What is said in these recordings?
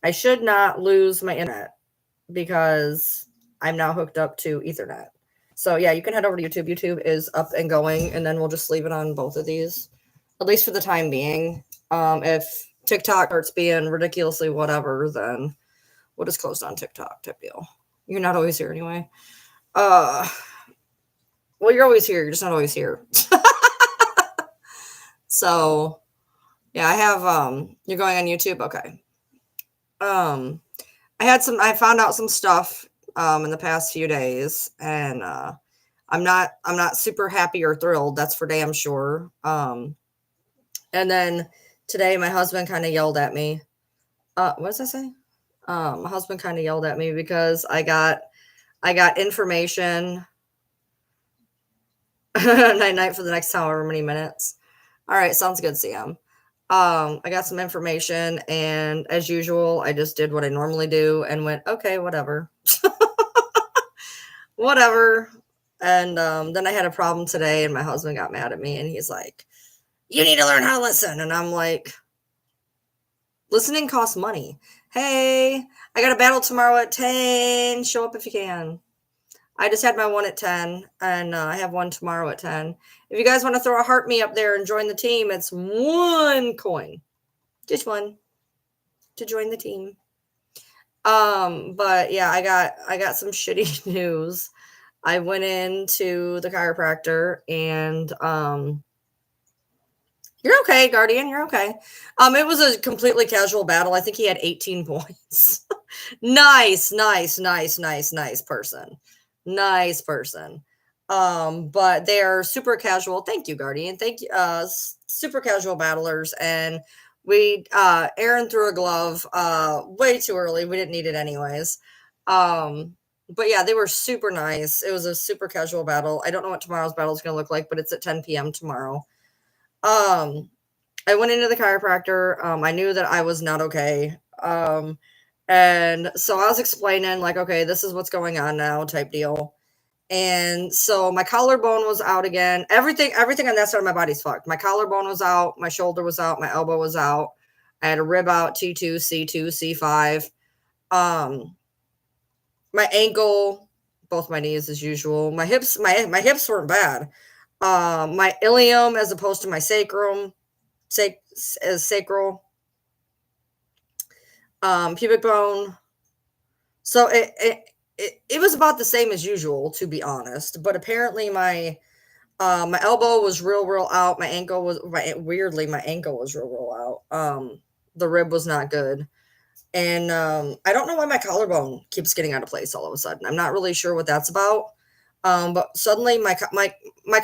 I should not lose my internet because I'm now hooked up to Ethernet. So yeah, you can head over to YouTube. YouTube is up and going, and then we'll just leave it on both of these, at least for the time being. If TikTok starts being ridiculously whatever, then we'll just close down TikTok type deal. You're not always here anyway. Uh, well, you're always here. You're just not always here. So yeah, I have. You're going on YouTube. Okay. Um, I found out some stuff in the past few days, and I'm not super happy or thrilled, that's for damn sure. And then today my husband kind of yelled at me. What does I say? My husband kind of yelled at me because I got information night night for the next however many minutes. All right, sounds good, Sam. I got some information, and as usual, I just did what I normally do and went, okay, whatever. Whatever. And then I had a problem today, and my husband got mad at me, and he's like, "You need to learn how to listen." And I'm like, "Listening costs money. Hey, I got a battle tomorrow at 10. Show up if you can." I just had my one at 10, and I have one tomorrow at 10. If you guys want to throw a heart me up there and join the team, it's 1 coin, just one, to join the team. But yeah, I got some shitty news. I went into the chiropractor, and you're okay, Guardian, you're okay. It was a completely casual battle. I think he had 18 points. Nice, nice, nice, nice, nice person. Nice person. But they're super casual. Thank you, Guardian. Thank you. Super casual battlers, and Aaron threw a glove way too early. We didn't need it anyways. Um, but yeah, they were super nice. It was a super casual battle. I don't know what tomorrow's battle is going to look like, but it's at 10 p.m. tomorrow. Um, I went into the chiropractor. I knew that I was not okay. And so I was explaining, like, okay, this is what's going on now, type deal. And so my collarbone was out again. Everything on that side of my body's fucked. My collarbone was out, my shoulder was out, my elbow was out. I had a rib out, T2, C2, C5. Um, my ankle, both my knees as usual. My hips weren't bad. My ilium as opposed to my sacrum, as sacral, pubic bone. So it was about the same as usual, to be honest. But apparently my elbow was real out. Weirdly my ankle was real out. The rib was not good. And I don't know why my collarbone keeps getting out of place all of a sudden. I'm not really sure what that's about. But suddenly my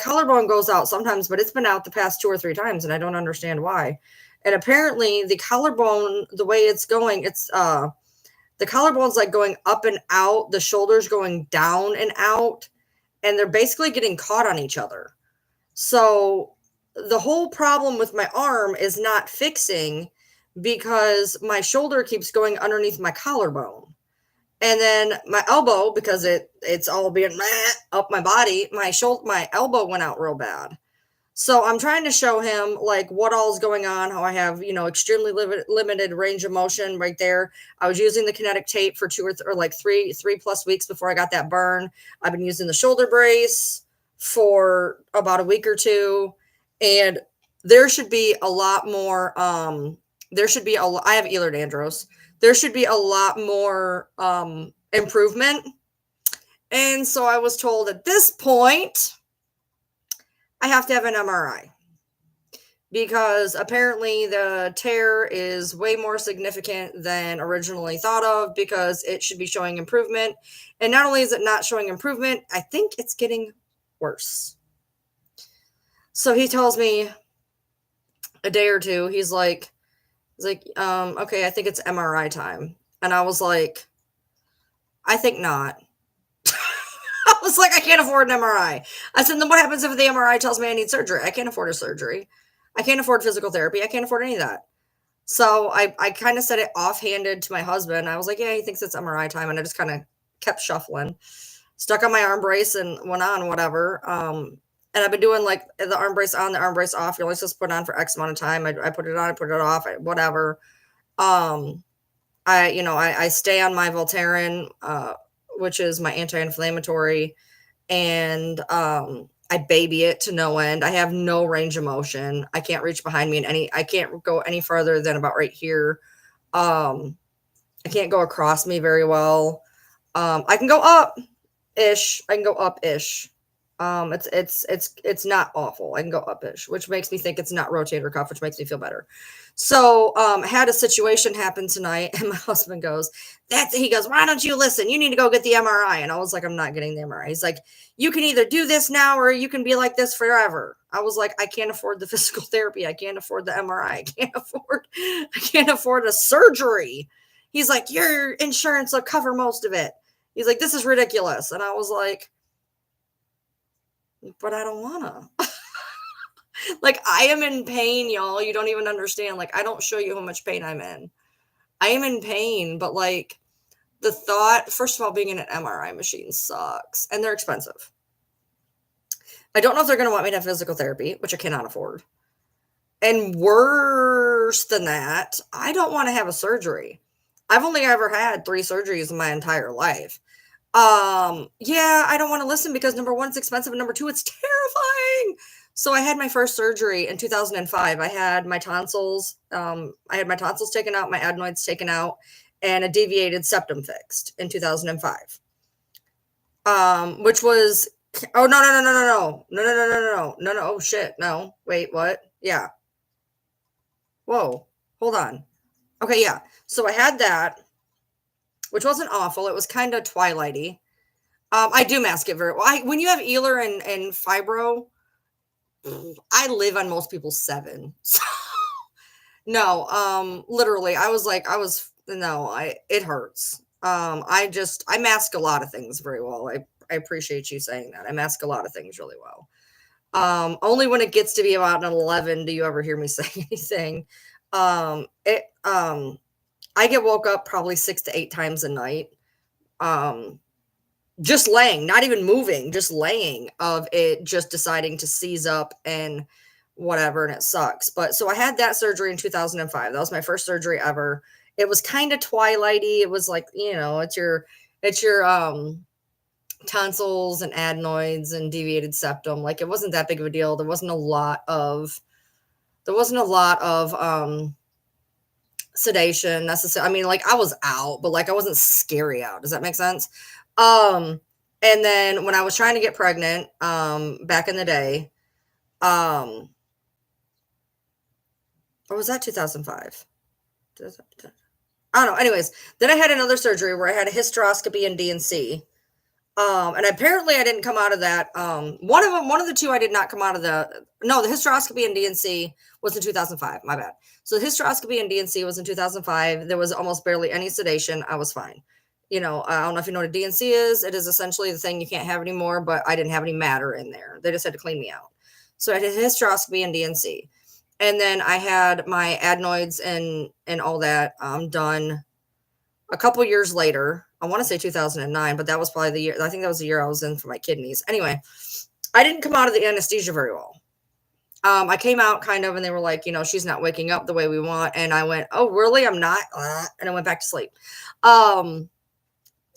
collarbone goes out sometimes, but it's been out the past 2 or 3 times, and I don't understand why. And apparently, the collarbone, the way it's going, it's the collarbone's like going up and out, the shoulders going down and out, and they're basically getting caught on each other. So the whole problem with my arm is not fixing because my shoulder keeps going underneath my collarbone. And then my elbow, because it's all being up my body, my elbow went out real bad. So I'm trying to show him like what all's going on, how I have, extremely limited range of motion right there. I was using the kinetic tape for or like three plus weeks before I got that burn. I've been using the shoulder brace for about a week or two, and there should be a lot more. I have Ehlers-Danlos. There should be a lot more improvement. And so I was told at this point I have to have an MRI because apparently the tear is way more significant than originally thought of, because it should be showing improvement. And not only is it not showing improvement, I think it's getting worse. So he tells me a day or two, he's like, okay, I think it's MRI time. And I was like, I think not. I was like, I can't afford an MRI. I said, then what happens if the MRI tells me I need surgery? I can't afford a surgery. I can't afford physical therapy. I can't afford any of that. So I kind of said it offhanded to my husband. I was like, yeah, he thinks it's MRI time. And I just kind of kept shuffling, stuck on my arm brace and went on, whatever. And I've been doing like the arm brace on, the arm brace off. You're only supposed to put it on for X amount of time. I put it on, I put it off, whatever. Um, I stay on my Voltaren, which is my anti-inflammatory, and I baby it to no end. I have no range of motion. I can't reach behind me in any. I can't go any farther than about right here. Um, I can't go across me very well. I can go up ish. I can go up ish. It's not awful. I can go up ish, which makes me think it's not rotator cuff, which makes me feel better. So, had a situation happen tonight, and my husband goes, he goes, why don't you listen? You need to go get the MRI. And I was like, I'm not getting the MRI. He's like, you can either do this now or you can be like this forever. I was like, I can't afford the physical therapy. I can't afford the MRI. I can't afford a surgery. He's like, your insurance will cover most of it. He's like, this is ridiculous. And I was like, but I don't wanna. Like, I am in pain, y'all. You don't even understand. Like, I don't show you how much pain I'm in. I am in pain, but like the thought, first of all, being in an MRI machine sucks and they're expensive. I don't know if they're going to want me to have physical therapy, which I cannot afford. And worse than that, I don't want to have a surgery. I've only ever had 3 surgeries in my entire life. Yeah, I don't want to listen because number 1, it's expensive, and number 2, it's terrifying. So I had my first surgery in 2005. I had my tonsils taken out, my adenoids taken out, and a deviated septum fixed in 2005. Which was oh no, oh shit, no. Wait, what? Yeah. Whoa. Hold on. Okay, yeah. So I had that, which wasn't awful. It was kind of twilighty. I do mask it very well. When you have Ealer and fibro, I live on most people's 7. So, no, literally, it hurts. I mask a lot of things very well. I appreciate you saying that. I mask a lot of things really well. Only when it gets to be about an 11 do you ever hear me say anything. I get woke up probably 6 to 8 times a night. Just laying, not even moving, just laying, of it just deciding to seize up and whatever, and it sucks. But so I had that surgery in 2005. That was my first surgery ever. It was kind of twilighty. It was like, it's your tonsils and adenoids and deviated septum. Like, it wasn't that big of a deal. There wasn't a lot of sedation necessarily. I mean, like, I was out, but like I wasn't scary out. Does that make sense? And then when I was trying to get pregnant, back in the day, or was that 2005? I don't know. Anyways, then I had another surgery where I had a hysteroscopy and D&C. And apparently I didn't come out of that. One of the two, I did not come out of the hysteroscopy and D&C was in 2005. My bad. So the hysteroscopy and D&C was in 2005. There was almost barely any sedation. I was fine. I don't know if you know what a D&C is. It is essentially the thing you can't have anymore, but I didn't have any matter in there. They just had to clean me out. So I had hysteroscopy and D&C. And then I had my adenoids and all that done a couple years later. I want to say 2009, but that was probably the year. I think that was the year I was in for my kidneys. Anyway, I didn't come out of the anesthesia very well. I came out kind of, and they were like, she's not waking up the way we want. And I went, oh, really? I'm not. And I went back to sleep.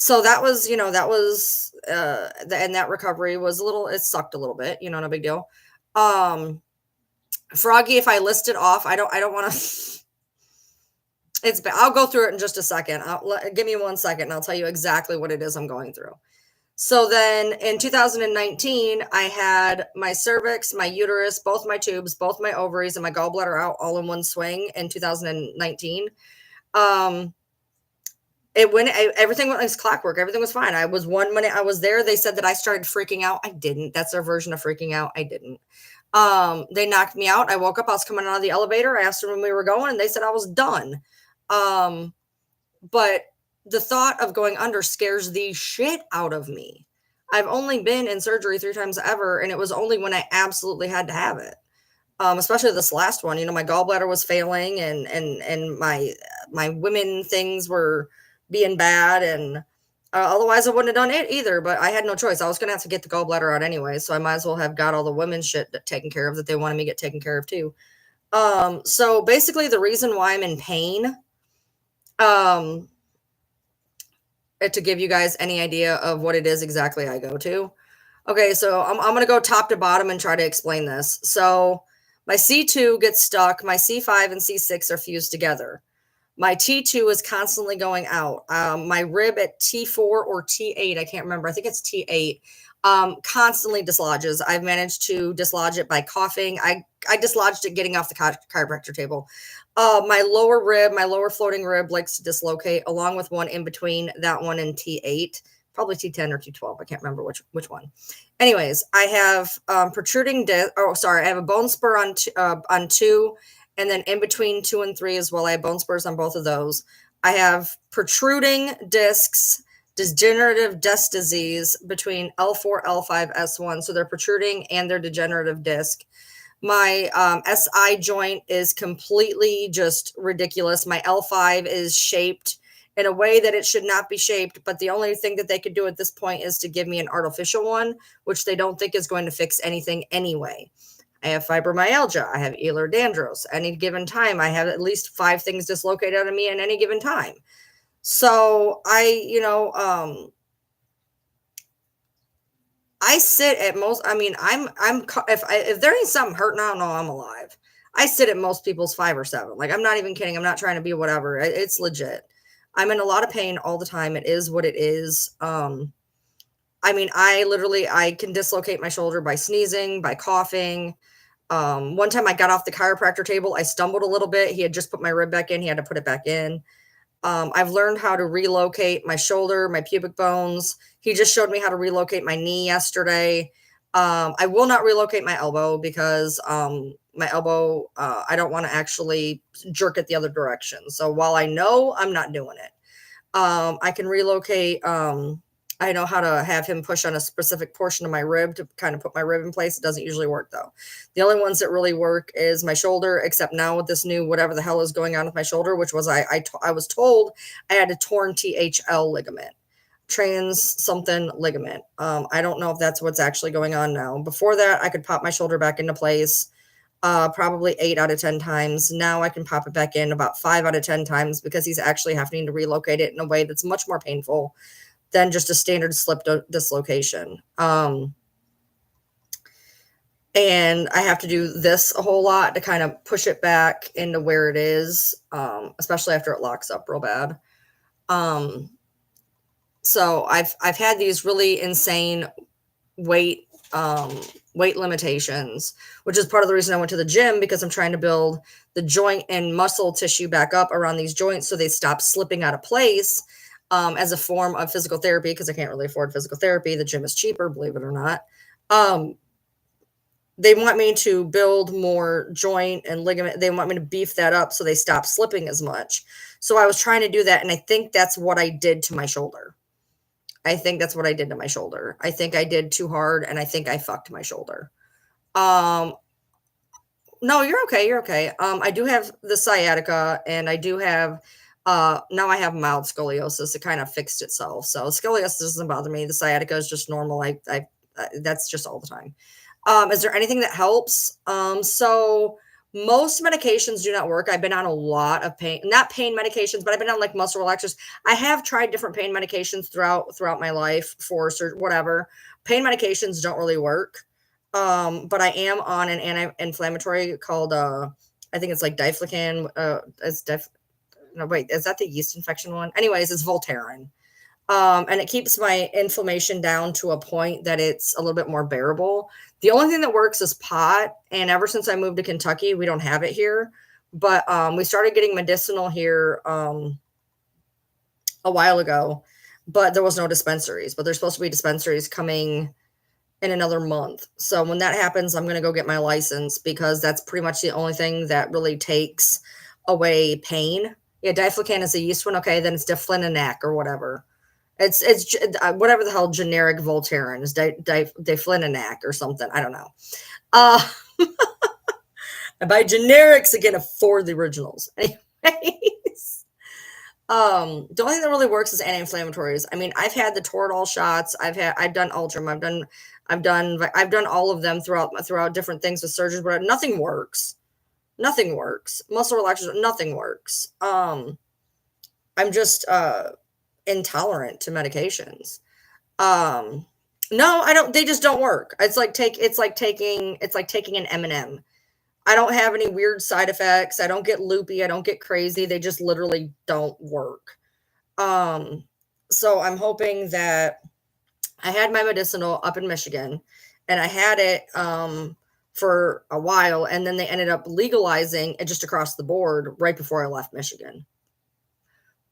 So that was, and that recovery was it sucked a little bit, no big deal. Froggy, if I list it off, I don't want to. It's bad. I'll go through it in just a second. Give me 1 second and I'll tell you exactly what it is I'm going through. So then in 2019, I had my cervix, my uterus, both my tubes, both my ovaries, and my gallbladder out all in one swing in 2019. Everything went as clockwork. Everything was fine. I was 1 minute I was there. They said that I started freaking out. I didn't. That's their version of freaking out. I didn't. They knocked me out. I woke up. I was coming out of the elevator. I asked them when we were going, and they said I was done. But the thought of going under scares the shit out of me. I've only been in surgery 3 times ever, and it was only when I absolutely had to have it. Especially this last one, my gallbladder was failing, and my women things were being bad, and otherwise I wouldn't have done it either. But I had no choice. I was gonna have to get the gallbladder out anyway, so I might as well have got all the women's shit taken care of that they wanted me to get taken care of too. So basically, the reason why I'm in pain Um, to give you guys any idea of what it is exactly I go to. Okay, so I'm gonna go top to bottom and try to explain this. So my C2 gets stuck, my C5 and C6 are fused together. My T2 is constantly going out. My rib at T4 or T8, I can't remember. I think it's T8. Constantly dislodges. I've managed to dislodge it by coughing. I dislodged it getting off the chiropractor table. My lower rib, my lower floating rib likes to dislocate, along with one in between that one and T8, probably T10 or T12. I can't remember which one. Anyways, I have protruding disc. Oh, sorry, I have a bone spur on two, and then in between 2 and 3 as well. I have bone spurs on both of those. I have protruding discs, degenerative disc disease between L4, L5, S1. So they're protruding and they're degenerative disc. My SI joint is completely just ridiculous. My L5 is shaped in a way that it should not be shaped, but the only thing that they could do at this point is to give me an artificial one, which they don't think is going to fix anything anyway. I have fibromyalgia. I have Ehlers-Danlos. Any given time, I have at least 5 things dislocated out of me at any given time. So I sit at most. I mean, if there ain't something hurting, I don't know I'm alive. I sit at most people's 5 or 7. Like, I'm not even kidding. I'm not trying to be whatever. It's legit. I'm in a lot of pain all the time. It is what it is. I mean, I can dislocate my shoulder by sneezing, by coughing. One time I got off the chiropractor table, I stumbled a little bit. He had just put my rib back in. He had to put it back in. I've learned how to relocate my shoulder, my pubic bones. He just showed me how to relocate my knee yesterday. I will not relocate my elbow because my elbow, I don't want to actually jerk it the other direction. So while I know, I'm not doing it. I can relocate. I know how to have him push on a specific portion of my rib to kind of put my rib in place. It doesn't usually work though. The only ones that really work is my shoulder, except now with this new whatever the hell is going on with my shoulder, which was I was told I had a torn THL ligament, trans something ligament. I don't know if that's what's actually going on now. Before that, I could pop my shoulder back into place probably 8 out of 10 times. Now I can pop it back in about 5 out of 10 times because he's actually having to relocate it in a way that's much more painful than just a standard slip dislocation. And I have to do this a whole lot to kind of push it back into where it is, especially after it locks up real bad. So I've had these really insane weight limitations, which is part of the reason I went to the gym, because I'm trying to build the joint and muscle tissue back up around these joints so they stop slipping out of place, as a form of physical therapy, because I can't really afford physical therapy. The gym is cheaper, believe it or not. They want me to build more joint and ligament. They want me to beef that up so they stop slipping as much. So I was trying to do that, and I think that's what I did to my shoulder. I think that's what I did to my shoulder. I think I did too hard, and I think I fucked my shoulder. No, you're okay. You're okay. I do have the sciatica, and I do have now I have mild scoliosis. It kind of fixed itself. So scoliosis doesn't bother me. The sciatica is just normal. I that's just all the time. Is there anything that helps? So most medications do not work. I've been on a lot of pain, not pain medications, but I've been on like muscle relaxers. I have tried different pain medications throughout my life for whatever. Pain medications don't really work. But I am on an anti-inflammatory called I think it's like Diflucan. No, wait, is that the yeast infection one? Anyways, it's Voltaren. And it keeps my inflammation down to a point that it's a little bit more bearable. The only thing that works is pot. And ever since I moved to Kentucky, we don't have it here. But we started getting medicinal here a while ago, but there was no dispensaries. But there's supposed to be dispensaries coming in another month. So when that happens, I'm going to go get my license, because that's pretty much the only thing that really takes away pain. Yeah, Diflucan is a yeast one. Okay, then it's Diflinac or whatever. It's whatever the hell generic Voltaren is, Diflinac or something. I don't know. I buy generics, I can afford the originals. Anyways, the only thing that really works is anti-inflammatories. I mean, I've had the Toradol shots. I've done Ultram. I've done all of them throughout different things with surgeons, but nothing works. Nothing works. Muscle relaxers, nothing works. I'm just intolerant to medications. Um, no, I don't. They just don't work. It's like taking an M&M. I don't have any weird side effects. I don't get loopy. I don't get crazy. They just literally don't work. Um, so I'm hoping that I had my medicinal up in Michigan, and I had it for a while, and then they ended up legalizing it just across the board right before I left Michigan.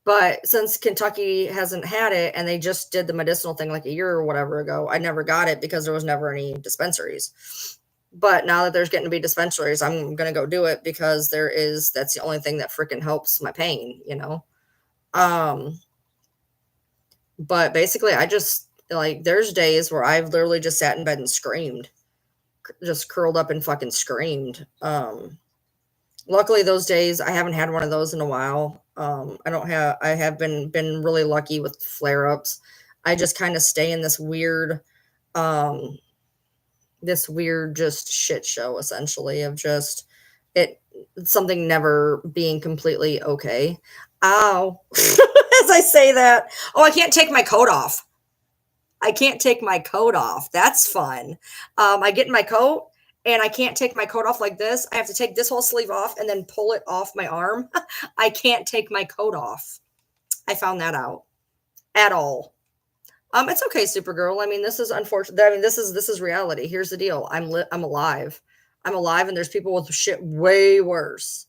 But since Kentucky hasn't had it and they just did the medicinal thing like a year or whatever ago, I never got it because there was never any dispensaries. But now that there's getting to be dispensaries, I'm going to go do it because that's the only thing that freaking helps my pain, you know? Um, but basically, I just like, there's days where I've literally just sat in bed and screamed, just curled up and fucking screamed. Luckily, those days I haven't had one of those in a while. I have been really lucky with flare ups. I just kind of stay in um, this weird just shit show essentially of just it something never being completely okay. Ow. As I say that, oh, I can't take my coat off. I can't take my coat off. That's fun. I get in my coat and I can't take my coat off like this. I have to take this whole sleeve off and then pull it off my arm. I can't take my coat off. I found that out at all. It's okay, Supergirl. I mean, this is unfortunate. I mean, this is reality. Here's the deal. I'm alive. I'm alive, and there's people with shit way worse.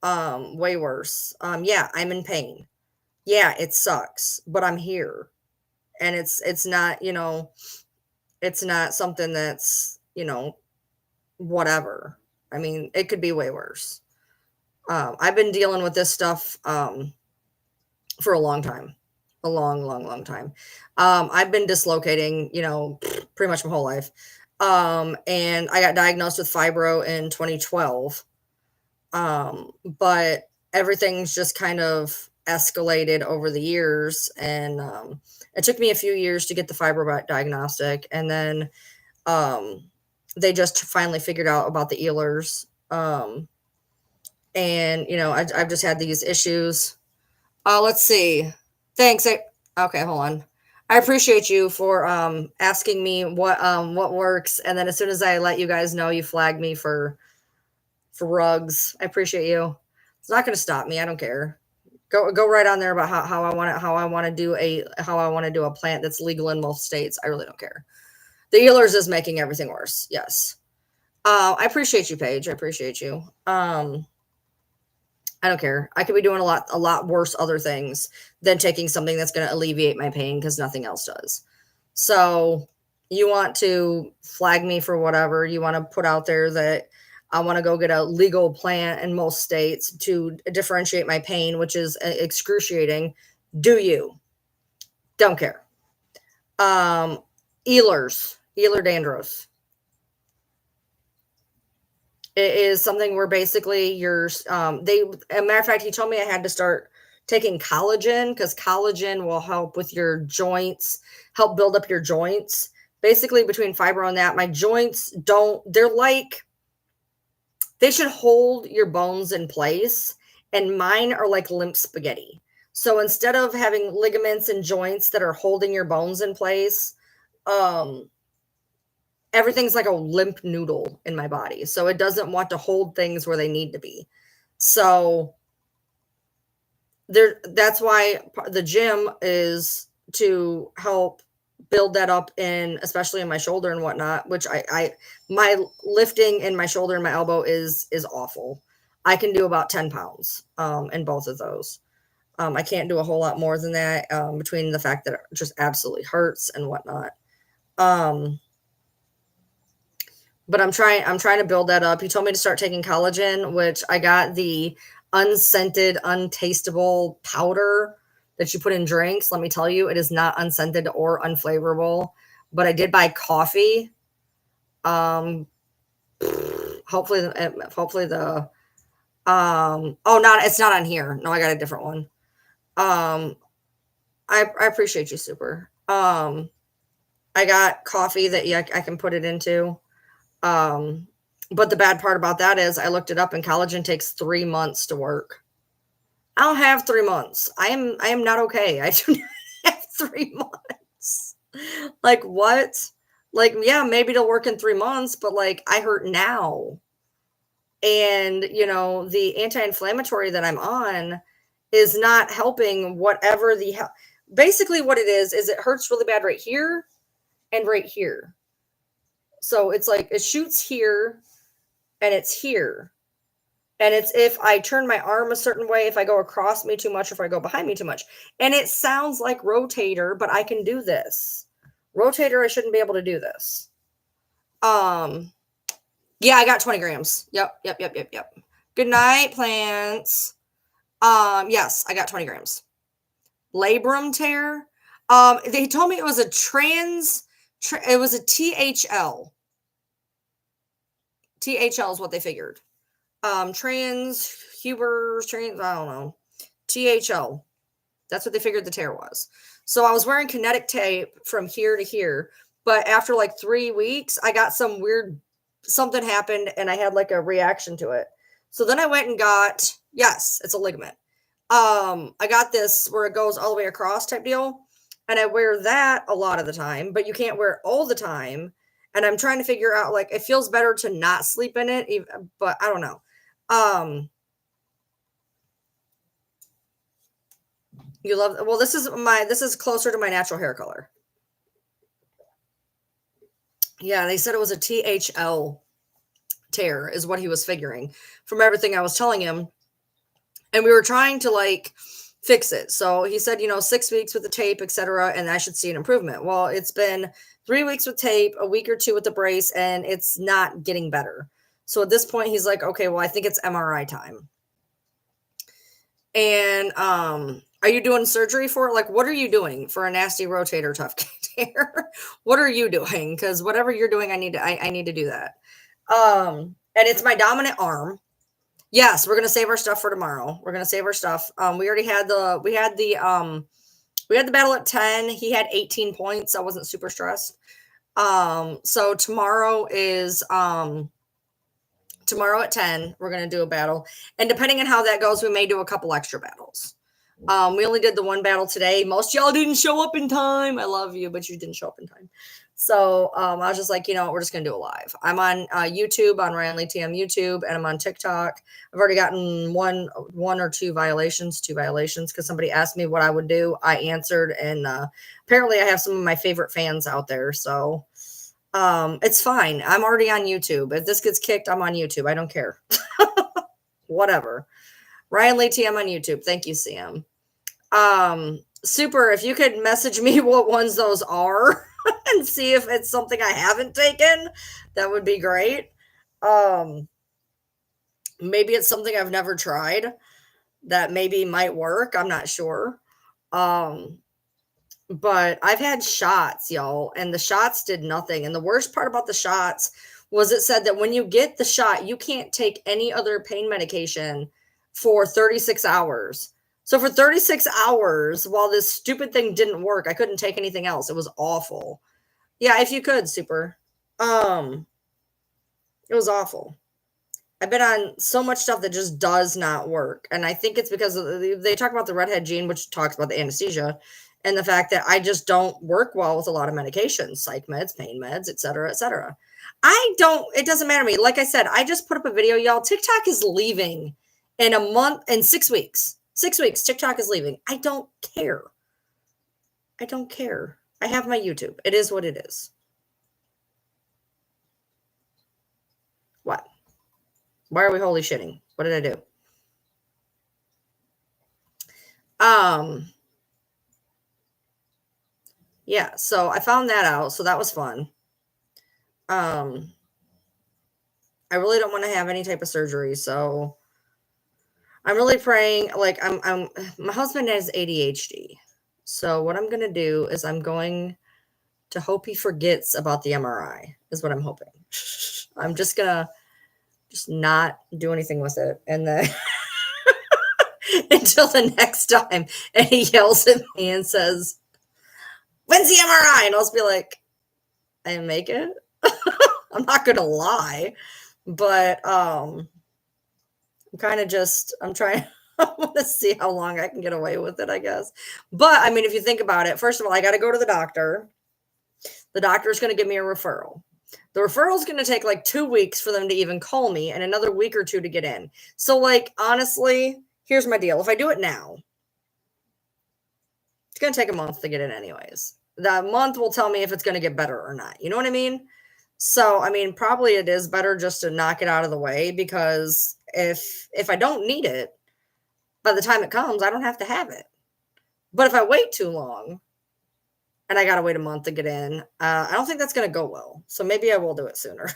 Way worse. Yeah, I'm in pain. Yeah, it sucks, but I'm here, and it's not it's not something that's whatever. I mean, it could be way worse. I've been dealing with this stuff for a long time, a long, long, long time. I've been dislocating, pretty much my whole life. And I got diagnosed with fibro in 2012. But everything's just kind of escalated over the years, and it took me a few years to get the fibro diagnostic, and then they just finally figured out about the Ehlers. And I've just had these issues. Let's see. Thanks. Okay, hold on. I appreciate you for asking me what works, and then as soon as I let you guys know, you flag me for rugs. I appreciate you. It's not going to stop me. I don't care. Go right on there about how I want to do a plant that's legal in most states. I really don't care. The Ehlers is making everything worse. Yes. I appreciate you, Paige. I appreciate you. I don't care. I could be doing a lot worse other things than taking something that's going to alleviate my pain because nothing else does. So you want to flag me for whatever you want to put out there that I want to go get a legal plant in most states to differentiate my pain, which is excruciating. Do you? Don't care. Ehlers-Danlos. It is something where basically as a matter of fact, he told me I had to start taking collagen because collagen will help with your joints, help build up your joints. Basically, between fibro and that, my joints they should hold your bones in place, and mine are like limp spaghetti. So instead of having ligaments and joints that are holding your bones in place, everything's like a limp noodle in my body. So it doesn't want to hold things where they need to be. So that's why the gym is to help build that up especially in my shoulder and whatnot, which my lifting in my shoulder and my elbow is awful. I can do about 10 pounds in both of those. I can't do a whole lot more than that between the fact that it just absolutely hurts and whatnot. But I'm trying to build that up. He told me to start taking collagen, which I got the unscented, untastable powder that you put in drinks. Let me tell you, it is not unscented or unflavorable. But I did buy coffee. Hopefully the it's not on here. No, I got a different one. I appreciate you, Super. I got coffee that I can put it into. But the bad part about that is I looked it up and collagen takes 3 months to work. I don't have 3 months. I am not okay. I do not have 3 months. Like, what? Like, yeah, maybe it'll work in 3 months, but, like, I hurt now. And, the anti-inflammatory that I'm on is not helping whatever basically what it is it hurts really bad right here and right here. So it's like it shoots here and it's here. And it's if I turn my arm a certain way, if I go across me too much, or if I go behind me too much. And it sounds like rotator, but I can do this. Rotator, I shouldn't be able to do this. Yeah, I got 20 grams. Yep. Good night, plants. Yes, I got 20 grams. Labrum tear. They told me it was a it was a THL. THL is what they figured. I don't know. THL. That's what they figured the tear was. So I was wearing kinetic tape from here to here, but after like 3 weeks, I got something happened and I had like a reaction to it. So then I went and yes, it's a ligament. I got this where it goes all the way across type deal. And I wear that a lot of the time, but you can't wear it all the time. And I'm trying to figure out, like, it feels better to not sleep in it, but I don't know. This is closer to my natural hair color. Yeah, they said it was a THL tear is what he was figuring from everything I was telling him. And we were trying to like fix it. So he said, 6 weeks with the tape, etc., and I should see an improvement. Well, it's been 3 weeks with tape, a week or two with the brace, and it's not getting better. So at this point, he's like, okay, well, I think it's MRI time. And are you doing surgery for it? Like, what are you doing for a nasty rotator cuff tear? What are you doing? Because whatever you're doing, I need to do that. And it's my dominant arm. Yes, we're gonna save our stuff for tomorrow. We're gonna save our stuff. We already had we had the battle at 10. He had 18 points. I wasn't super stressed. So tomorrow at 10, we're gonna do a battle. And depending on how that goes, we may do a couple extra battles. We only did the one battle today. Most y'all didn't show up in time. I love you, but you didn't show up in time. So I was just like, we're just going to do it live. I'm on YouTube, on Ryan Lee TM YouTube, and I'm on TikTok. I've already gotten one or two violations because somebody asked me what I would do. I answered, and apparently I have some of my favorite fans out there. So it's fine. I'm already on YouTube. If this gets kicked, I'm on YouTube. I don't care. Whatever. Ryan Lee TM on YouTube. Thank you, Sam. Super. If you could message me what ones those are and see if it's something I haven't taken, that would be great. Maybe it's something I've never tried that maybe might work. I'm not sure. But I've had shots, y'all, and the shots did nothing. And the worst part about the shots was it said that when you get the shot, you can't take any other pain medication for 36 hours. So for 36 hours, while this stupid thing didn't work, I couldn't take anything else. It was awful. Yeah, if you could, super. It was awful. I've been on so much stuff that just does not work. And I think it's because they talk about the redhead gene, which talks about the anesthesia, and the fact that I just don't work well with a lot of medications, psych meds, pain meds, et cetera, et cetera. It doesn't matter to me. Like I said, I just put up a video, y'all. TikTok is leaving in a month, in 6 weeks. 6 weeks, TikTok is leaving. I don't care. I don't care. I have my YouTube. It is what it is. What? Why are we holy shitting? What did I do? Yeah, so I found that out. So that was fun. I really don't want to have any type of surgery. So I'm really praying. Like my husband has ADHD. So what I'm going to do is I'm going to hope he forgets about the MRI is what I'm hoping. I'm just going to not do anything with it. And then until the next time. And he yells at me and says, when's the MRI? And I'll just be like, I didn't make it. I'm not going to lie, but I'm trying. I want to see how long I can get away with it, I guess. But I mean, if you think about it, first of all, I got to go to the doctor. The doctor is going to give me a referral. The referral is going to take like 2 weeks for them to even call me and another week or two to get in. So, like, honestly, here's my deal. If I do it now, it's going to take a month to get in, anyways. That month will tell me if it's going to get better or not. You know what I mean? So, I mean, probably it is better just to knock it out of the way because if I don't need it, by the time it comes, I don't have to have it. But if I wait too long and I got to wait a month to get in, I don't think that's going to go well. So maybe I will do it sooner.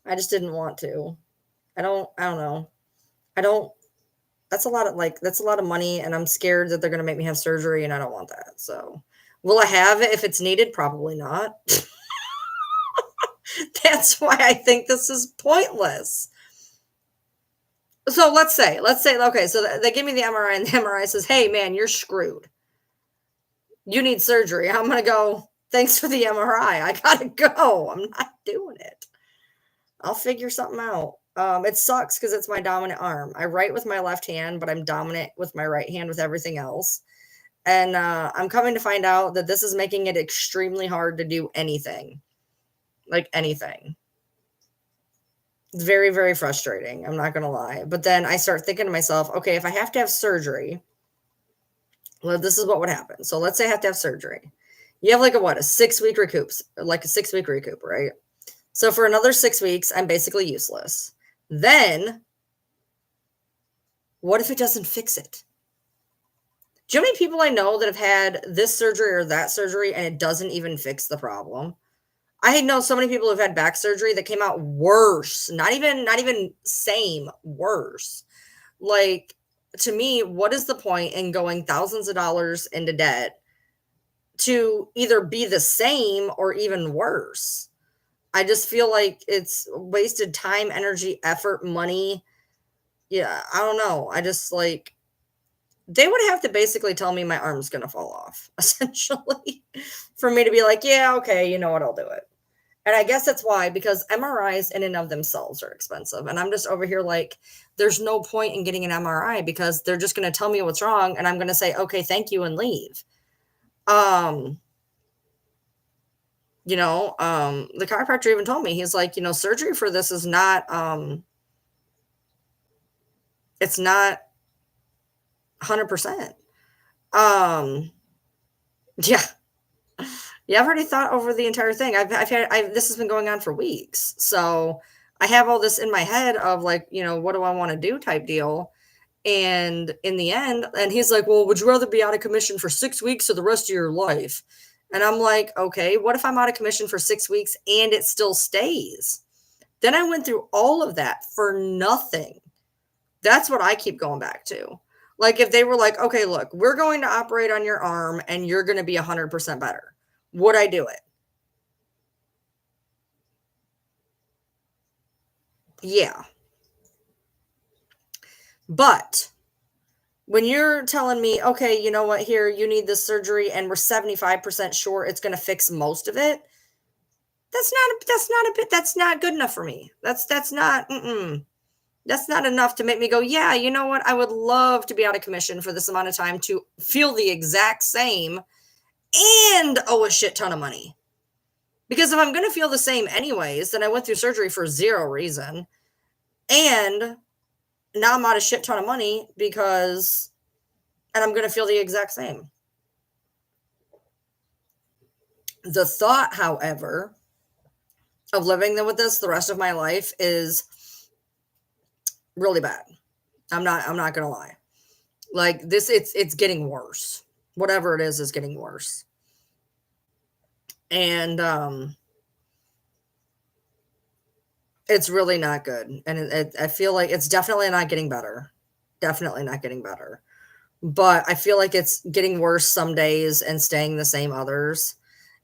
I just didn't want to. I don't know. I don't, that's a lot of money and I'm scared that they're going to make me have surgery and I don't want that. So will I have it if it's needed? Probably not. That's why I think this is pointless. So let's say, okay, so they give me the MRI and the MRI says, hey, man, you're screwed. You need surgery. I'm going to go, thanks for the MRI. I got to go. I'm not doing it. I'll figure something out. It sucks because it's my dominant arm. I write with my left hand, but I'm dominant with my right hand with everything else. And I'm coming to find out that this is making it extremely hard to do anything. Like anything. It's very, very frustrating. I'm not going to lie. But then I start thinking to myself, okay, if I have to have surgery, well, this is what would happen. So let's say I have to have surgery. You have like a 6 week recoup, like a 6 week recoup, right? So for another 6 weeks, I'm basically useless. Then what if it doesn't fix it? Do you know how many people I know that have had this surgery or that surgery and it doesn't even fix the problem? I know so many people who've had back surgery that came out worse. Not even same, worse. Like, to me, what is the point in going thousands of dollars into debt to either be the same or even worse? I just feel like it's wasted time, energy, effort, money. Yeah, I don't know. I just like they would have to basically tell me my arm's going to fall off, essentially, for me to be like, yeah, okay, you know what, I'll do it. And I guess that's why, because MRIs in and of themselves are expensive. And I'm just over here like, there's no point in getting an MRI because they're just going to tell me what's wrong. And I'm going to say, okay, thank you and leave. The chiropractor even told me, he's like, surgery for this is not, it's not 100%. Yeah. Yeah, I've already thought over the entire thing. This has been going on for weeks. So I have all this in my head of like, what do I want to do type deal. And in the end, and he's like, well, would you rather be out of commission for 6 weeks or the rest of your life? And I'm like, okay, what if I'm out of commission for 6 weeks and it still stays? Then I went through all of that for nothing. That's what I keep going back to. Like if they were like, okay, look, we're going to operate on your arm and you're going to be 100% better. Would I do it? Yeah. But when you're telling me, okay, you know what, here, you need this surgery and we're 75% sure it's going to fix most of it, that's not good enough for me. That's not enough to make me go, yeah, you know what, I would love to be out of commission for this amount of time to feel the exact same and owe a shit ton of money. Because if I'm going to feel the same anyways, then I went through surgery for zero reason. And now I'm out a shit ton of money and I'm going to feel the exact same. The thought, however, of living with this the rest of my life is really bad. I'm not going to lie. Like this, it's getting worse. Whatever it is getting worse. And it's really not good. And I feel like it's definitely not getting better. Definitely not getting better. But I feel like it's getting worse some days and staying the same others.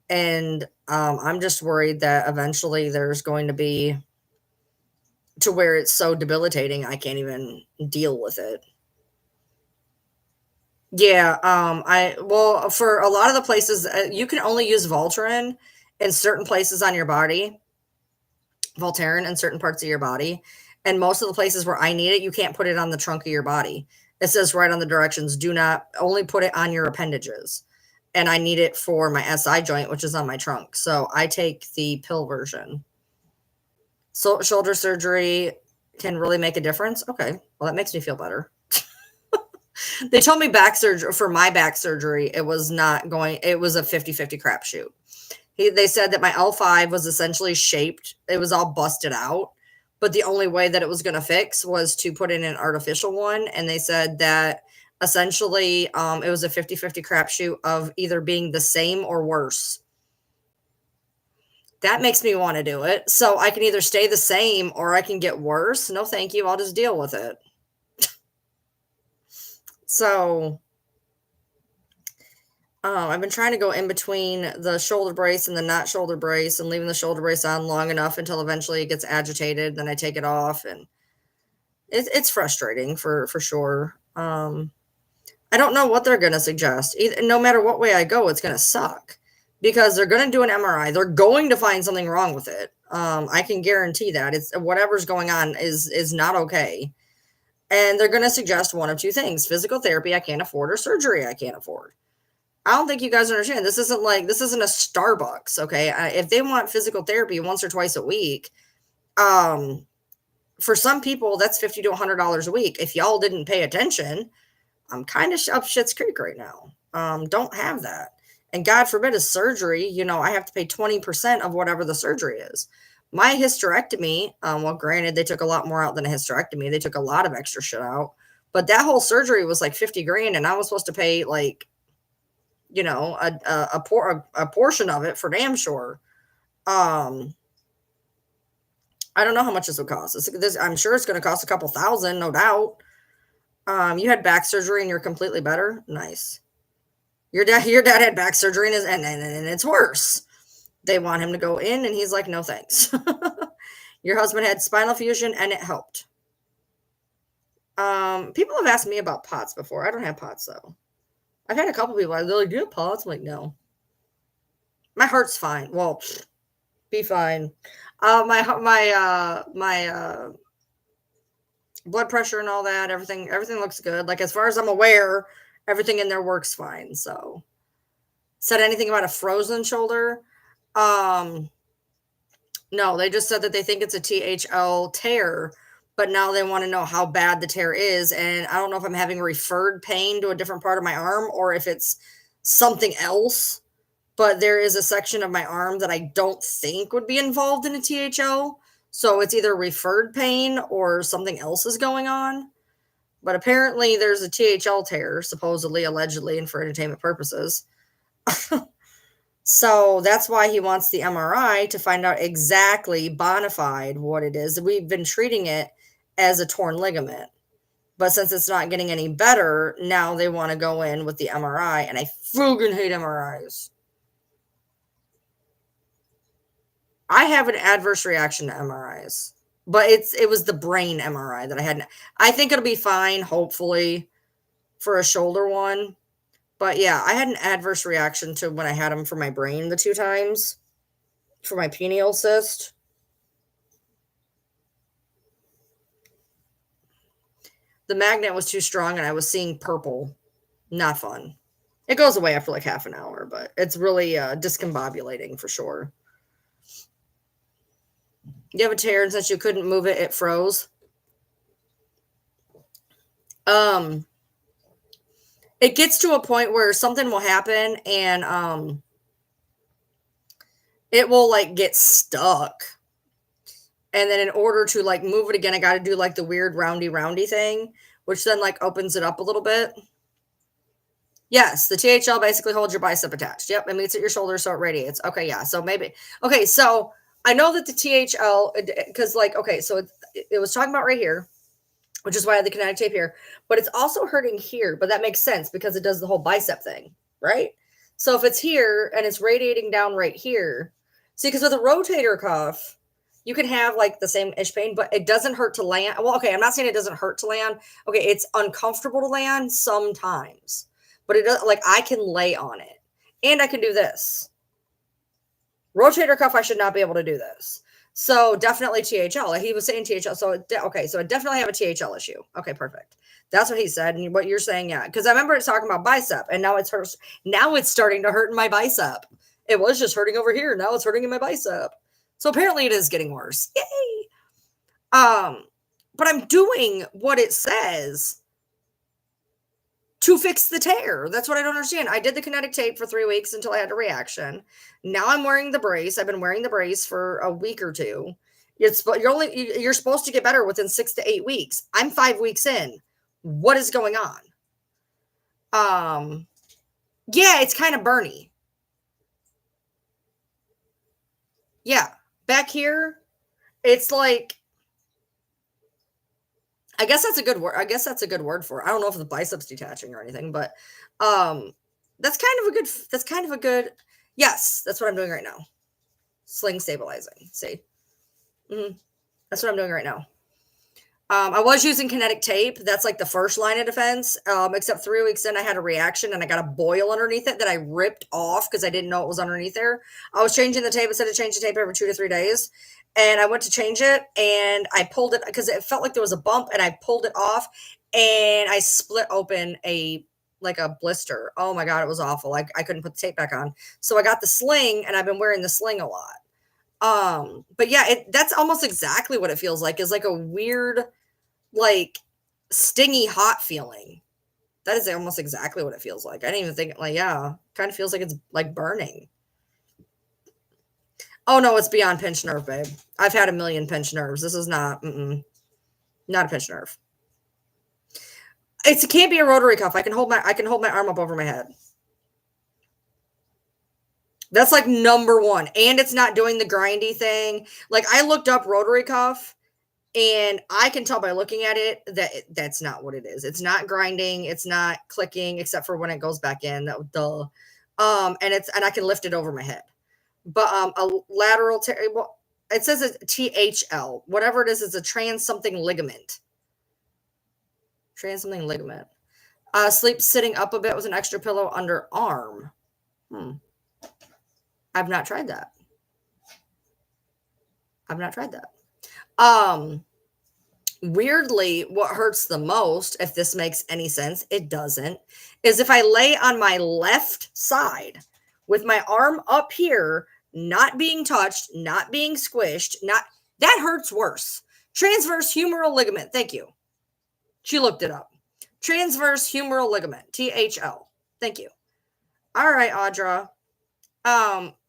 And I'm just worried that eventually there's going to be to where it's so debilitating I can't even deal with it. Yeah, for a lot of the places, you can only use Voltaren in certain places on your body, Voltaren in certain parts of your body, and most of the places where I need it, you can't put it on the trunk of your body. It says right on the directions, do not only put it on your appendages. And I need it for my SI joint, which is on my trunk. So I take the pill version. So shoulder surgery can really make a difference. Okay. Well, that makes me feel better. They told me back surgery for my back surgery, it was not going, it was a 50-50 crapshoot. They said that my L5 was essentially shaped. It was all busted out, but the only way that it was going to fix was to put in an artificial one. And they said that essentially it was a 50-50 crapshoot of either being the same or worse. That makes me want to do it. So I can either stay the same or I can get worse. No, thank you. I'll just deal with it. So I've been trying to go in between the shoulder brace and the not shoulder brace and leaving the shoulder brace on long enough until eventually it gets agitated. Then I take it off, and it's frustrating for sure. I don't know what they're going to suggest. No matter what way I go, it's going to suck because they're going to do an MRI. They're going to find something wrong with it. I can guarantee that it's whatever's going on is not okay. And they're going to suggest one of two things: physical therapy I can't afford, or surgery I can't afford. I don't think you guys understand. This isn't a Starbucks, okay? If they want physical therapy once or twice a week, for some people that's $50 to $100 a week. If y'all didn't pay attention, I'm kind of up shit's creek right now. Don't have that. And God forbid a surgery, I have to pay 20% of whatever the surgery is. My hysterectomy, well, granted, they took a lot more out than a hysterectomy. They took a lot of extra shit out. But that whole surgery was like 50 grand, and I was supposed to pay like, a portion of it for damn sure. I don't know how much this would cost. I'm sure it's going to cost a couple thousand, no doubt. You had back surgery and you're completely better. Nice. Your dad had back surgery and it's worse. They want him to go in and he's like, no thanks. Your husband had spinal fusion and it helped. People have asked me about POTS before. I don't have POTS though. I've had a couple people, they're like, do you have POTS? I'm like, no. My heart's fine. Well, be fine. My blood pressure and all that, everything looks good. Like, as far as I'm aware, everything in there works fine. So, said anything about a frozen shoulder? No, they just said that they think it's a THL tear, but now they want to know how bad the tear is. And I don't know if I'm having referred pain to a different part of my arm or if it's something else. But there is a section of my arm that I don't think would be involved in a THL. So it's either referred pain or something else is going on. But apparently there's a THL tear, supposedly, allegedly, and for entertainment purposes. So that's why he wants the MRI to find out exactly bona fide what it is. We've been treating it as a torn ligament. But since it's not getting any better, now they want to go in with the MRI. And I fucking hate MRIs. I have an adverse reaction to MRIs, but it was the brain MRI that I had. I think it'll be fine, hopefully, for a shoulder one. But yeah, I had an adverse reaction to when I had them for my brain the 2 times for my pineal cyst. The magnet was too strong and I was seeing purple. Not fun. It goes away after like half an hour, but it's really discombobulating for sure. You have a tear, and since you couldn't move it, it froze. It gets to a point where something will happen and it will like get stuck. And then in order to like move it again, I got to do like the weird roundy thing, which then like opens it up a little bit. Yes, the THL basically holds your bicep attached. Yep, it meets at your shoulder, so it radiates. Okay, yeah. So maybe so I know that the THL, because like, okay, so it was talking about right here, which is why I had the kinetic tape here, but it's also hurting here, but that makes sense because it does the whole bicep thing, right? So if it's here and it's radiating down right here, see, because with a rotator cuff, you can have like the same ish pain, but it doesn't hurt to land. Well, okay, I'm not saying it doesn't hurt to land. Okay, it's uncomfortable to land sometimes, but it does, like, I can lay on it and I can do this. Rotator cuff, I should not be able to do this. So definitely THL. He was saying THL. So, okay, so I definitely have a THL issue. Okay, perfect. That's what he said. And what you're saying, yeah. Because I remember it's talking about bicep, and now it's hurts. Now it's starting to hurt in my bicep. It was just hurting over here. Now it's hurting in my bicep. So apparently it is getting worse. Yay. But I'm doing what it says to fix the tear. That's what I don't understand. I did the kinetic tape for 3 weeks until I had a reaction. Now I'm wearing the brace. I've been wearing the brace for a week or two. You're supposed to get better within 6 to 8 weeks. I'm 5 weeks in. What is going on? Yeah, it's kind of burny. Yeah, back here, it's like, I guess that's a good word. I guess that's a good word for it. I don't know if the biceps detaching or anything, but that's kind of a good. Yes, that's what I'm doing right now. Sling stabilizing. See, that's what I'm doing right now. I was using kinetic tape. That's like the first line of defense. Except 3 weeks in, I had a reaction and I got a boil underneath it that I ripped off because I didn't know it was underneath there. I was changing the tape instead of changing the tape every 2 to 3 days. And I went to change it and I pulled it because it felt like there was a bump and I pulled it off and I split open like a blister. Oh my God, it was awful. I couldn't put the tape back on. So I got the sling and I've been wearing the sling a lot. But yeah, that's almost exactly what it feels like, is like a weird, like stingy hot feeling. That is almost exactly what it feels like. I didn't even think, like, yeah, kind of feels like it's like burning. Oh no, it's beyond pinched nerve, babe. I've had a million pinched nerves. This is not a pinched nerve. It can't be a rotary cuff. I can hold my arm up over my head. That's like number one. And it's not doing the grindy thing. Like, I looked up rotary cuff and I can tell by looking at it that that's not what it is. It's not grinding. It's not clicking, except for when it goes back in. Duh. And I can lift it over my head. But a lateral tear, well, it says it's THL. Whatever it is, it's a trans something ligament. Trans something ligament. Sleep sitting up a bit with an extra pillow under arm. I've not tried that. Weirdly, what hurts the most, if this makes any sense, it doesn't, is if I lay on my left side with my arm up here, not being touched, not being squished, that hurts worse. Transverse humeral ligament. Thank you. She looked it up. Transverse humeral ligament, THL. Thank you. All right, Audra.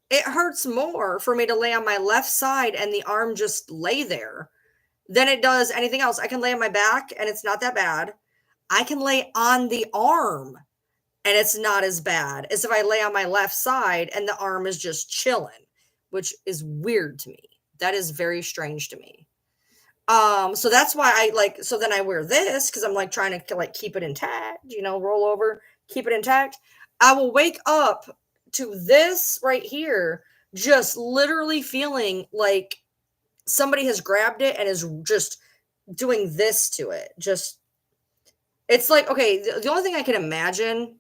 It hurts more for me to lay on my left side and the arm just lay there than it does anything else. I can lay on my back and it's not that bad. I can lay on the arm and it's not as bad as if I lay on my left side and the arm is just chilling, which is weird to me. That is very strange to me. So that's why so then I wear this because I'm like trying to like keep it intact, roll over, keep it intact. I will wake up to this right here, just literally feeling like somebody has grabbed it and is just doing this to it. It's like, okay, the only thing I can imagine,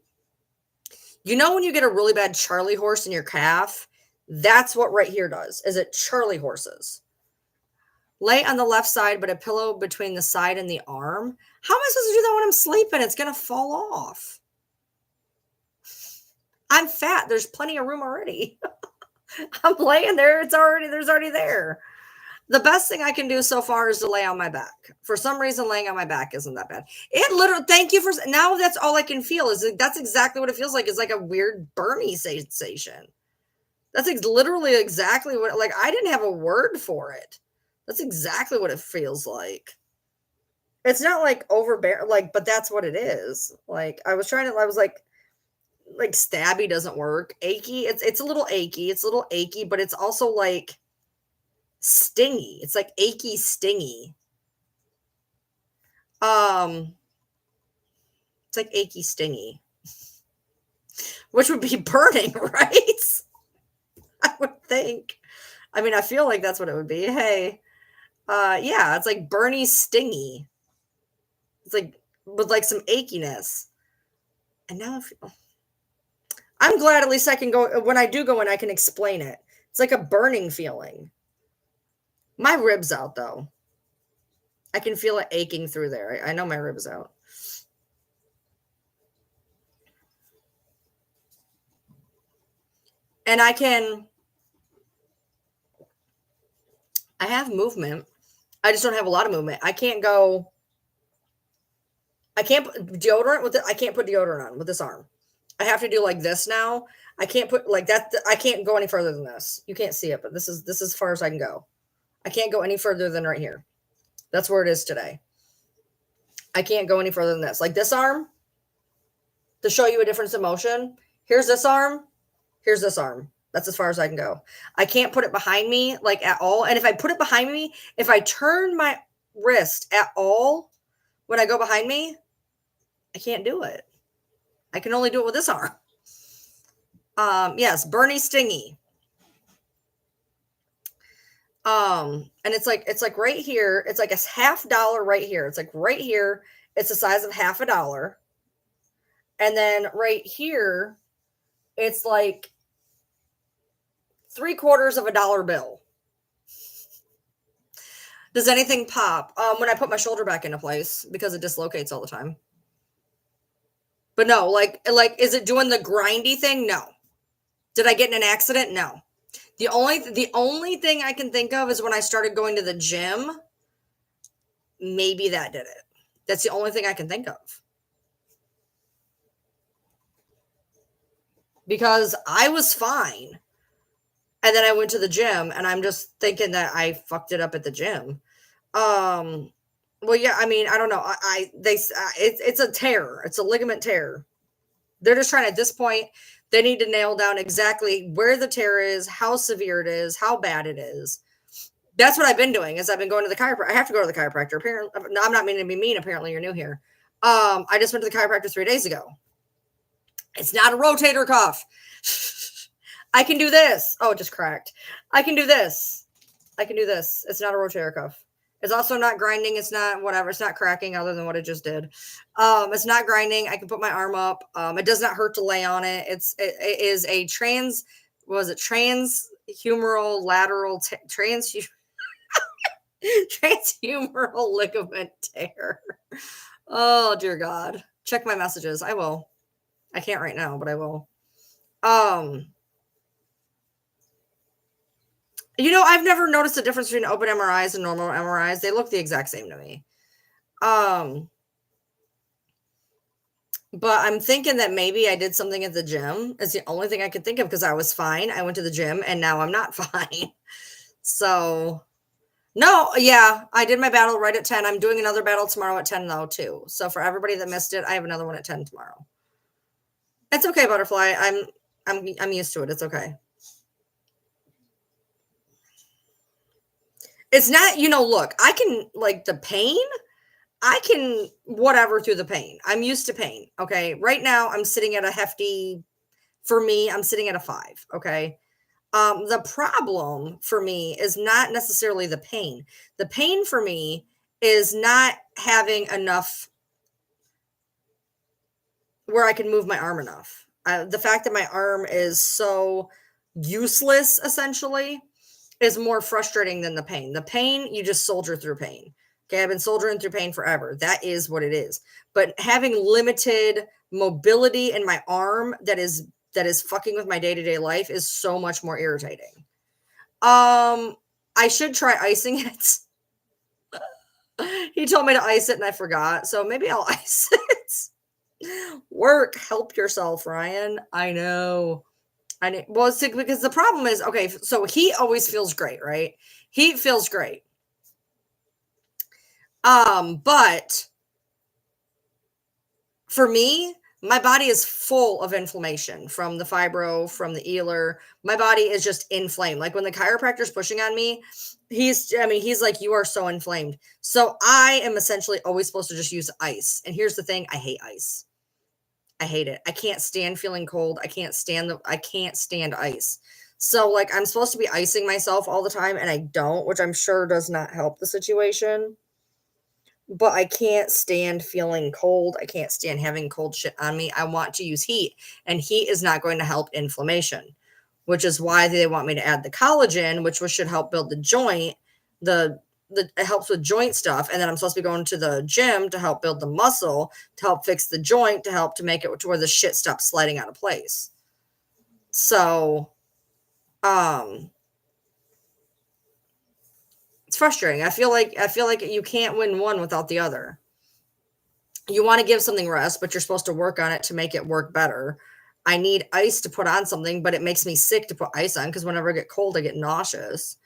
when you get a really bad Charlie horse in your calf, that's what right here does, is it Charlie horses. Lay on the left side, but a pillow between the side and the arm. How am I supposed to do that when I'm sleeping? It's going to fall off. I'm fat. There's plenty of room already. I'm laying there. There's already there. The best thing I can do so far is to lay on my back. For some reason, laying on my back isn't that bad. Thank you for, now that's all I can feel that's exactly what it feels like. It's like a weird burny sensation. That's literally exactly what, like, I didn't have a word for it. That's exactly what it feels like. It's not like overbearing, but that's what it is. Like, I was like stabby doesn't work. Achy. It's a little achy, but it's also like stingy. It's like achy, stingy. It's like achy, stingy, which would be burning, right? I would think. I mean, I feel like that's what it would be. Hey, yeah, it's like burny, stingy. It's like with like some achiness. And now I'm glad at least I can go, when I do go in, I can explain it. It's like a burning feeling. My rib's out though. I can feel it aching through there. I know my rib's out. And I have movement. I just don't have a lot of movement. I can't put deodorant with it. I can't put deodorant on with this arm. I have to do like this now. I can't put like that. I can't go any further than this. You can't see it, but this is as far as I can go. I can't go any further than right here. That's where it is today. I can't go any further than this. Like this arm, to show you a difference in motion, here's this arm, here's this arm. That's as far as I can go. I can't put it behind me like at all. And if I put it behind me, if I turn my wrist at all when I go behind me, I can't do it. I can only do it with this arm. Yes, Bernie Stingy. And it's like right here. It's like a $50 right here. It's like right here. It's the size of $50. And then right here, it's like $0.75 bill. Does anything pop? When I put my shoulder back into place because it dislocates all the time. But no, like, is it doing the grindy thing? No. Did I get in an accident? No. The only thing I can think of is when I started going to the gym. Maybe that did it. That's the only thing I can think of. Because I was fine. And then I went to the gym and I'm just thinking that I fucked it up at the gym. Well, yeah, I mean, I don't know. It's a tear. It's a ligament tear. They're just trying at this point, they need to nail down exactly where the tear is, how severe it is, how bad it is. That's what I've been doing is I've been going to the chiropractor. I have to go to the chiropractor. Apparently, I'm not meaning to be mean. Apparently you're new here. I just went to the chiropractor 3 days ago. It's not a rotator cuff. I can do this. Oh, it just cracked. I can do this. I can do this. It's not a rotator cuff. It's also not grinding. It's not whatever. It's not cracking other than what it just did. It's not grinding. I can put my arm up. It does not hurt to lay on it. It is a transhumeral lateral transhumeral ligament tear. Oh, dear God. Check my messages. I will. I can't right now, but I will. You know, I've never noticed a difference between open MRIs and normal MRIs. They look the exact same to me. But I'm thinking that maybe I did something at the gym. It's the only thing I could think of because I was fine. I went to the gym and now I'm not fine. So, no, yeah, I did my battle right at 10. I'm doing another battle tomorrow at 10 though, too. So for everybody that missed it, I have another one at 10 tomorrow. It's okay, Butterfly. I'm used to it. It's okay. It's not, look, I can like the pain. I can whatever through the pain. I'm used to pain. Okay. Right now I'm sitting at a hefty, for me, I'm sitting at a 5. Okay. The problem for me is not necessarily the pain. The pain for me is not having enough where I can move my arm enough. The fact that my arm is so useless essentially is more frustrating than the pain. The pain, you just soldier through pain. Okay, I've been soldiering through pain forever. That is what it is. But having limited mobility in my arm that is fucking with my day-to-day life is so much more irritating. I should try icing it. He told me to ice it and I forgot. So maybe I'll ice it. Work, help yourself, Ryan. I know. Well, it's because the problem is, okay, so heat always feels great, right? Heat feels great. But for me, my body is full of inflammation from the fibro, from the Ealer. My body is just inflamed. Like when the chiropractor's pushing on me, he's like, you are so inflamed. So I am essentially always supposed to just use ice. And here's the thing, I hate ice. I hate it. I can't stand feeling cold. I can't stand ice. So like I'm supposed to be icing myself all the time and I don't, which I'm sure does not help the situation. But I can't stand feeling cold. I can't stand having cold shit on me. I want to use heat, and heat is not going to help inflammation, which is why they want me to add the collagen, which should help build the joint. It helps with joint stuff. And then I'm supposed to be going to the gym to help build the muscle, to help fix the joint, to help to make it to where the shit stops sliding out of place. So Um, it's frustrating. I feel like you can't win one without the other. You want to give something rest, but you're supposed to work on it to make it work better. I need ice to put on something, but it makes me sick to put ice on because whenever I get cold, I get nauseous.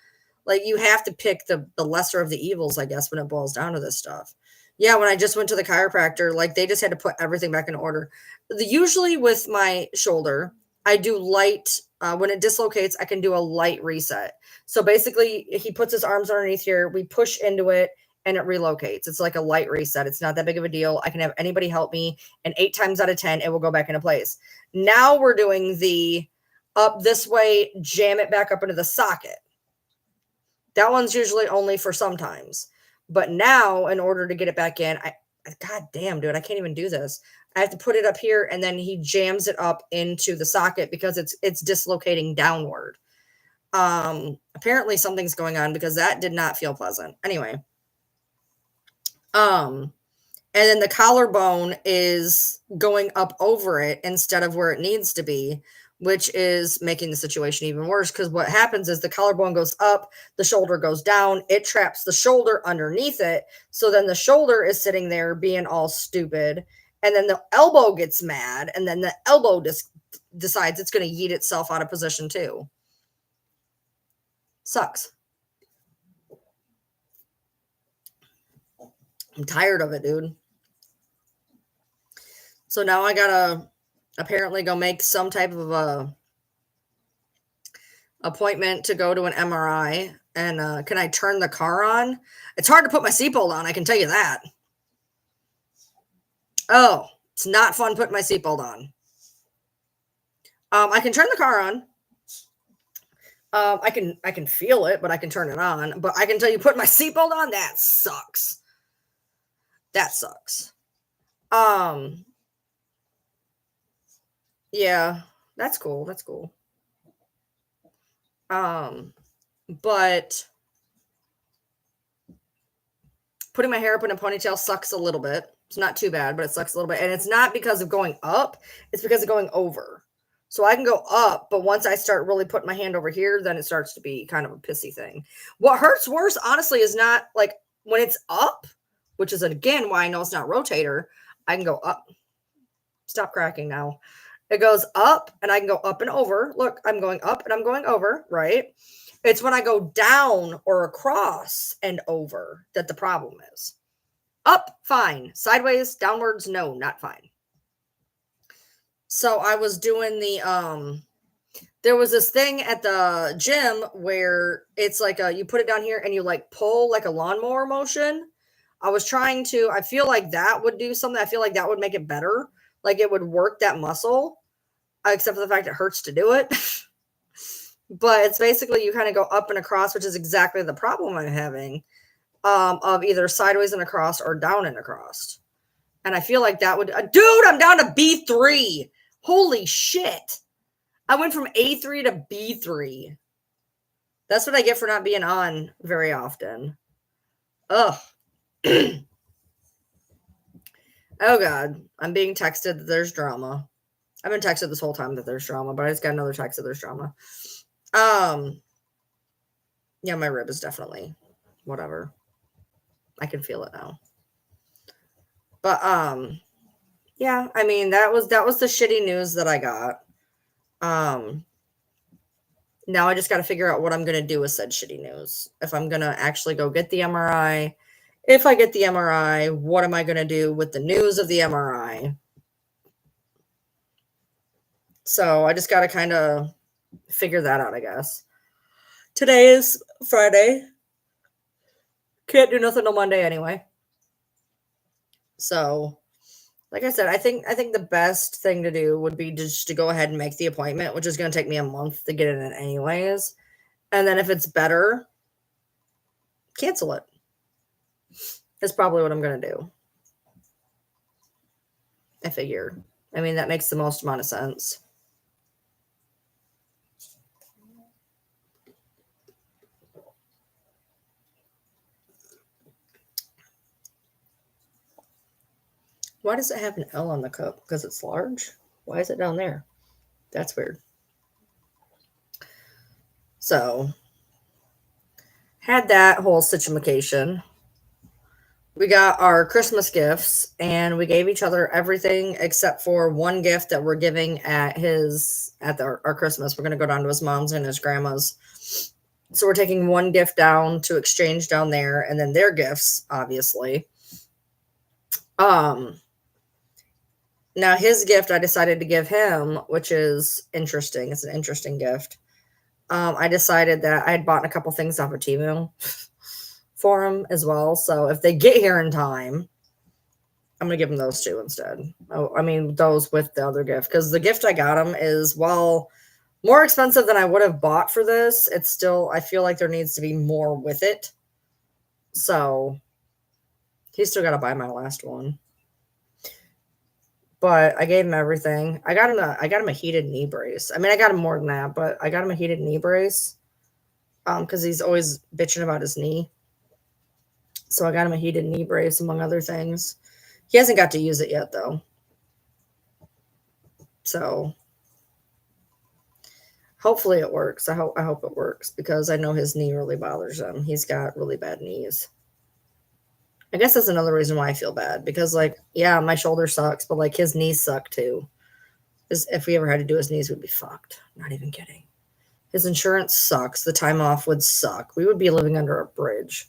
Like you have to pick the lesser of the evils, I guess, when it boils down to this stuff. Yeah, when I just went to the chiropractor, like they just had to put everything back in order. Usually with my shoulder, I do light when it dislocates, I can do a light reset. So basically, he puts his arms underneath here, we push into it, and it relocates. It's like a light reset. It's not that big of a deal. I can have anybody help me, and 8 times out of 10, it will go back into place. Now we're doing the up this way, jam it back up into the socket. That one's usually only for sometimes. But now, in order to get it back in, God damn, dude, I can't even do this. I have to put it up here, and then he jams it up into the socket because it's dislocating downward. Apparently something's going on because that did not feel pleasant. Anyway, and then the collarbone is going up over it instead of where it needs to be, which is making the situation even worse because what happens is the collarbone goes up, the shoulder goes down, it traps the shoulder underneath it. So then the shoulder is sitting there being all stupid, and then the elbow gets mad, and then the elbow decides it's going to yeet itself out of position too. Sucks. I'm tired of it, dude. So now I gotta apparently go make some type of a appointment to go to an MRI. And can I turn the car on? It's hard to put my seatbelt on, I can tell you that. Oh, it's not fun putting my seatbelt on. I can turn the car on. I can feel it, but I can turn it on. But I can tell you, put my seatbelt on, that sucks. That sucks. Um, yeah, that's cool. That's cool. But putting my hair up in a ponytail sucks a little bit. It's not too bad, but it sucks a little bit. And it's not because of going up, it's because of going over. So I can go up, but once I start really putting my hand over here, then it starts to be kind of a pissy thing. What hurts worse, honestly, is not like when it's up, which is again why I know it's not rotator. I can go up. Stop cracking now. It goes up and I can go up and over. Look, I'm going up and I'm going over, right? It's when I go down or across and over that the problem is. Up, fine. Sideways, downwards, no, not fine. So I was doing there was this thing at the gym where it's like you put it down here and you like pull like a lawnmower motion. I feel like that would do something. I feel like that would make it better. Like it would work that muscle, except for the fact it hurts to do it. But it's basically you kind of go up and across, which is exactly the problem I'm having of either sideways and across or down and across. And I feel like that would, dude, I'm down to B3. Holy shit. I went from A3 to B3. That's what I get for not being on very often. Ugh. Oh, God. I'm being texted that there's drama. I've been texted this whole time that there's drama, but I just got another text that there's drama. Yeah, my rib is definitely whatever. I can feel it now. But yeah, I mean that was the shitty news that I got. Now I just got to figure out what I'm going to do with said shitty news. If I'm going to actually go get the MRI, if I get the MRI, what am I going to do with the news of the MRI? So I just got to kind of figure that out, I guess. Today is Friday. Can't do nothing till Monday anyway. So, like I said, I think the best thing to do would be just to go ahead and make the appointment, which is going to take me a month to get it in anyways. And then if it's better, cancel it. That's probably what I'm going to do. I figure. I mean, that makes the most amount of sense. Why does it have an L on the cup? Because it's large? Why is it down there? That's weird. So, had that whole situation. We got our Christmas gifts and we gave each other everything except for one gift that we're giving at our Christmas. We're going to go down to his mom's and his grandma's. So we're taking one gift down to exchange down there and then their gifts, obviously. Um, Now his gift I decided to give him, which is interesting. It's an interesting gift. I decided that I had bought a couple things off of Temu for him as well. So if they get here in time, I'm gonna give him those two instead. Oh, I mean those with the other gift because the gift I got him is more expensive than I would have bought for this. It's still I feel like there needs to be more with it. So he's still got to buy my last one. But I gave him everything. I got him a heated knee brace. I mean, I got him more than that, but I got him a heated knee brace. Because he's always bitching about his knee. So I got him a heated knee brace, among other things. He hasn't got to use it yet, though. So hopefully it works. I hope it works because I know his knee really bothers him. He's got really bad knees. I guess that's another reason why I feel bad because, like, yeah, my shoulder sucks, but like his knees suck too. If we ever had to do his knees, we'd be fucked. Not even kidding. His insurance sucks. The time off would suck. We would be living under a bridge,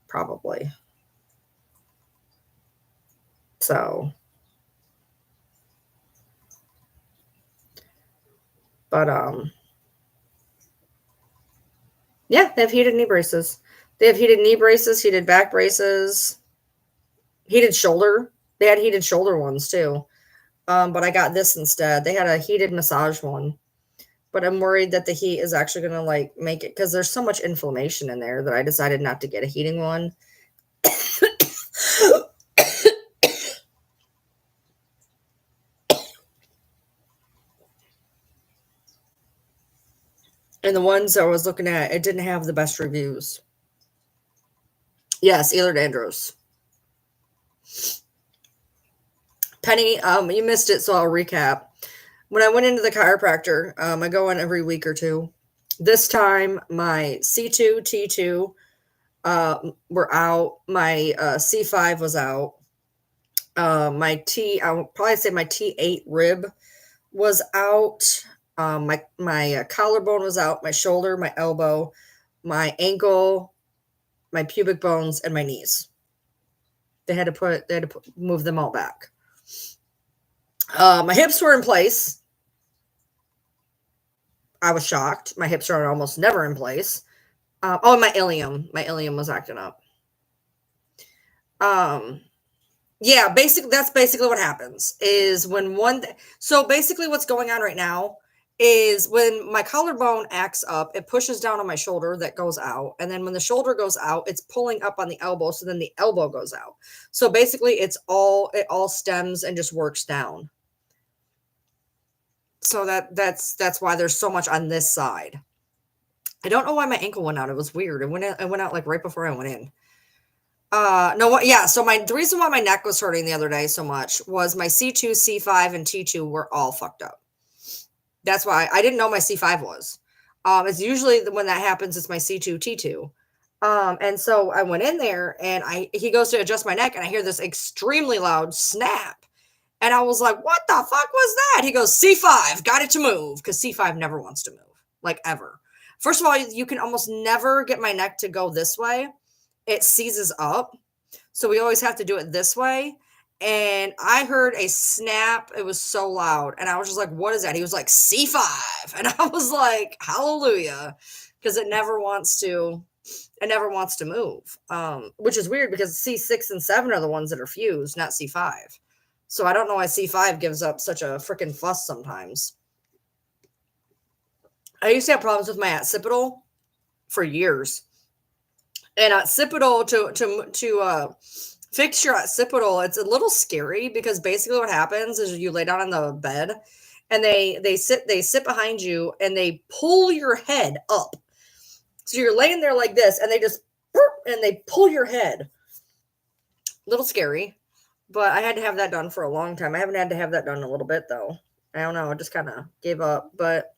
probably. So, but yeah, they have heated knee braces. They have heated knee braces, heated back braces, heated shoulder. They had heated shoulder ones too. But I got this instead. They had a heated massage one. But I'm worried that the heat is actually going to like make it because there's so much inflammation in there that I decided not to get a heating one. And the ones I was looking at, it didn't have the best reviews. Yes, Ehlers Dangerous. Penny, you missed it, so I'll recap. When I went into the chiropractor, I go in every week or two. This time, my C2, T2 were out. My C5 was out. I would probably say my T8 rib was out. My collarbone was out. My shoulder, my elbow, my ankle, my pubic bones, and my knees. They had to move them all back. My hips were in place. I was shocked. My hips are almost never in place. My ilium. My ilium was acting up. Yeah, that's basically what happens is so basically what's going on right now is when my collarbone acts up, it pushes down on my shoulder that goes out. And then when the shoulder goes out, it's pulling up on the elbow. So then the elbow goes out. So basically it all stems and just works down. So that's why there's so much on this side. I don't know why my ankle went out. It was weird. It went out like right before I went in. No, what? Yeah. So the reason why my neck was hurting the other day so much was my C2, C5, and T2 were all fucked up. That's why I didn't know my C5 was. It's usually when that happens, it's my C2, T2. And so I went in there and he goes to adjust my neck and I hear this extremely loud snap. And I was like, what the fuck was that? He goes, C5, got it to move. Because C5 never wants to move, like ever. First of all, you can almost never get my neck to go this way. It seizes up. So we always have to do it this way. And I heard a snap. It was so loud. And I was just like, what is that? He was like, C5. And I was like, hallelujah. Because it never wants to move. Which is weird because C6 and 7 are the ones that are fused, not C5. So I don't know why C5 gives up such a freaking fuss sometimes. I used to have problems with my occipital for years. And occipital to fix your occipital, it's a little scary because basically what happens is you lay down on the bed and they sit behind you and they pull your head up. So you're laying there like this and they pull your head. A little scary. But I had to have that done for a long time. I haven't had to have that done in a little bit, though. I don't know. I just kind of gave up. But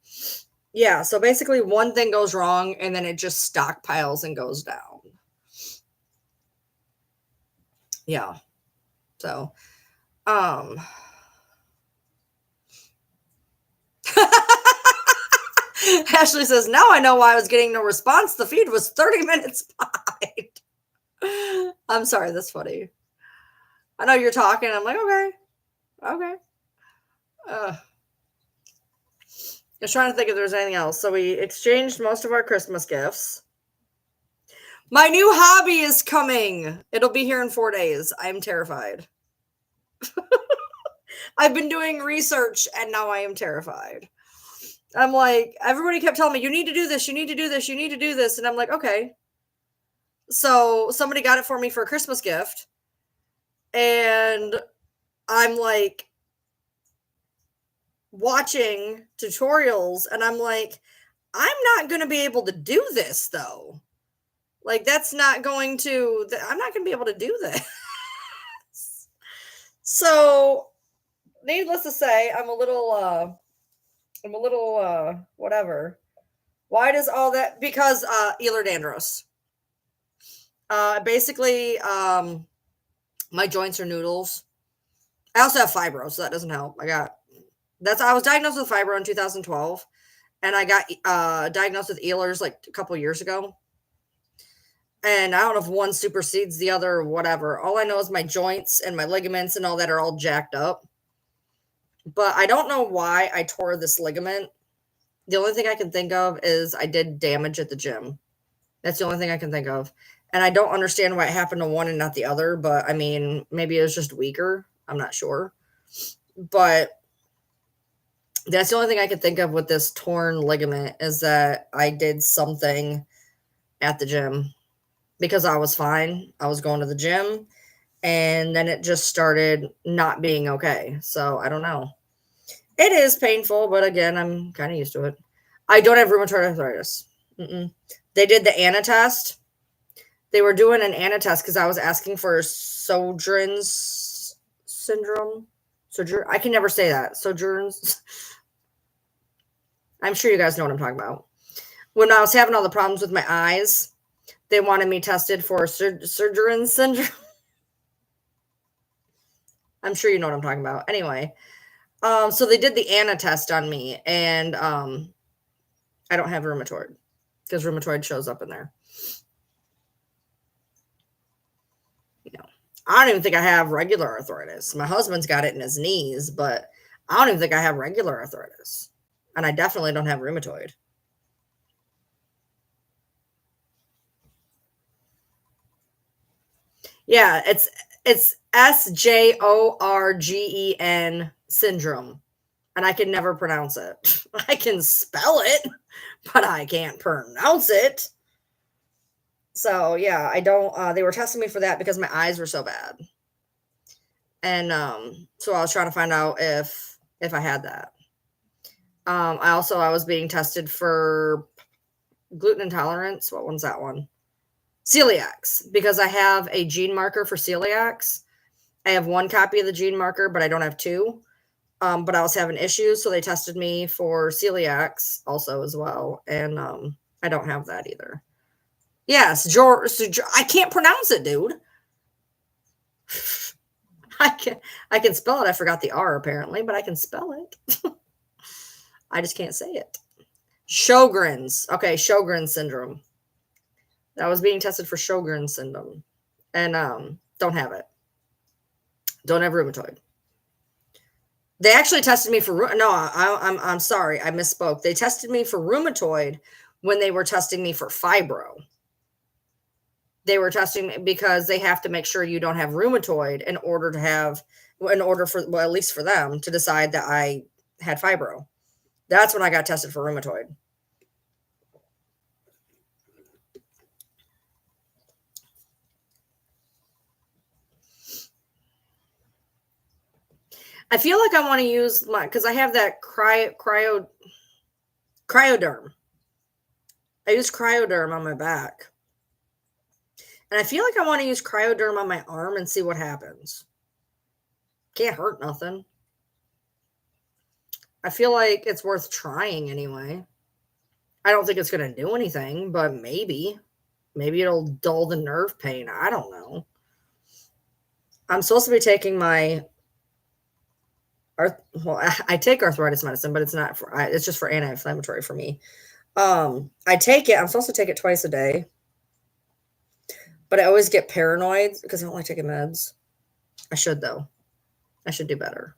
Yeah, so basically one thing goes wrong and then it just stockpiles and goes down. Yeah. So, um Ashley says, "Now I know why I was getting no response. The feed was 30 minutes behind." I'm sorry, that's funny. I know you're talking. I'm like, okay, okay. Uh, I was trying to think if there's anything else. So we exchanged most of our Christmas gifts. My new hobby is coming. It'll be here in 4 days. I'm terrified. I've been doing research and now I am terrified. I'm like, everybody kept telling me, you need to do this, you need to do this, you need to do this. And I'm like, okay. So somebody got it for me for a Christmas gift. And I'm like watching tutorials and I'm like, I'm not going to be able to do this though. Like, that's not going to, I'm not going to be able to do this. So, needless to say, I'm a little, whatever. Why does all that? Because, Ehlers-Danlos. Basically, my joints are noodles. I also have fibro, so that doesn't help. I was diagnosed with fibro in 2012, and I got diagnosed with Ehlers like a couple years ago. And I don't know if one supersedes the other or whatever. All I know is my joints and my ligaments and all that are all jacked up. But I don't know why I tore this ligament. The only thing I can think of is I did damage at the gym. That's the only thing I can think of. And I don't understand why it happened to one and not the other, but I mean, maybe it was just weaker. I'm not sure. But that's the only thing I can think of with this torn ligament is that I did something at the gym because I was fine. I was going to the gym and then it just started not being okay. So I don't know. It is painful, but again, I'm kind of used to it. I don't have rheumatoid arthritis. Mm-mm. They did the ANA test. They were doing an ANA test because I was asking for Sjogren's syndrome. I can never say that. Sjogren's. I'm sure you guys know what I'm talking about. When I was having all the problems with my eyes, they wanted me tested for Sjogren's syndrome. I'm sure you know what I'm talking about. Anyway, so they did the ANA test on me, and I don't have rheumatoid because rheumatoid shows up in there. You know, I don't even think I have regular arthritis. My husband's got it in his knees, but I don't even think I have regular arthritis, and I definitely don't have rheumatoid. Yeah, it's Sjorgen syndrome, and I can never pronounce it. I can spell it, but I can't pronounce it. So yeah, I don't. They were testing me for that because my eyes were so bad, and so I was trying to find out if I had that. I was being tested for gluten intolerance. What one's that one? Celiacs, because I have a gene marker for celiacs. I have one copy of the gene marker, but I don't have two. But I was having issues, so they tested me for celiacs also as well, and I don't have that either. Yes, I can't pronounce it, dude. I can spell it. I forgot the R apparently, but I can spell it. I just can't say it. Sjogren's. Okay, Sjogren's syndrome. I was being tested for Sjogren's syndrome, and don't have it. Don't have rheumatoid. They actually tested me for no. I'm sorry, I misspoke. They tested me for rheumatoid when they were testing me for fibro. They were testing me because they have to make sure you don't have rheumatoid in order for, well, at least for them to decide that I had fibro. That's when I got tested for rheumatoid. I feel like I want to use because I have that cryoderm. I use cryoderm on my back. And I feel like I want to use cryoderm on my arm and see what happens. Can't hurt nothing. I feel like it's worth trying anyway. I don't think it's gonna do anything, but maybe. Maybe it'll dull the nerve pain. I don't know. I'm supposed to be taking my well, I take arthritis medicine, but it's not for it's just for anti-inflammatory for me. I take it. I'm supposed to take it twice a day, but I always get paranoid because I don't like taking meds. I should though. I should do better.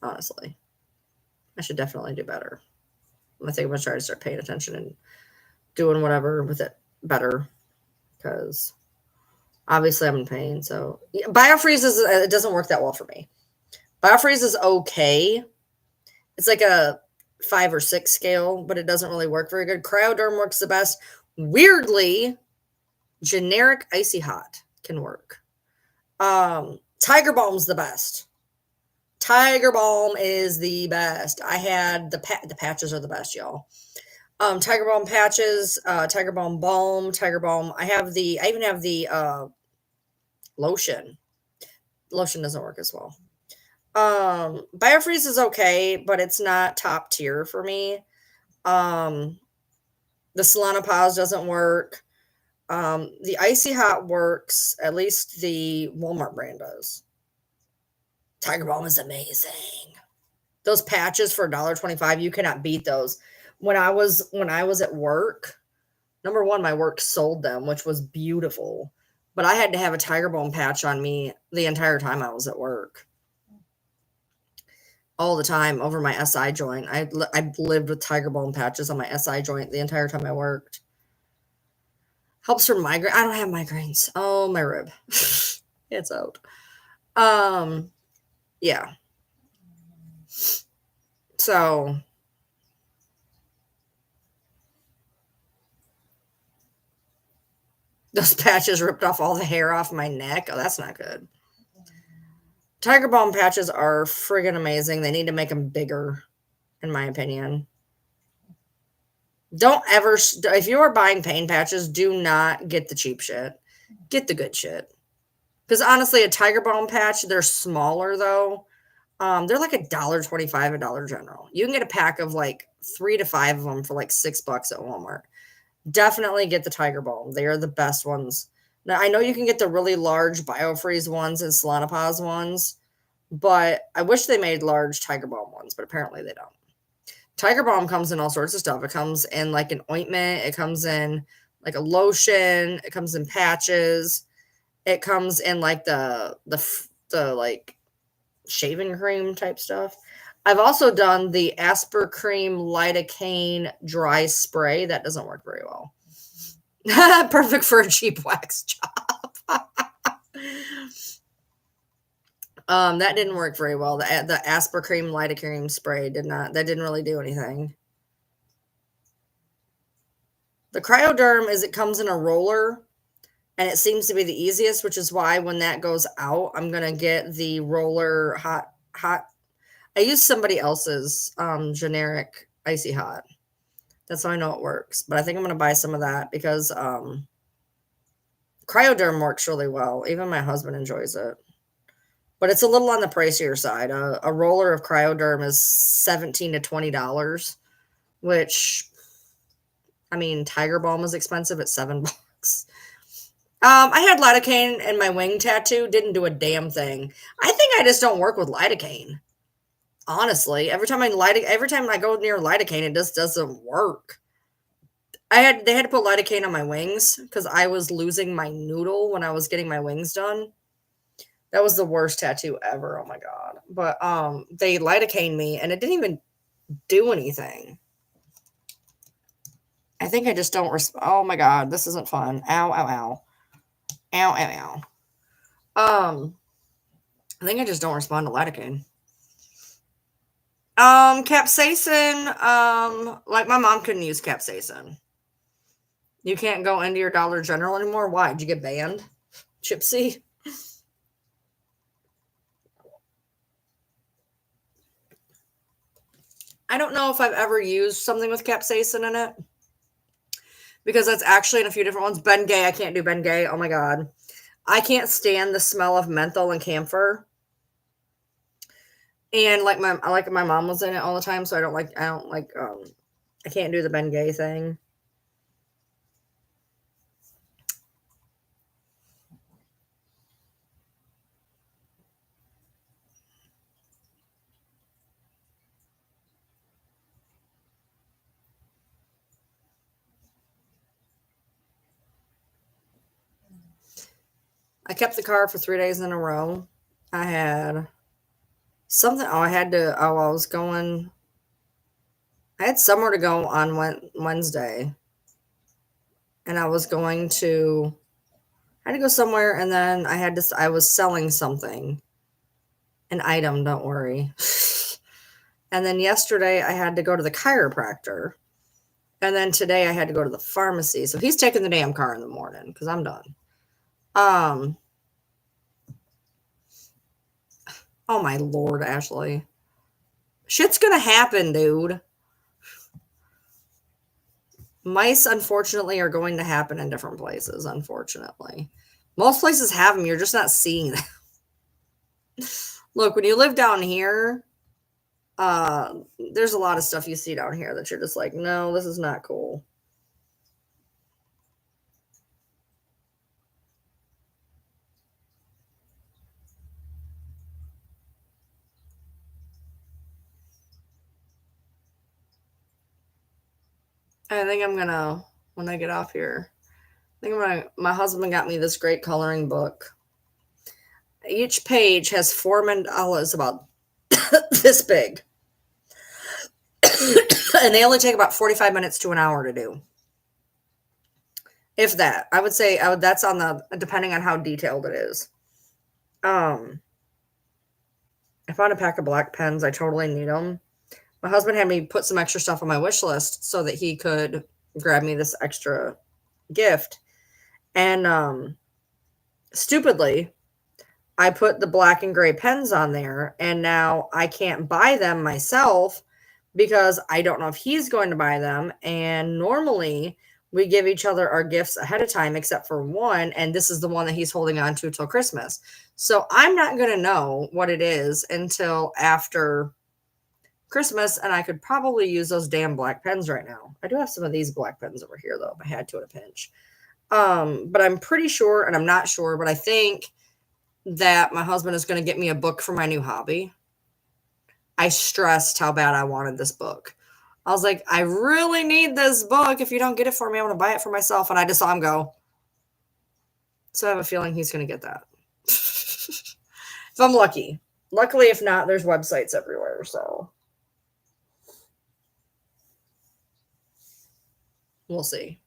Honestly, I should definitely do better. I think I'm gonna try to start paying attention and doing whatever with it better because obviously I'm in pain. So yeah, Biofreeze is it doesn't work that well for me. Biofreeze is okay. It's like a 5 or 6 scale, but it doesn't really work very good. Cryoderm works the best. Weirdly, generic icy hot can work. Tiger Balm's the best. Tiger Balm is the best. I had the patches are the best, y'all. Tiger Balm patches, Tiger Balm balm, Tiger Balm. I even have the lotion. Lotion doesn't work as well. Biofreeze is okay, but it's not top tier for me. The Solana Pause doesn't work. The Icy Hot works. At least the Walmart brand does. Tiger Balm is amazing. Those patches for $1.25, you cannot beat those. When I was at work, number one, my work sold them, which was beautiful. But I had to have a Tiger Balm patch on me the entire time I was at work. All the time over my SI joint. I lived with Tiger Balm patches on my SI joint the entire time I worked. Helps for migraine. I don't have migraines. Oh, my rib. It's out. Yeah. So those patches ripped off all the hair off my neck. Oh, that's not good. Tiger Balm patches are friggin' amazing. They need to make them bigger, in my opinion. Don't ever, if you are buying pain patches, do not get the cheap shit. Get the good shit. Because honestly, a Tiger Balm patch, they're smaller though. They're like $1.25 at Dollar General. You can get a pack of like 3 to 5 of them for like $6 at Walmart. Definitely get the Tiger Balm. They are the best ones. Now, I know you can get the really large Biofreeze ones and Solanopause ones, but I wish they made large Tiger Balm ones, but apparently they don't. Tiger Balm comes in all sorts of stuff. It comes in like an ointment. It comes in like a lotion. It comes in patches. It comes in like the like shaving cream type stuff. I've also done the Aspercreme lidocaine dry spray. That doesn't work very well. Perfect for a cheap wax job. That didn't work very well. The Aspercreme lidocaine spray that didn't really do anything. The Cryoderm it comes in a roller, and it seems to be the easiest, which is why when that goes out, I'm gonna get the roller hot. I use somebody else's generic icy hot. That's how I know it works. But I think I'm gonna buy some of that because Cryoderm works really well. Even my husband enjoys it. But it's a little on the pricier side. A roller of Cryoderm is $17 to $20, which, I mean, Tiger Balm is expensive at $7. I had lidocaine in my wing tattoo. Didn't do a damn thing. I think I just don't work with lidocaine. Honestly, every time I go near lidocaine, it just doesn't work. They had to put lidocaine on my wings because I was losing my noodle when I was getting my wings done. That was the worst tattoo ever. Oh my god! But they lidocaine me, and it didn't even do anything. I think I just don't. Oh my god, this isn't fun. Ow! Ow! Ow! Ow! Ow! Ow! I think I just don't respond to lidocaine. Capsaicin. Like my mom couldn't use capsaicin. You can't go into your Dollar General anymore. Why? Did you get banned, Gypsy? I don't know if I've ever used something with capsaicin in it because that's actually in a few different ones. Bengay, I can't do Bengay. Oh my god, I can't stand the smell of menthol and camphor. And like my mom was in it all the time, so I don't like I can't do the Bengay thing. I kept the car for 3 days in a row. I had something. Oh, I had to. Oh, I was going. I had somewhere to go on Wednesday, and I was going to. I had to go somewhere, and then I had to. I was selling something, an item. Don't worry. And then yesterday I had to go to the chiropractor, and then today I had to go to the pharmacy. So he's taking the damn car in the morning because I'm done. Oh my Lord, Ashley. Shit's gonna happen, dude. Mice, unfortunately, are going to happen in different places, unfortunately. Most places have them, you're just not seeing them. Look, when you live down here, there's a lot of stuff you see down here that you're just like, no, this is not cool. I think I'm gonna, when I get off here, I think my husband got me this great coloring book. Each page has 4 mandalas about this big. And they only take about 45 minutes to an hour to do. If that. I would say that's on the, depending on how detailed it is. I found a pack of black pens. I totally need them. My husband had me put some extra stuff on my wish list so that he could grab me this extra gift. And stupidly, I put the black and gray pens on there, and now I can't buy them myself because I don't know if he's going to buy them. And normally we give each other our gifts ahead of time, except for one, and this is the one that he's holding on to till Christmas. So I'm not going to know what it is until after Christmas, and I could probably use those damn black pens right now. I do have some of these black pens over here, though, if I had to at a pinch. But I'm pretty sure, and I'm not sure, but I think that my husband is going to get me a book for my new hobby. I stressed how bad I wanted this book. I was like, I really need this book. If you don't get it for me, I'm going to buy it for myself. And I just saw him go. So I have a feeling he's going to get that. If I'm lucky. Luckily, if not, there's websites everywhere. So we'll see.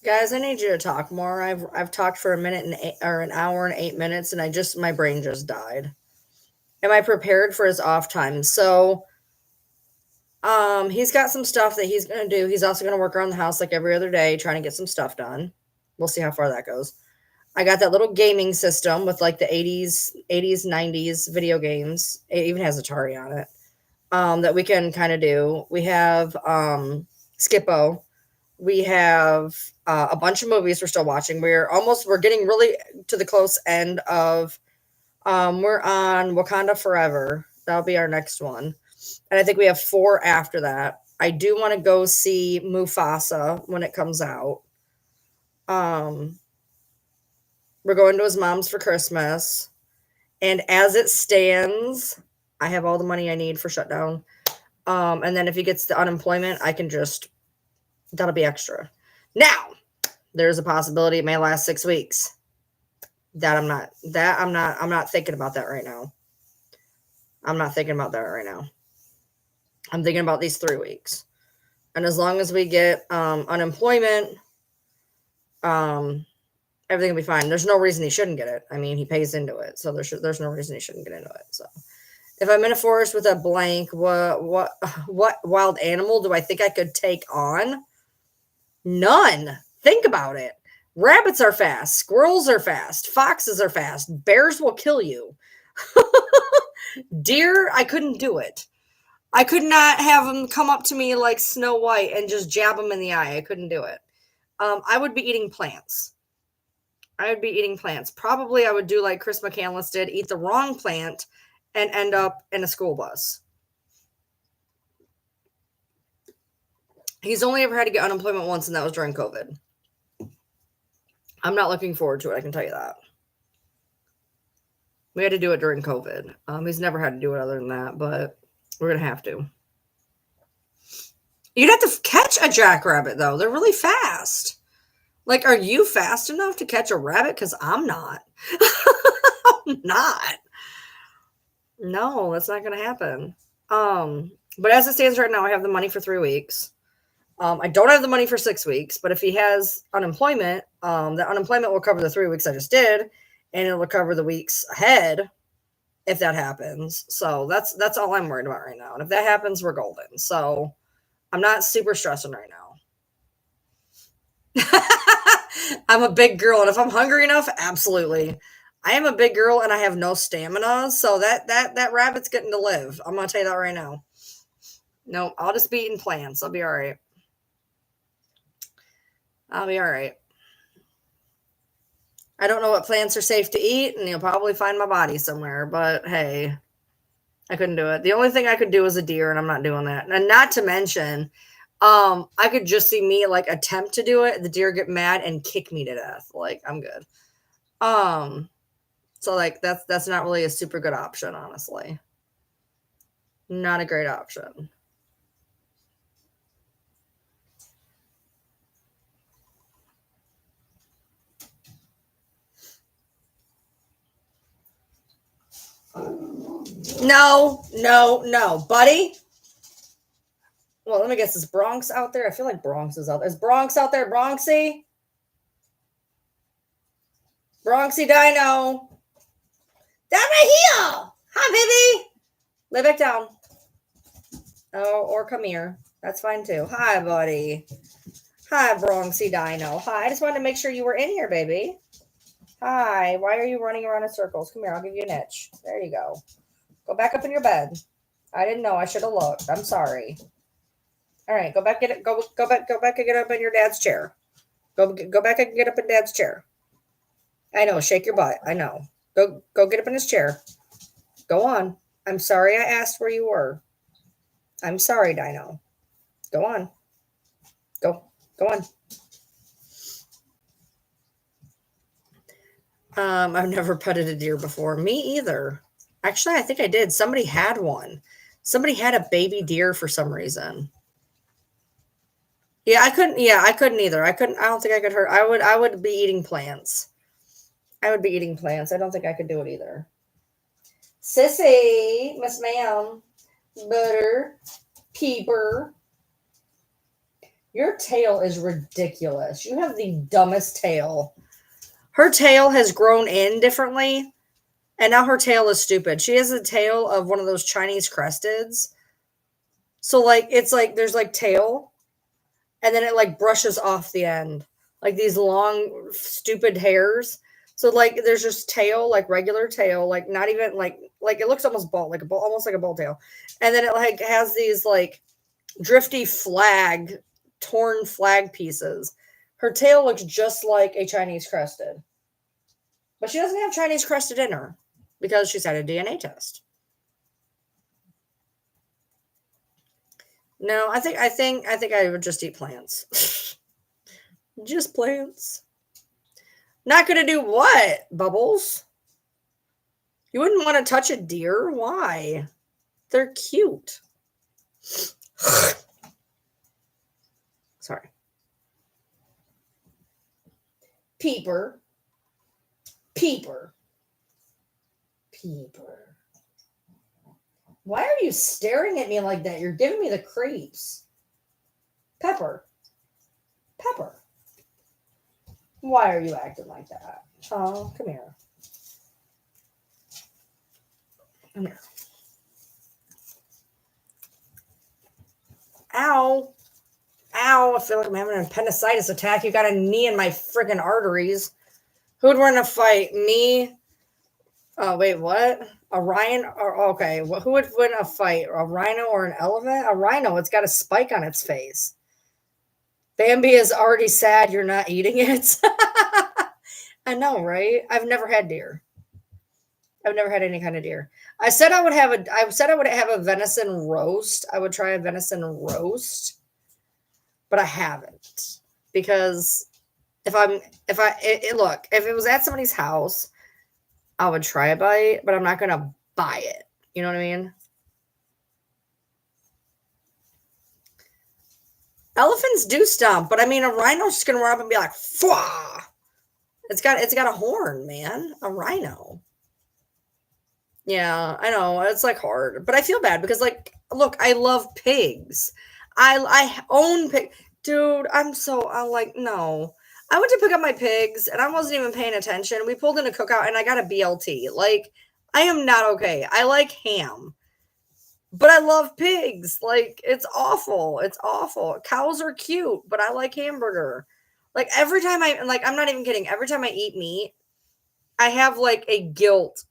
Guys, I need you to talk more. I've talked for a minute and an hour and 8 minutes, and my brain just died. Am I prepared for his off time? So, he's got some stuff that he's gonna do. He's also gonna work around the house like every other day, trying to get some stuff done. We'll see how far that goes. I got that little gaming system with like the 80s, 90s video games. It even has Atari on it. That we can kind of do. We have Skippo. We have a bunch of movies we're still watching. We're getting really to the close end of we're on Wakanda Forever. That'll be our next one. And I think we have 4 after that. I do want to go see Mufasa when it comes out. We're going to his mom's for Christmas. And as it stands, I have all the money I need for shutdown. And then if he gets the unemployment, that'll be extra. Now, there's a possibility it may last 6 weeks. I'm not thinking about that right now. I'm not thinking about that right now. I'm thinking about these 3 weeks. And as long as we get unemployment, everything will be fine. There's no reason he shouldn't get it. I mean, he pays into it. So there's no reason he shouldn't get into it. So if I'm in a forest with a blank, what wild animal do I think I could take on? None. Think about it. Rabbits are fast. Squirrels are fast. Foxes are fast. Bears will kill you. Deer, I couldn't do it. I could not have them come up to me like Snow White and just jab them in the eye. I couldn't do it. I would be eating plants. I would be eating plants. Probably I would do like Chris McCandless did, eat the wrong plant and end up in a school bus. He's only ever had to get unemployment once, and that was during COVID. I'm not looking forward to it, I can tell you that. We had to do it during COVID. He's never had to do it other than that, but we're going to have to. You'd have to catch a jackrabbit, though. They're really fast. Like, are you fast enough to catch a rabbit? Because I'm not. I'm not. No, that's not going to happen. But as it stands right now, I have the money for 3 weeks. I don't have the money for 6 weeks, but if he has unemployment, the unemployment will cover the 3 weeks I just did, and it'll cover the weeks ahead if that happens. So that's all I'm worried about right now. And if that happens, we're golden. So I'm not super stressing right now. I'm a big girl, and if I'm hungry enough, absolutely. I am a big girl, and I have no stamina, so that rabbit's getting to live. I'm gonna tell you that right now. No, I'll just be eating plants. I'll be all right. I'll be all right. I don't know what plants are safe to eat, and you'll probably find my body somewhere, but hey, I couldn't do it. The only thing I could do was a deer, and I'm not doing that. And not to mention, I could just see me like attempt to do it, the deer get mad and kick me to death. Like, I'm good. So like that's not really a super good option, honestly. Not a great option. No, buddy. Well, let me guess. Is Bronx out there? I feel like Bronx is out there. Is Bronx out there? Bronxy? Bronxy Dino. Down right here. Hi, baby. Lay back down. Oh, or come here. That's fine too. Hi, buddy. Hi, Bronxy Dino. Hi. I just wanted to make sure you were in here, baby. Hi. Why are you running around in circles? Come here. I'll give you an itch. There you go. Go back up in your bed. I didn't know. I should have looked. I'm sorry. All right. Go back. Get it. Go back. Go back and get up in your dad's chair. Go back and get up in dad's chair. I know. Shake your butt. I know. Go get up in his chair. Go on. I'm sorry I asked where you were. I'm sorry, Dino. Go on. Go on. I've never petted a deer before. Me either. Actually, I think I did. Somebody had one. Somebody had a baby deer for some reason. Yeah, I couldn't. Yeah, I couldn't either. I couldn't. I don't think I could hurt. I would be eating plants. I would be eating plants. I don't think I could do it either. Sissy, Miss Ma'am, Butter, Peeper. Your tail is ridiculous. You have the dumbest tail. Her tail has grown in differently, and now her tail is stupid. She has the tail of one of those Chinese cresteds. So, like, it's like there's like tail, and then it like brushes off the end, like these long, stupid hairs. So, like, there's just tail, like regular tail, like not even like it looks almost bald, like a ball, almost like a ball tail, and then it like has these like drifty torn flag pieces. Her tail looks just like a Chinese crested, but she doesn't have Chinese crested in her because she's had a DNA test. No, I think I would just eat plants. Just plants. Not gonna do what, Bubbles? You wouldn't want to touch a deer? Why? They're cute. Sorry. Peeper. Why are you staring at me like that? You're giving me the creeps. Pepper. Why are you acting like that? Oh, come here. Come here. Ow. I feel like I'm having an appendicitis attack. You got a knee in my freaking arteries. Who'd win a fight? Me Oh, wait, what? A rhino? Or, okay, who would win a fight? A rhino or an elephant? A rhino, it's got a spike on its face. Bambi is already sad you're not eating it. I know, right? I've never had deer. I've never had any kind of deer. I said I would have a venison roast. I would try a venison roast, but I haven't because if I'm if I look, if it was at somebody's house, I would try a bite, but I'm not gonna buy it. You know what I mean? Elephants do stomp, but I mean a rhino's just gonna run up and be like, "Fwah!" It's got a horn, man. A rhino. Yeah, I know. It's like hard, but I feel bad because like look, I love pigs. I own pig. Dude, I'm like no. I went to pick up my pigs and I wasn't even paying attention. We pulled in a cookout and I got a BLT. Like I am not okay. I like ham, but I love pigs. Like it's awful. It's awful. Cows are cute, but I like hamburger. Like every time I'm not even kidding. Every time I eat meat, I have like a guilt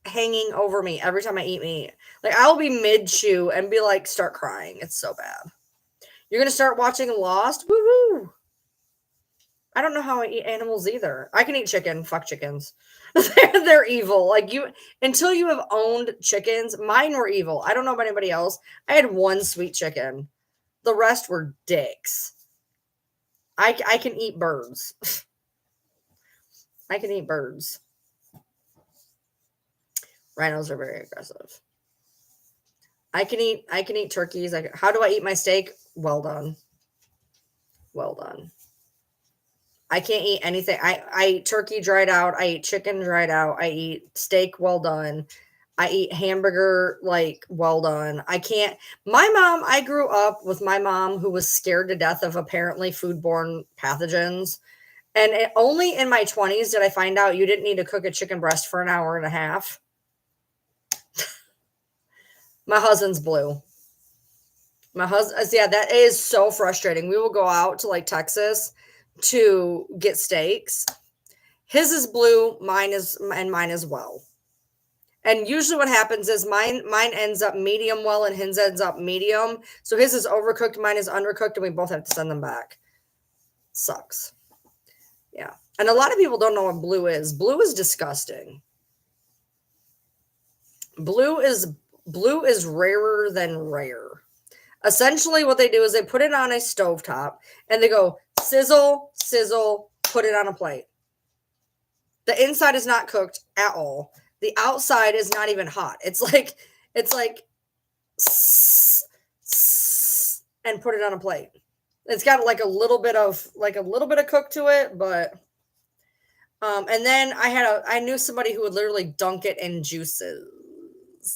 hanging over me every time I eat meat. Like I'll be mid chew and be like, start crying. It's so bad. You're gonna start watching Lost? Woo woo. I don't know how I eat animals either. I can eat chicken. Fuck chickens. They're evil. Like you, until you have owned chickens, mine were evil. I don't know about anybody else. I had one sweet chicken. The rest were dicks. I can eat birds. I can eat birds. Rhinos are very aggressive. I can eat turkeys. How do I eat my steak? Well done. Well done. I can't eat anything. I eat turkey dried out. I eat chicken dried out. I eat steak well done. I eat hamburger like well done. I can't. I grew up with my mom who was scared to death of apparently foodborne pathogens. And only in my 20s did I find out you didn't need to cook a chicken breast for an hour and a half. My husband's blue. My husband, yeah, that is so frustrating. We will go out to like Texas to get steaks. His is blue, mine as well. And usually what happens is mine ends up medium well and his ends up medium. So his is overcooked, mine is undercooked, and we both have to send them back. Sucks. Yeah. And a lot of people don't know what blue is. Blue is disgusting. Blue is rarer than rare. Essentially, what they do is they put it on a stovetop and they go sizzle, sizzle, put it on a plate. The inside is not cooked at all. The outside is not even hot. It's like and put it on a plate. It's got like a little bit of cook to it, but and then I knew somebody who would literally dunk it in juices.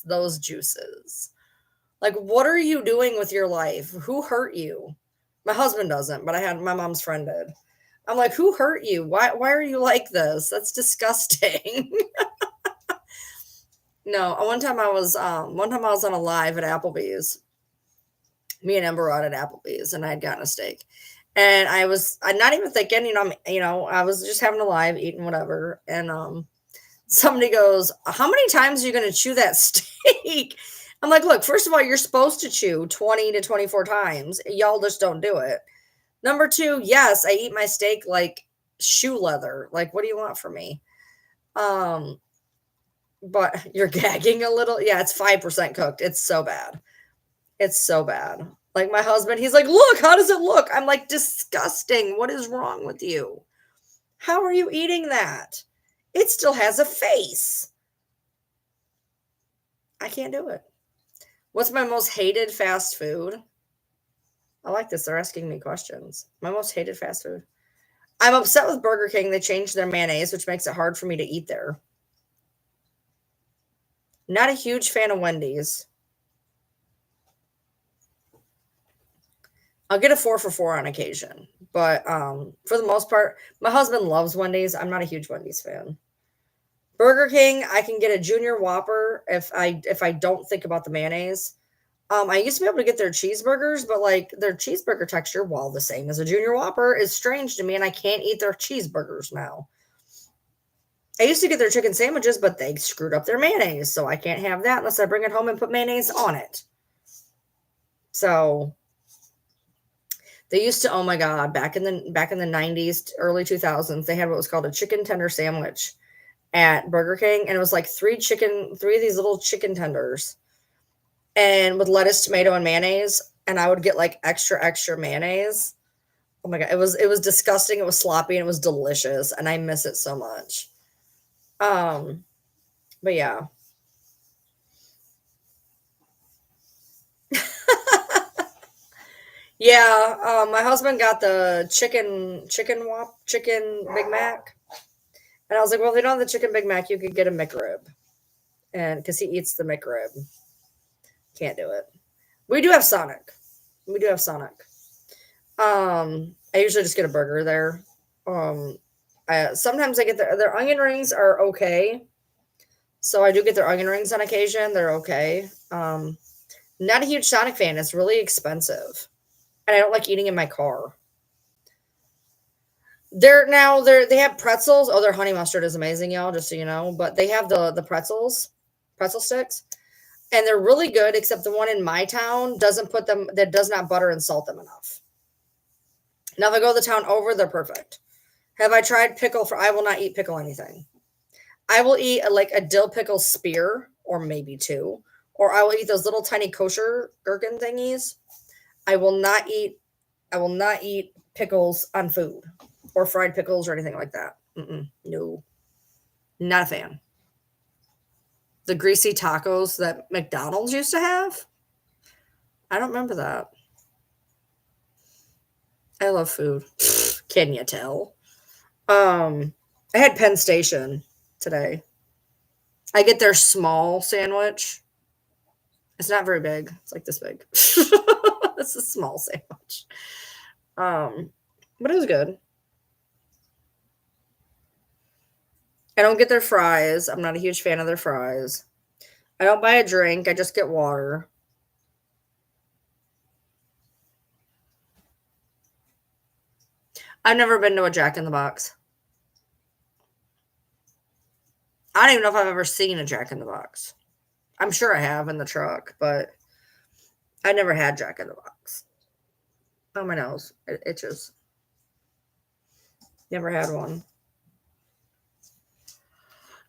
Those juices. Like, what are you doing with your life? Who hurt you? My husband doesn't, but my mom's friend did. I'm like, who hurt you? Why are you like this? That's disgusting. No, one time I was on a live at Applebee's. Me and Ember were out at Applebee's and I had gotten a steak. And I'm not even thinking, I was just having a live, eating whatever. And somebody goes, how many times are you going to chew that steak? I'm like, look, first of all, you're supposed to chew 20 to 24 times. Y'all just don't do it. Number two, yes, I eat my steak like shoe leather. Like, what do you want from me? But you're gagging a little. Yeah, it's 5% cooked. It's so bad. It's so bad. Like my husband, he's like, look, how does it look? I'm like, disgusting. What is wrong with you? How are you eating that? It still has a face. I can't do it. What's my most hated fast food? I like this. They're asking me questions. My most hated fast food. I'm upset with Burger King. They changed their mayonnaise, which makes it hard for me to eat there. Not a huge fan of Wendy's. I'll get a 4 for 4 on occasion, but for the most part, my husband loves Wendy's. I'm not a huge Wendy's fan. Burger King, I can get a junior Whopper if I don't think about the mayonnaise. I used to be able to get their cheeseburgers, but like their cheeseburger texture, while the same as a junior Whopper, is strange to me, and I can't eat their cheeseburgers now. I used to get their chicken sandwiches, but they screwed up their mayonnaise, so I can't have that unless I bring it home and put mayonnaise on it. So they used to, oh my god, back in the 90s, early 2000s, they had what was called a chicken tender sandwich at Burger King, and it was like three of these little chicken tenders, and with lettuce, tomato, and mayonnaise, and I would get like extra mayonnaise. Oh my god, it was disgusting, it was sloppy, and it was delicious, and I miss it so much. Um, but yeah. Yeah, my husband got the chicken Big Mac, and I was like, "Well, if you don't have the chicken Big Mac, you could get a McRib," and because he eats the McRib, can't do it. We do have Sonic. We do have Sonic. I usually just get a burger there. Um, sometimes I get their onion rings are okay, so I do get their onion rings on occasion. They're okay. Not a huge Sonic fan. It's really expensive, and I don't like eating in my car. They have pretzels. Oh, their honey mustard is amazing, y'all, just so you know. But they have the pretzels, pretzel sticks, and they're really good, except the one in my town does not butter and salt them enough. Now if I go to the town over, they're perfect. Have I tried pickle for I will not eat pickle anything. I will eat like a dill pickle spear or maybe two, or I will eat those little tiny kosher gherkin thingies. I will not eat I will not eat pickles on food or fried pickles or anything like that. No, not a fan. The greasy tacos that McDonald's used to have. I don't remember that. I love food. Can you tell? I had Penn Station today. I get their small sandwich. It's not very big. It's like this big. It's a small sandwich. Um, but it was good. I don't get their fries. I'm not a huge fan of their fries. I don't buy a drink. I just get water. I've never been to a Jack in the Box. I don't even know if I've ever seen a Jack in the Box. I'm sure I have in the truck, but I never had Jack in the Box. Oh, my nose. It itches. Never had one.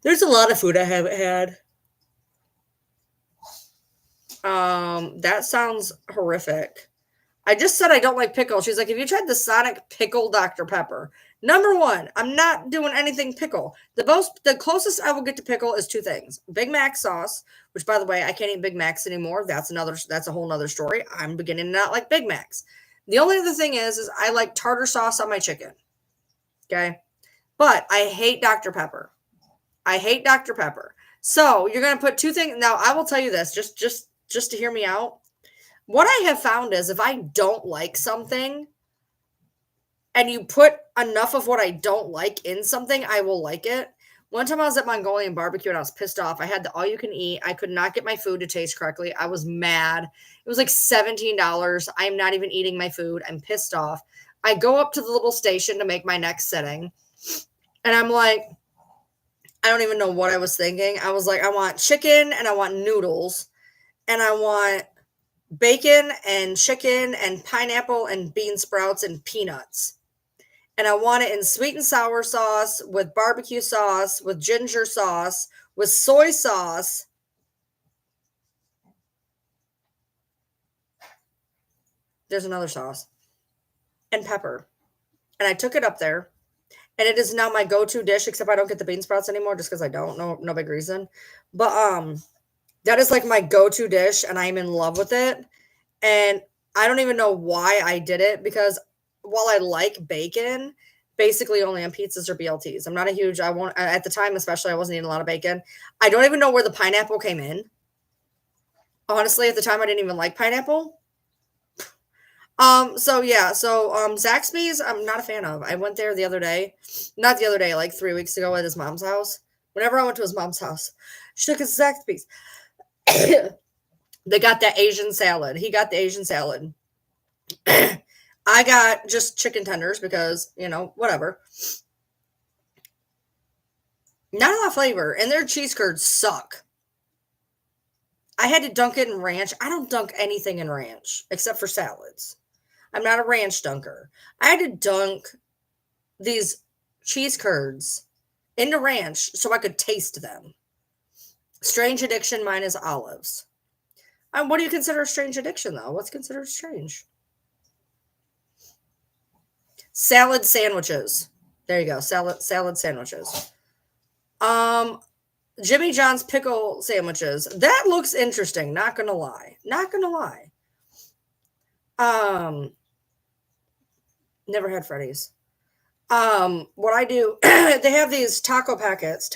There's a lot of food I haven't had. That sounds horrific. I just said I don't like pickle. She's like, "Have you tried the Sonic Pickle Dr. Pepper?" Number one, I'm not doing anything pickle. The closest I will get to pickle is two things: Big Mac sauce, which by the way, I can't eat Big Macs anymore. That's a whole nother story. I'm beginning to not like Big Macs. The only other thing is I like tartar sauce on my chicken. Okay, but I hate Dr. Pepper. I hate Dr. Pepper. So you're gonna put two things. Now I will tell you this, just to hear me out. What I have found is if I don't like something and you put enough of what I don't like in something, I will like it. One time I was at Mongolian barbecue and I was pissed off. I had the all you can eat. I could not get my food to taste correctly. I was mad. It was like $17. I'm not even eating my food. I'm pissed off. I go up to the little station to make my next sitting. And I'm like, I don't even know what I was thinking. I was like, I want chicken and I want noodles and I want bacon and chicken and pineapple and bean sprouts and peanuts. And I want it in sweet and sour sauce with barbecue sauce, with ginger sauce, with soy sauce. There's another sauce and pepper. And I took it up there. And it is now my go-to dish, except I don't get the bean sprouts anymore just because I don't. No big reason. But that is like my go-to dish, and I'm in love with it. And I don't even know why I did it because while I like bacon, basically only on pizzas or BLTs. I'm not a huge, I won't, at the time, especially, I wasn't eating a lot of bacon. I don't even know where the pineapple came in. Honestly, at the time, I didn't even like pineapple. So yeah, Zaxby's, I'm not a fan of. I went there the other day, not the other day, like 3 weeks ago at his mom's house. Whenever I went to his mom's house, she took us to Zaxby's. They got that Asian salad. He got the Asian salad. I got just chicken tenders because, whatever. Not a lot of flavor, and their cheese curds suck. I had to dunk it in ranch. I don't dunk anything in ranch except for salads. I'm not a ranch dunker. I had to dunk these cheese curds into ranch so I could taste them. Strange addiction minus olives. What do you consider a strange addiction, though? What's considered strange? Salad sandwiches. There you go. Salad sandwiches. Um, Jimmy John's pickle sandwiches. That looks interesting. Not gonna lie. Not gonna lie. Um, Never had Freddy's. What I do, they have these taco pockets.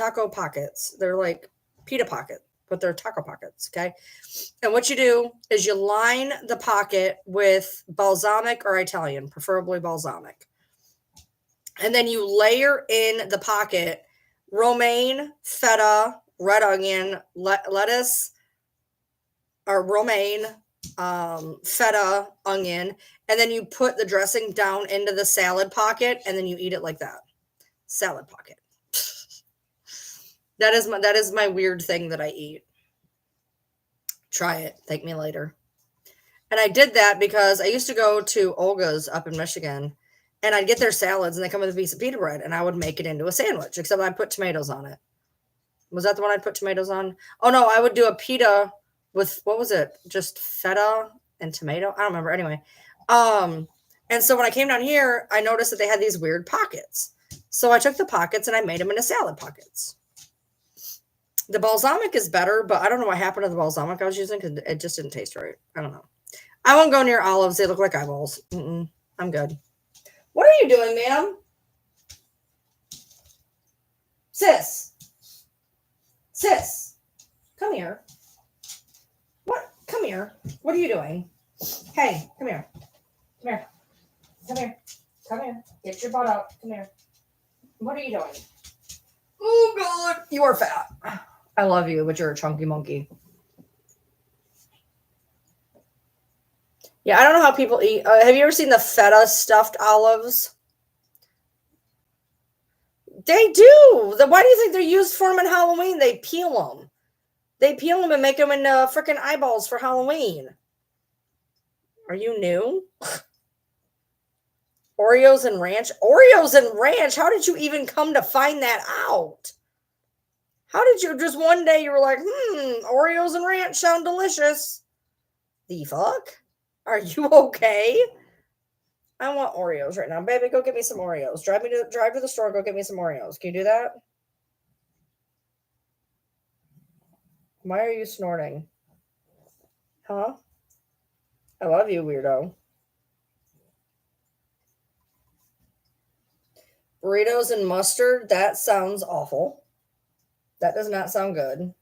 They're like pita pocket, but they're taco pockets. Okay. And what you do is you line the pocket with balsamic or Italian, preferably balsamic. And then you layer in the pocket romaine, feta, red onion, lettuce, or romaine, feta, onion, and then you put the dressing down into the salad pocket, and then you eat it like that. Salad pocket. That is my weird thing that I eat. Try it. Thank me later. And I did that because I used to go to Olga's up in Michigan, and I'd get their salads, and they come with a piece of pita bread, and I would make it into a sandwich, except I'd put tomatoes on it. Was that the one I'd put tomatoes on? Oh no, I would do a pita with, what was it? Just feta and tomato. I don't remember. Anyway, and so when I came down here, I noticed that they had these weird pockets. So I took the pockets and I made them into salad pockets. The balsamic is better, but I don't know what happened to the balsamic I was using because it just didn't taste right. I don't know. I won't go near olives. They look like eyeballs. I'm good. What are you doing, ma'am? Sis. Sis. Come here. What? Come here. What are you doing? Hey, come here. Come here. Come here. Come here. Get your butt up. Come here. What are you doing? Oh, God. You are fat. I love you, but you're a chunky monkey. Yeah, I don't know how people eat. Have you ever seen the feta stuffed olives? They do. Why do you think they're used for them in Halloween? They peel them. They peel them and make them into freaking eyeballs for Halloween. Are you new? Oreos and ranch? Oreos and ranch? How did you even come to find that out? How did you just one day you were like, Oreos and ranch sound delicious? The fuck? Are you okay? I want Oreos right now. Baby, go get me some Oreos. Drive to the store, go get me some Oreos. Can you do that? Why are you snorting? Huh? I love you, weirdo. Burritos and mustard? That sounds awful. That does not sound good.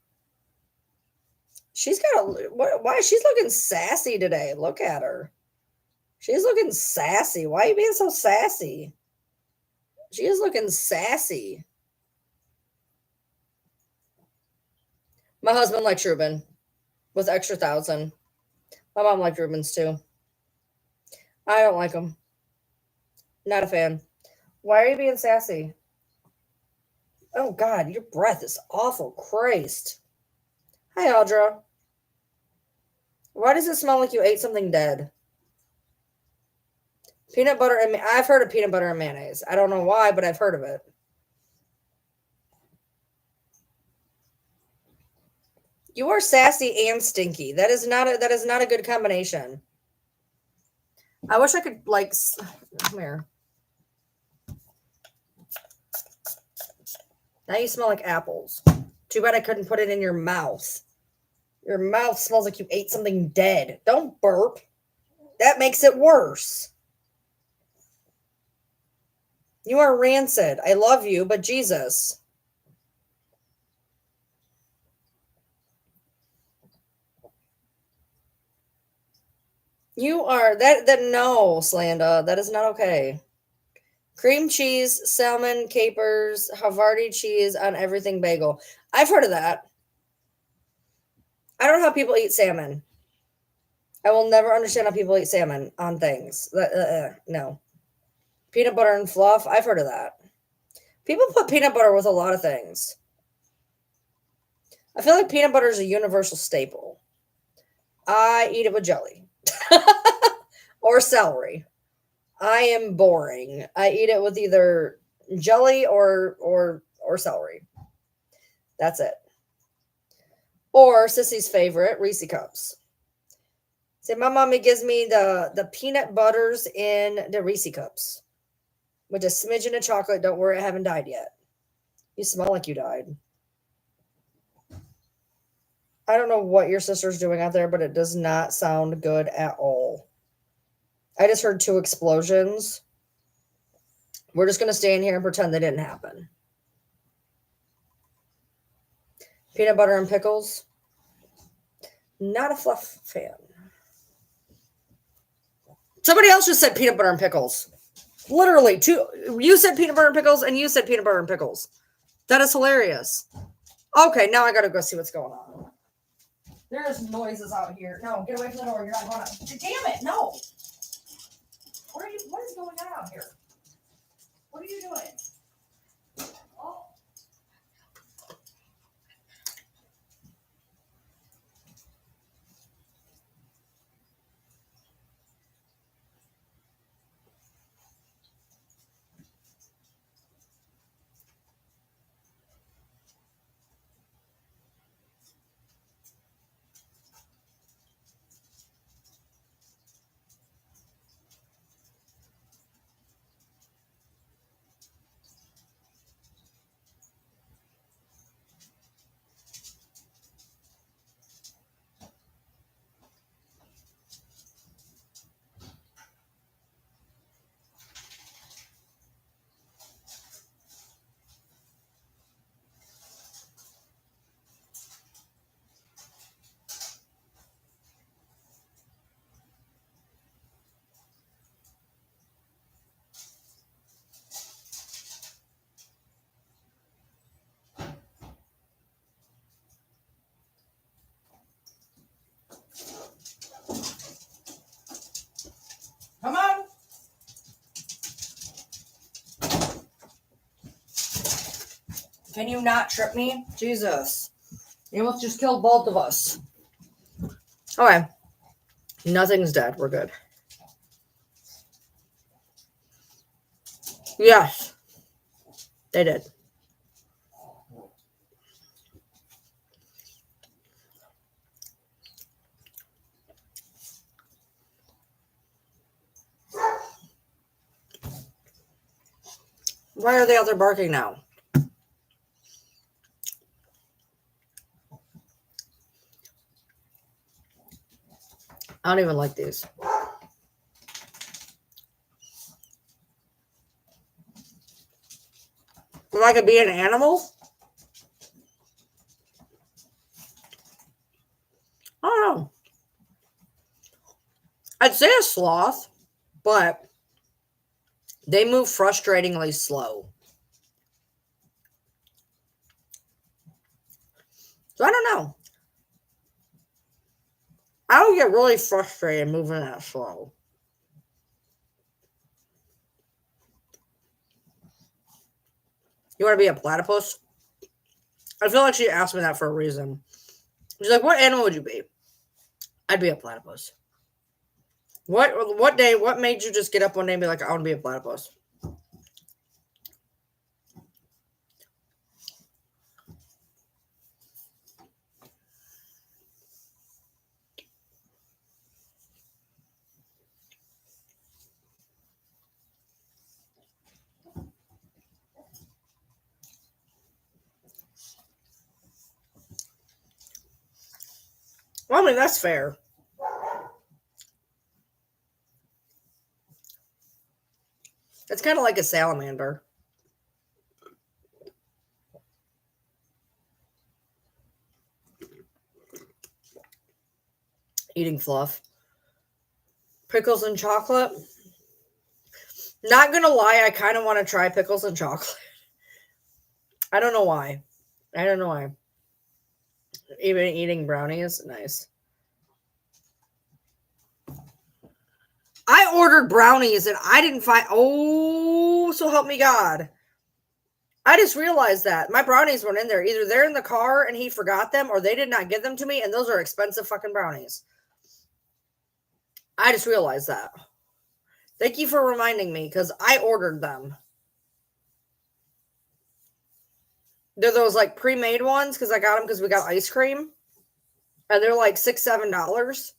She's got why she's looking sassy today. Look at her. She's looking sassy. Why are you being so sassy? She is looking sassy. My husband likes Reuben with extra 1,000. My mom liked Reubens too. I don't like them. Not a fan. Why are you being sassy? Oh God, your breath is awful. Christ. Hi, Audra. Why does it smell like you ate something dead? Peanut butter and I've heard of peanut butter and mayonnaise. I don't know why, but I've heard of it. You are sassy and stinky. That is not a good combination. I wish I could come here. Now you smell like apples. Too bad I couldn't put it in your mouth. Your mouth smells like you ate something dead. Don't burp. That makes it worse. You are rancid. I love you, but Jesus. You are that no, Slanda. That is not okay. Cream cheese, salmon, capers, Havarti cheese on everything bagel. I've heard of that. I don't know how people eat salmon. I will never understand how people eat salmon on things. No. Peanut butter and fluff. I've heard of that. People put peanut butter with a lot of things. I feel like peanut butter is a universal staple. I eat it with jelly or celery. I am boring. I eat it with either jelly or celery. That's it. Or Sissy's favorite, Reese Cups. See, my mommy gives me the peanut butters in the Reese Cups with a smidgen of chocolate. Don't worry, I haven't died yet. You smell like you died. I don't know what your sister's doing out there, but it does not sound good at all. I just heard 2 explosions. We're just going to stay in here and pretend they didn't happen. Peanut butter and pickles. Not a fluff fan. Somebody else just said peanut butter and pickles. Literally, 2. You said peanut butter and pickles, and you said peanut butter and pickles. That is hilarious. Okay, now I got to go see what's going on. There's noises out here. No, get away from the door. You're not going to. Damn it, no. What is going on out here? What are you doing? Oh. Come on. Can you not trip me? Jesus. You almost just killed both of us. Okay. Nothing's dead. We're good. Yes. They did. Why are they out there barking now? I don't even like these. If I could be an animal? I don't know. I'd say a sloth, but they move frustratingly slow. So I don't know. I would get really frustrated moving that slow. You want to be a platypus? I feel like she asked me that for a reason. She's like, what animal would you be? I'd be a platypus. What made you just get up one day and be like, I want to be a platypus? Well, I mean, that's fair. It's kind of like a salamander. Eating fluff. Pickles and chocolate. Not gonna lie, I kind of want to try pickles and chocolate. I don't know why. Even eating brownies, nice. I ordered brownies and I didn't find. Oh, so help me God! I just realized that my brownies weren't in there. Either they're in the car and he forgot them, or they did not give them to me, and those are expensive fucking brownies. I just realized that. Thank you for reminding me, because I ordered them. They're those like pre-made ones, because I got them because we got ice cream. And they're like $6, $7.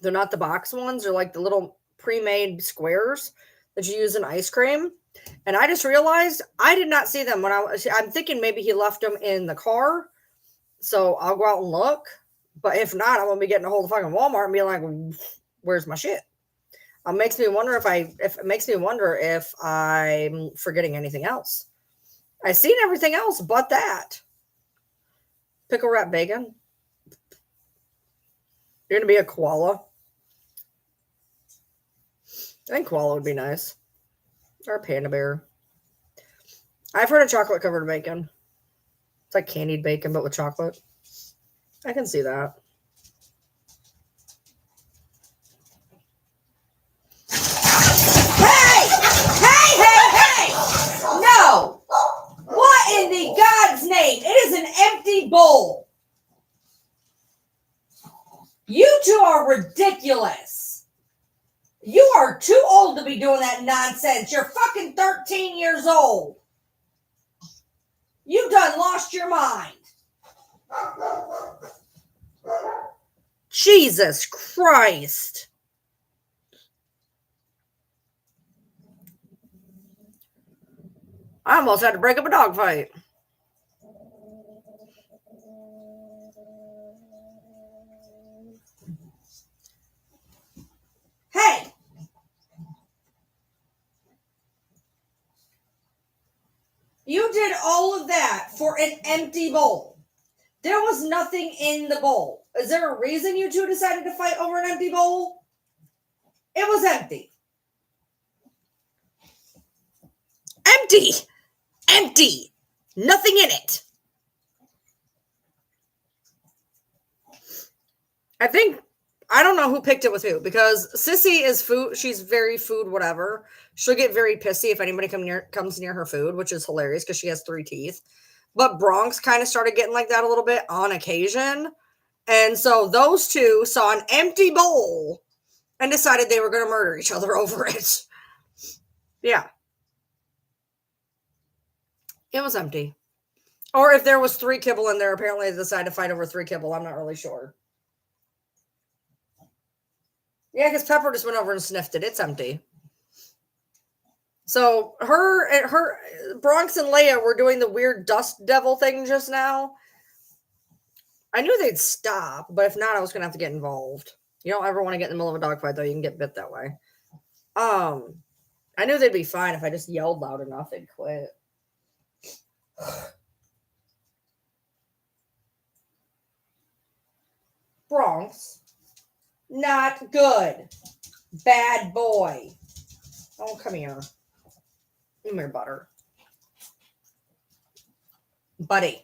They're not the box ones. They're like the little pre-made squares that you use in ice cream. And I just realized I did not see them when I'm thinking maybe he left them in the car. So I'll go out and look. But if not, I'm going to be getting a hold of fucking Walmart and be like, where's my shit? It makes me wonder if I'm forgetting anything else. I seen everything else but that. Pickle wrap bacon. You're going to be a koala. I think koala would be nice. Or a panda bear. I've heard of chocolate covered bacon. It's like candied bacon, but with chocolate. I can see that. Hey! No! What in the God's name? It is an empty bowl. You two are ridiculous. You are too old to be doing that nonsense. You're fucking 13 years old. You done lost your mind. Jesus Christ. I almost had to break up a dog fight. Hey! You did all of that for an empty bowl. There was nothing in the bowl. Is there a reason you two decided to fight over an empty bowl? It was empty. Empty! Empty! Nothing in it. I don't know who picked it with who, because Sissy is food. She's very food, whatever. She'll get very pissy if anybody comes near her food, which is hilarious because she has 3 teeth. But Bronx kind of started getting like that a little bit on occasion. And so those two saw an empty bowl and decided they were going to murder each other over it. Yeah. It was empty. Or if there was 3 kibble in there, apparently they decided to fight over 3 kibble. I'm not really sure. Yeah, because Pepper just went over and sniffed it. It's empty. So her Bronx and Leia were doing the weird dust devil thing just now. I knew they'd stop, but if not, I was gonna have to get involved. You don't ever want to get in the middle of a dogfight, though. You can get bit that way. I knew they'd be fine if I just yelled loud enough. They'd quit. Bronx, not good. Bad boy. Oh, come here. Come here, butter. Buddy.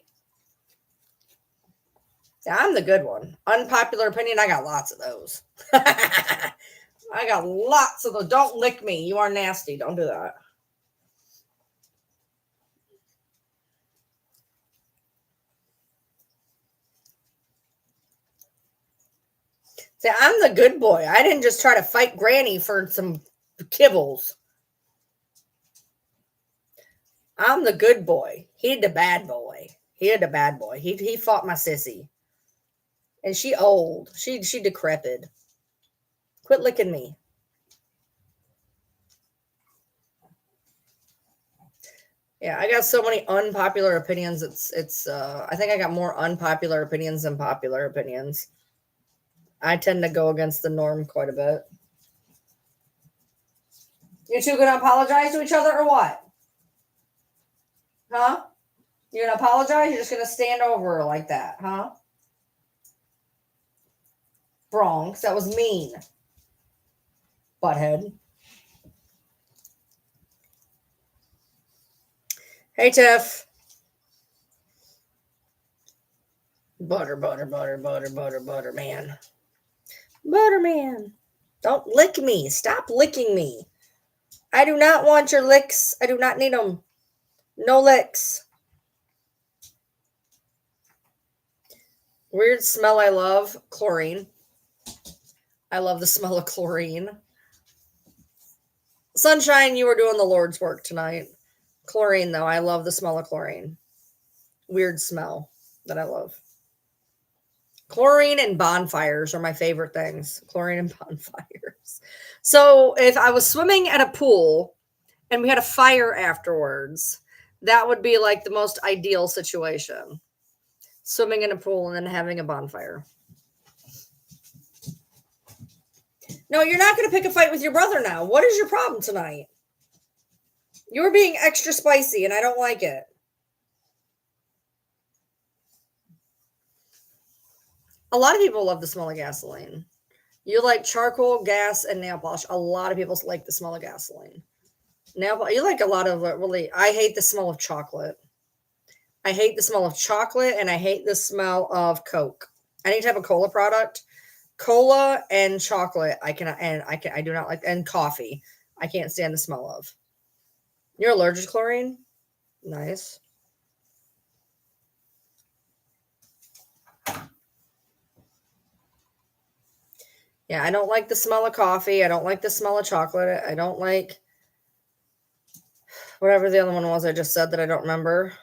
Yeah, I'm the good one. Unpopular opinion, I got lots of those. I got lots of those. Don't lick me. You are nasty. Don't do that. See, I'm the good boy. I didn't just try to fight Granny for some kibbles. I'm the good boy. He the bad boy. He the bad boy. He fought my sissy. And she old. She decrepit. Quit licking me. Yeah, I got so many unpopular opinions. It's I think I got more unpopular opinions than popular opinions. I tend to go against the norm quite a bit. You two gonna apologize to each other or what? Huh? You're gonna apologize? You're just gonna stand over her like that, huh? Bronx, that was mean. Butthead. Hey, Tiff. Butter, man. Butterman. Don't lick me. Stop licking me. I do not want your licks. I do not need them. No licks. Weird smell I love. Chlorine. I love the smell of chlorine. Sunshine, you were doing the Lord's work tonight. Chlorine, though. I love the smell of chlorine. Weird smell that I love. Chlorine and bonfires are my favorite things. Chlorine and bonfires. So if I was swimming at a pool and we had a fire afterwards, that would be like the most ideal situation. Swimming in a pool and then having a bonfire. No, you're not going to pick a fight with your brother now. What is your problem tonight? You're being extra spicy and I don't like it. A lot of people love the smell of gasoline. You like charcoal, gas, and nail polish. A lot of people like the smell of gasoline. You like a lot of really. I hate the smell of chocolate. I hate the smell of chocolate, and I hate the smell of Coke. Any type of cola product, cola and chocolate. I do not like, and coffee. I can't stand the smell of. You're allergic to chlorine? Nice. Yeah, I don't like the smell of coffee. I don't like the smell of chocolate. I don't like whatever the other one was I just said that I don't remember.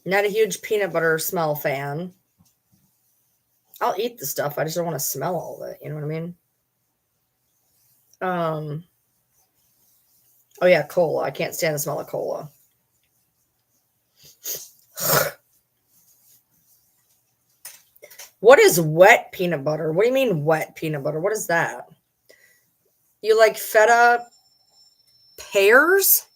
Not a huge peanut butter smell fan. I'll eat the stuff. I just don't want to smell all of it. You know what I mean? Oh yeah, cola. I can't stand the smell of cola. What is wet peanut butter? What do you mean wet peanut butter? What is that? You like feta pears?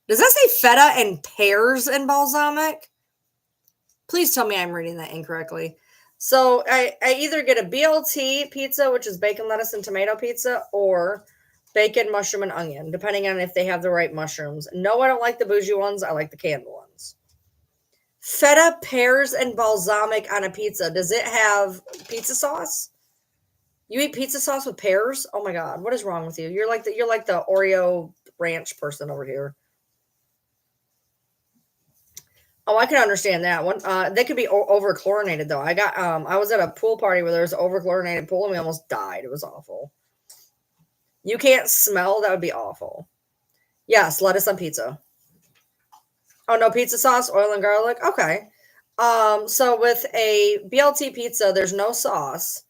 Does that say feta and pears in balsamic? Please tell me I'm reading that incorrectly. So I either get a BLT pizza, which is bacon, lettuce, and tomato pizza, or bacon, mushroom, and onion, depending on if they have the right mushrooms. No, I don't like the bougie ones. I like the canned ones. Feta, pears, and balsamic on a pizza. Does it have pizza sauce? You eat pizza sauce with pears? Oh my god, what is wrong with you? You're like the Oreo ranch person over here. Oh, I can understand that one. They could be over chlorinated though. I was at a pool party where there was over chlorinated pool and we almost died. It was awful. You can't smell, that would be awful. Yes, lettuce on pizza. Oh no, pizza sauce, oil and garlic. Okay. So with a BLT pizza, there's no sauce,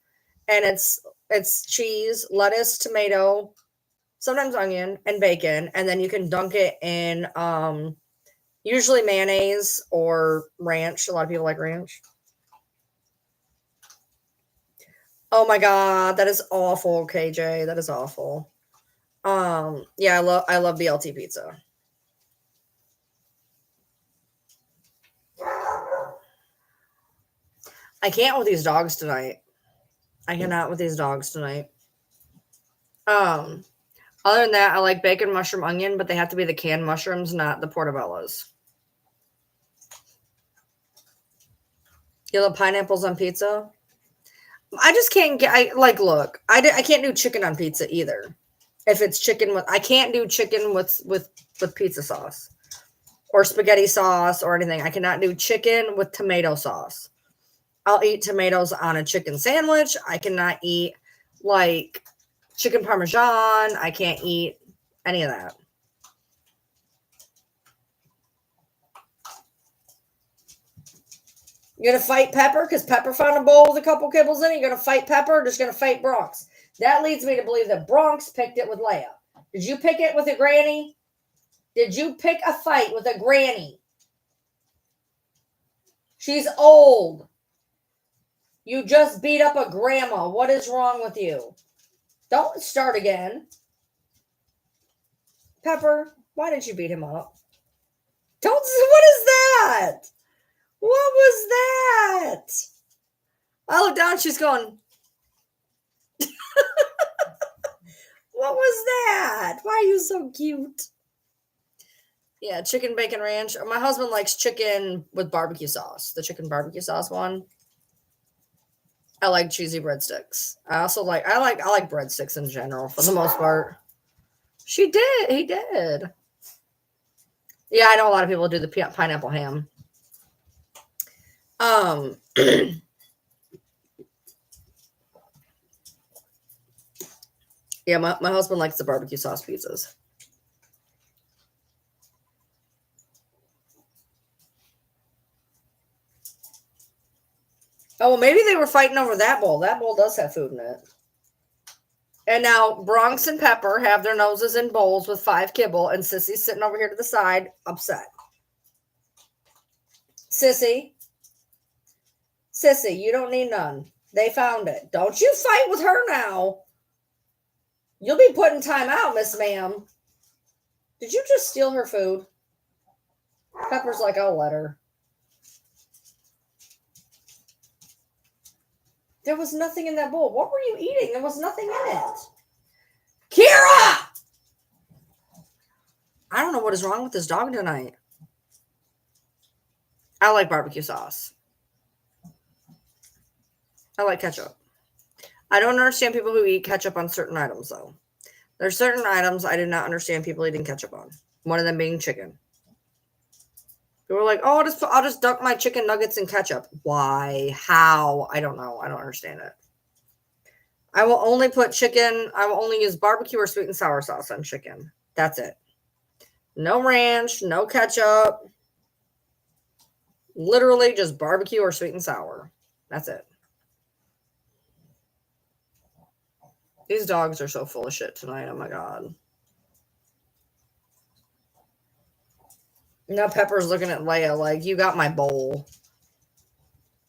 and it's cheese, lettuce, tomato, sometimes onion, and bacon, and then you can dunk it in usually mayonnaise or ranch. A lot of people like ranch. Oh my god, that is awful, KJ. That is awful. Yeah, I love BLT pizza. I can't with these dogs tonight. I cannot with these dogs tonight. Um, Other than that, I like bacon, mushroom, onion, but they have to be the canned mushrooms, not the portobellos. You love pineapples on pizza? I just can't get. I like. Look, I can't do chicken on pizza either. If it's chicken with, I can't do chicken with pizza sauce or spaghetti sauce or anything. I cannot do chicken with tomato sauce. I'll eat tomatoes on a chicken sandwich. I cannot eat like chicken parmesan. I can't eat any of that. You're gonna fight Pepper because Pepper found a bowl with a couple kibbles in it. You're gonna fight Pepper, or just gonna fight Bronx. That leads me to believe that Bronx picked it with Leia. Did you pick it with a granny? Did you pick a fight with a granny? She's old. You just beat up a grandma. What is wrong with you? Don't start again. Pepper, why didn't you beat him up? Don't. What is that? What was that? I look down. She's going. What was that? Why are you so cute? Yeah, chicken bacon ranch. My husband likes chicken with barbecue sauce. The chicken barbecue sauce one. I like cheesy breadsticks. I like breadsticks in general for the most part. She did. He did. Yeah, I know a lot of people do the pineapple ham. Um, yeah, my husband likes the barbecue sauce pizzas. Oh, well, maybe they were fighting over that bowl. That bowl does have food in it. And now Bronx and Pepper have their noses in bowls with 5 kibble, and Sissy's sitting over here to the side, upset. Sissy, Sissy, you don't need none. They found it. Don't you fight with her now. You'll be put in time out, Miss Ma'am. Did you just steal her food? Pepper's like, I'll let her. There was nothing in that bowl. What were you eating? There was nothing in it. Kira! I don't know what is wrong with this dog tonight. I like barbecue sauce. I like ketchup. I don't understand people who eat ketchup on certain items, though. There's certain items I do not understand people eating ketchup on. One of them being chicken. People are like, oh, I'll just dunk my chicken nuggets in ketchup. Why? How? I don't know. I don't understand it. I will only use barbecue or sweet and sour sauce on chicken. That's it. No ranch, no ketchup. Literally just barbecue or sweet and sour. That's it. These dogs are so full of shit tonight. Oh my God. Now Pepper's looking at Leia like, you got my bowl.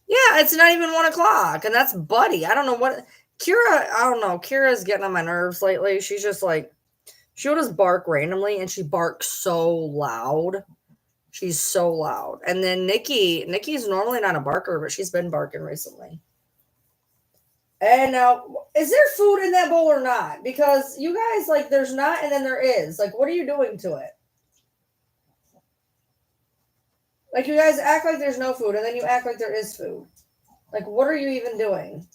Yeah, it's not even 1 o'clock, and that's Buddy. I don't know what Kira. I don't know. Kira's getting on my nerves lately. She's just like, she'll just bark randomly, and she barks so loud. She's so loud. And then Nikki's normally not a barker, but she's been barking recently. And now, is there food in that bowl or not? Because you guys, like, there's not, and then there is. Like, what are you doing to it? Like, you guys act like there's no food, and then you act like there is food. Like, what are you even doing?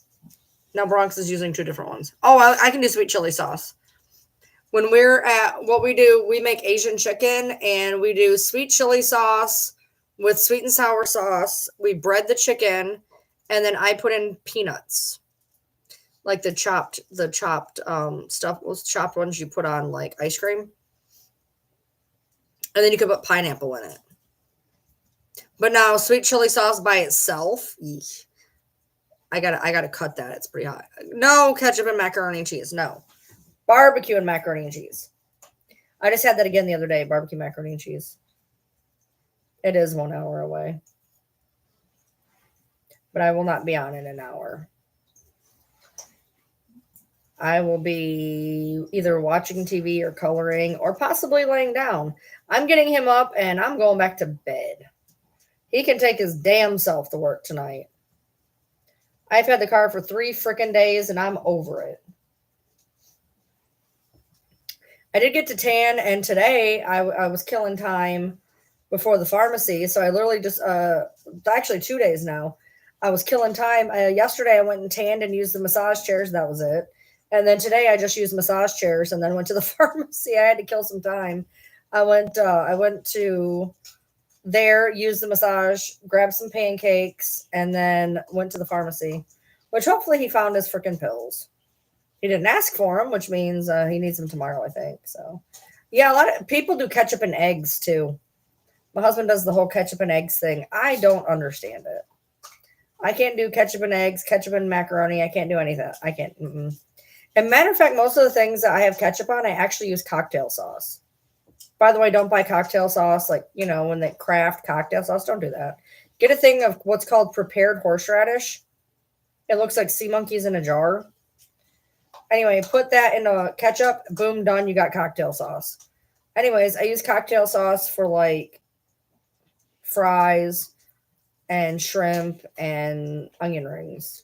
Now, Bronx is using 2 different ones. Oh, I can do sweet chili sauce. When we're at what we do, we make Asian chicken, and we do sweet chili sauce with sweet and sour sauce. We bread the chicken, and then I put in peanuts. Like the chopped stuff, those chopped ones you put on like ice cream. And then you can put pineapple in it. But now sweet chili sauce by itself, eesh, I gotta cut that. It's pretty hot. No ketchup and macaroni and cheese. No. Barbecue and macaroni and cheese. I just had that again the other day, barbecue macaroni and cheese. It is 1 hour away. But I will not be on in an hour. I will be either watching TV or coloring or possibly laying down. I'm getting him up and I'm going back to bed. He can take his damn self to work tonight. I've had the car for 3 freaking days and I'm over it. I did get to tan, and today I was killing time before the pharmacy. So I literally just, actually 2 days now, I was killing time. Yesterday I went and tanned and used the massage chairs. That was it. And then today I just used massage chairs and then went to the pharmacy. I had to kill some time. I went to there, used the massage, grabbed some pancakes, and then went to the pharmacy, which hopefully he found his freaking pills. He didn't ask for them, which means he needs them tomorrow, I think. So, yeah, a lot of people do ketchup and eggs too. My husband does the whole ketchup and eggs thing. I don't understand it. I can't do ketchup and eggs, ketchup and macaroni. I can't do anything. I can't. Mm-mm. And matter of fact, most of the things that I have ketchup on, I actually use cocktail sauce. By the way, don't buy cocktail sauce. Like, when they craft cocktail sauce, don't do that. Get a thing of what's called prepared horseradish. It looks like sea monkeys in a jar. Anyway, put that in a ketchup. Boom, done. You got cocktail sauce. Anyways, I use cocktail sauce for like fries and shrimp and onion rings.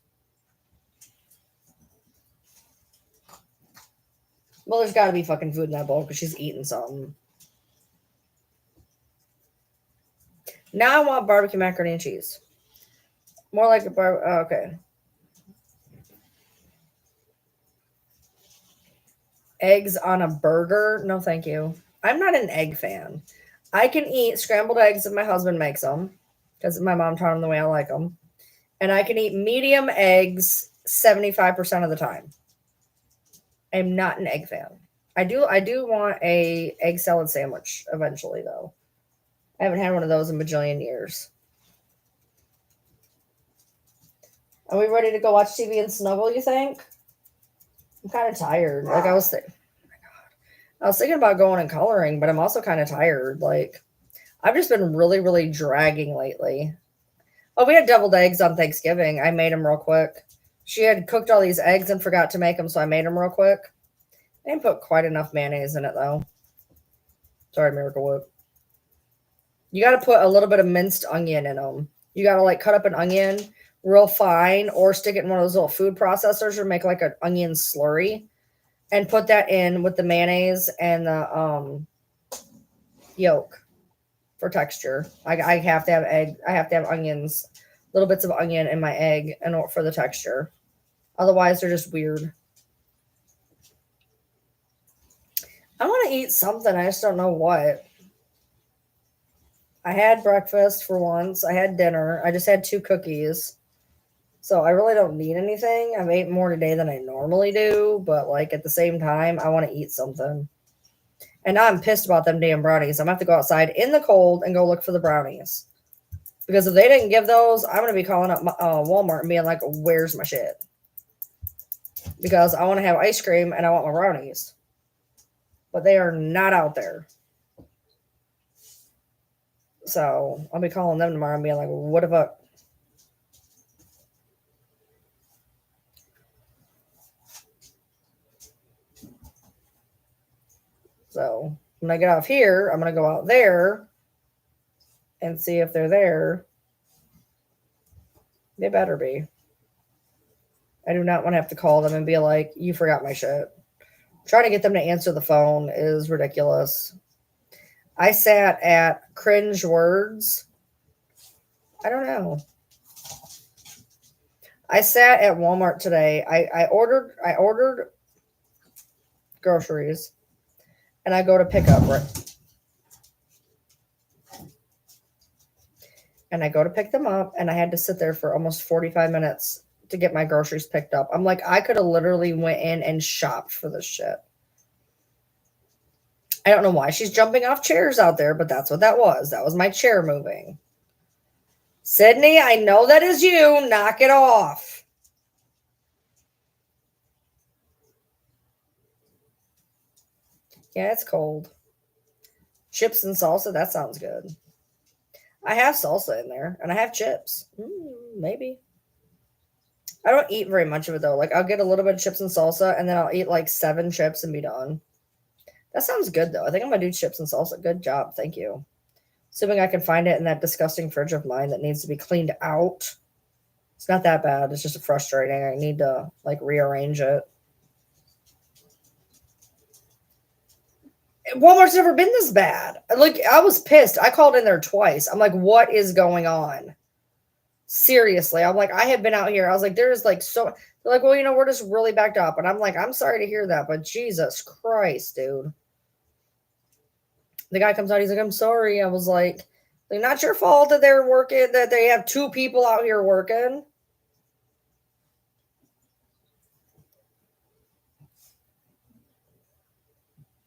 Well, there's got to be fucking food in that bowl because she's eating something. Now I want barbecue macaroni and cheese. More like a okay. Eggs on a burger? No, thank you. I'm not an egg fan. I can eat scrambled eggs if my husband makes them because my mom taught him the way I like them. And I can eat medium eggs 75% of the time. I'm not an egg fan. I do want a egg salad sandwich eventually though. I haven't had one of those in a bajillion years. Are we ready to go watch TV and snuggle, you think? I'm kind of tired. Like I was thinking about going and coloring, but I'm also kind of tired. Like I've just been really, really dragging lately. Oh, we had deviled eggs on Thanksgiving. I made them real quick. She had cooked all these eggs and forgot to make them, so I made them real quick. I didn't put quite enough mayonnaise in it though. Sorry, Miracle Whip. You got to put a little bit of minced onion in them. You got to like cut up an onion real fine or stick it in one of those little food processors or make like an onion slurry and put that in with the mayonnaise and the yolk for texture. I have to have egg. I have to have onions, little bits of onion in my egg, and for the texture. Otherwise, they're just weird. I want to eat something. I just don't know what. I had breakfast for once. I had dinner. I just had 2 cookies. So I really don't need anything. I've ate more today than I normally do, but like at the same time, I want to eat something. And now I'm pissed about them damn brownies. I'm gonna have to go outside in the cold and go look for the brownies. Because if they didn't give those, I'm gonna be calling up Walmart and being like, "Where's my shit?" Because I want to have ice cream and I want my brownies, but they are not out there. So I'll be calling them tomorrow and being like, "What about?" So when I get off here, I'm gonna go out there and see if they're there. They better be. I do not want to have to call them and be like, "You forgot my shit." Trying to get them to answer the phone is ridiculous. I sat at Cringe Words. I don't know. I sat at Walmart today. I ordered groceries and I go to pick up right and I go to pick them up and I had to sit there for almost 45 minutes to get my groceries picked up. I'm like, I could have literally went in and shopped for this shit. I don't know why she's jumping off chairs out there, but that's what that was. That was my chair moving. Sydney, I know that is you. Knock it off. Yeah, it's cold. Chips and salsa, that sounds good. I have salsa in there and I have chips. Maybe. I don't eat very much of it though. Like I'll get a little bit of chips and salsa and then I'll eat like 7 chips and be done. That sounds good though. I think I'm gonna do chips and salsa. Good job. Thank you. Assuming I can find it in that disgusting fridge of mine that needs to be cleaned out. It's not that bad. It's just frustrating. I need to like rearrange it. Walmart's never been this bad. Like I was pissed. I called in there twice. I'm like, what is going on? Seriously. I'm like, I have been out here. I was like, there's like so they're like, well, we're just really backed up. And I'm like, I'm sorry to hear that, but Jesus Christ, dude. The guy comes out, he's like, I'm sorry. I was like, not your fault that they're working, that they have 2 people out here working.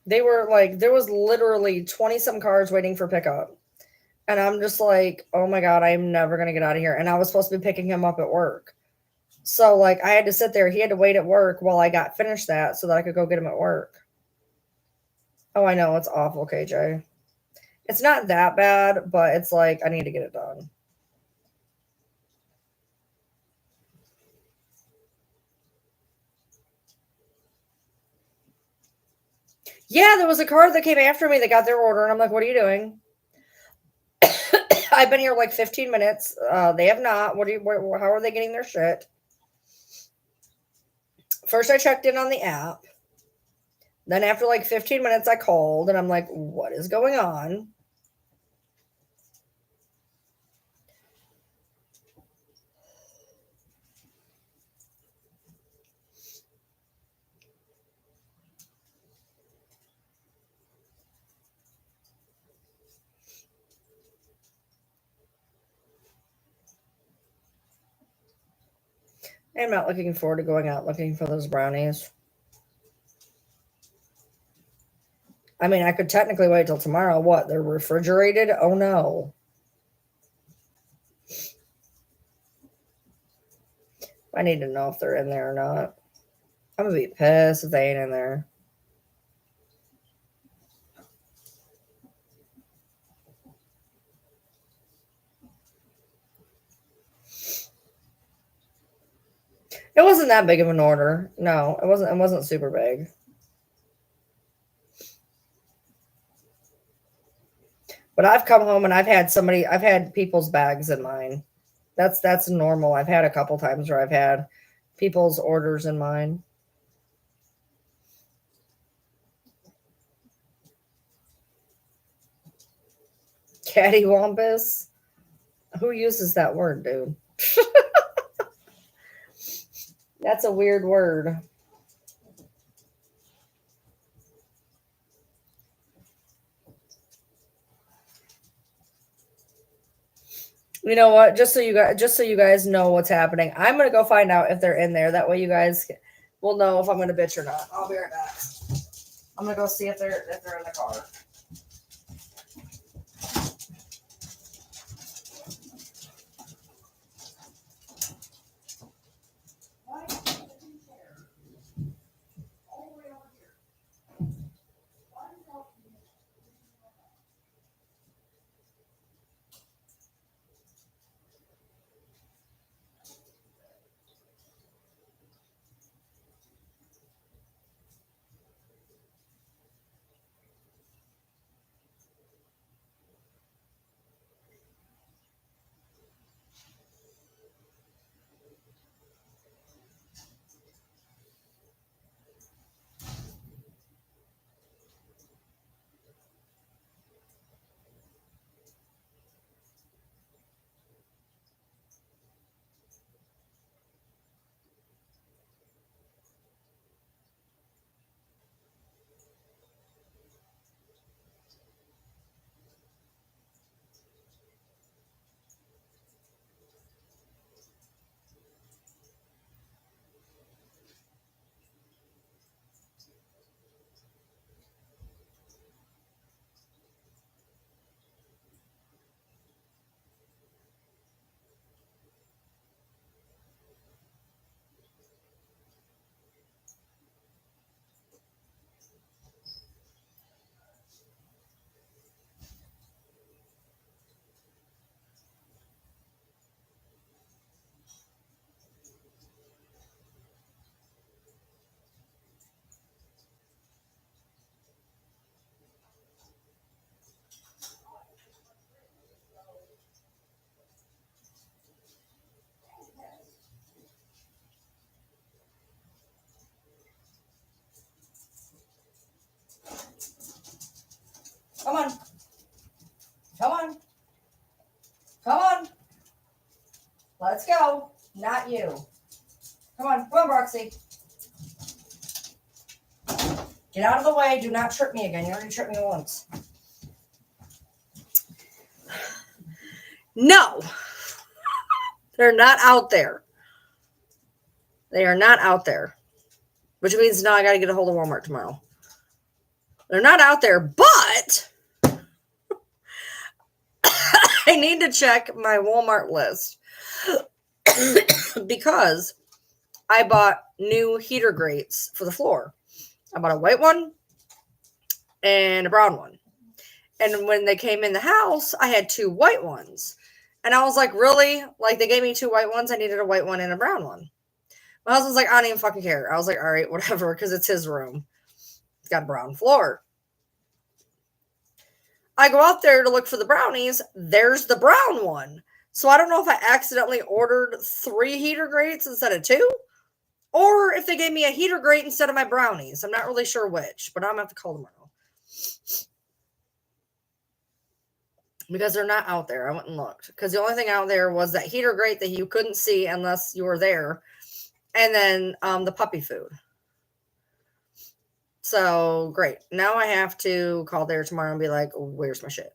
They were like, there was literally 20 some cars waiting for pickup. And I'm just like, oh my God, I'm never going to get out of here. And I was supposed to be picking him up at work. So, like, I had to sit there. He had to wait at work while I got finished that so that I could go get him at work. Oh, I know. It's awful, KJ. It's not that bad, but it's like, I need to get it done. Yeah, there was a car that came after me that got their order. And I'm like, what are you doing? I've been here like 15 minutes. They have not. How are they getting their shit? First, I checked in on the app. Then, after like 15 minutes, I called and I'm like, what is going on? I'm not looking forward to going out looking for those brownies. I mean, I could technically wait till tomorrow. What? They're refrigerated? Oh no. I need to know if they're in there or not. I'm gonna be pissed if they ain't in there. It wasn't that big of an order. No, it wasn't. It wasn't super big. But I've come home and I've had somebody. I've had people's bags in mine. That's normal. I've had a couple times where I've had people's orders in mine. Cattywampus. Who uses that word, dude? That's a weird word. You know what? Just so you guys know what's happening, I'm gonna go find out if they're in there. That way, you guys will know if I'm gonna bitch or not. I'll be right back. I'm gonna go see if they're in the car. Come on, come on, come on. Let's go. Not you. Come on, come on, Roxy. Get out of the way. Do not trip me again. You already tripped me once. No, they're not out there. They are not out there, which means now I got to get a hold of Walmart tomorrow. They're not out there, but I need to check my Walmart list because I bought new heater grates for the floor. I bought a white one and a brown one. And when they came in the house, I had two white ones. And I was like, really? Like, they gave me two white ones. I needed a white one and a brown one. My husband's like, I don't even fucking care. I was like, all right, whatever, because it's his room. It's got a brown floor. I go out there to look for the brownies. There's the brown one. So I don't know if I accidentally ordered 3 heater grates instead of 2, or if they gave me a heater grate instead of my brownies. I'm not really sure which, but I'm going to have to call tomorrow. Because they're not out there. I went and looked. Because the only thing out there was that heater grate that you couldn't see unless you were there. And then the puppy food. So great. Now I have to call there tomorrow and be like, where's my shit?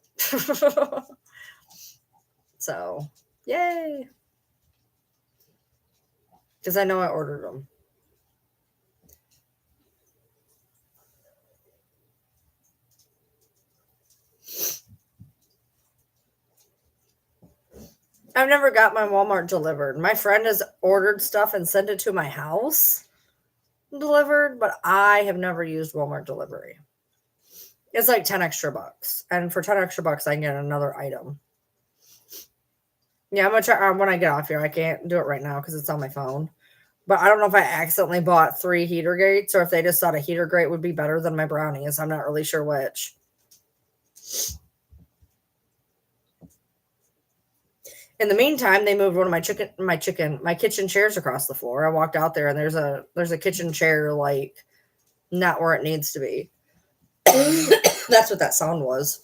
So, yay. because I know I ordered them. I've never got my Walmart delivered. My friend has ordered stuff and sent it to my house delivered, but I have never used Walmart delivery. It's like 10 extra bucks. And for 10 extra bucks, I can get another item. Yeah, I'm going to try when I get off here. I can't do it right now because it's on my phone. But I don't know if I accidentally bought 3 heater grates or if they just thought a heater grate would be better than my brownies. I'm not really sure which. In the meantime, they moved one of my kitchen chairs across the floor. I walked out there and there's a kitchen chair like not where it needs to be. That's what that sound was.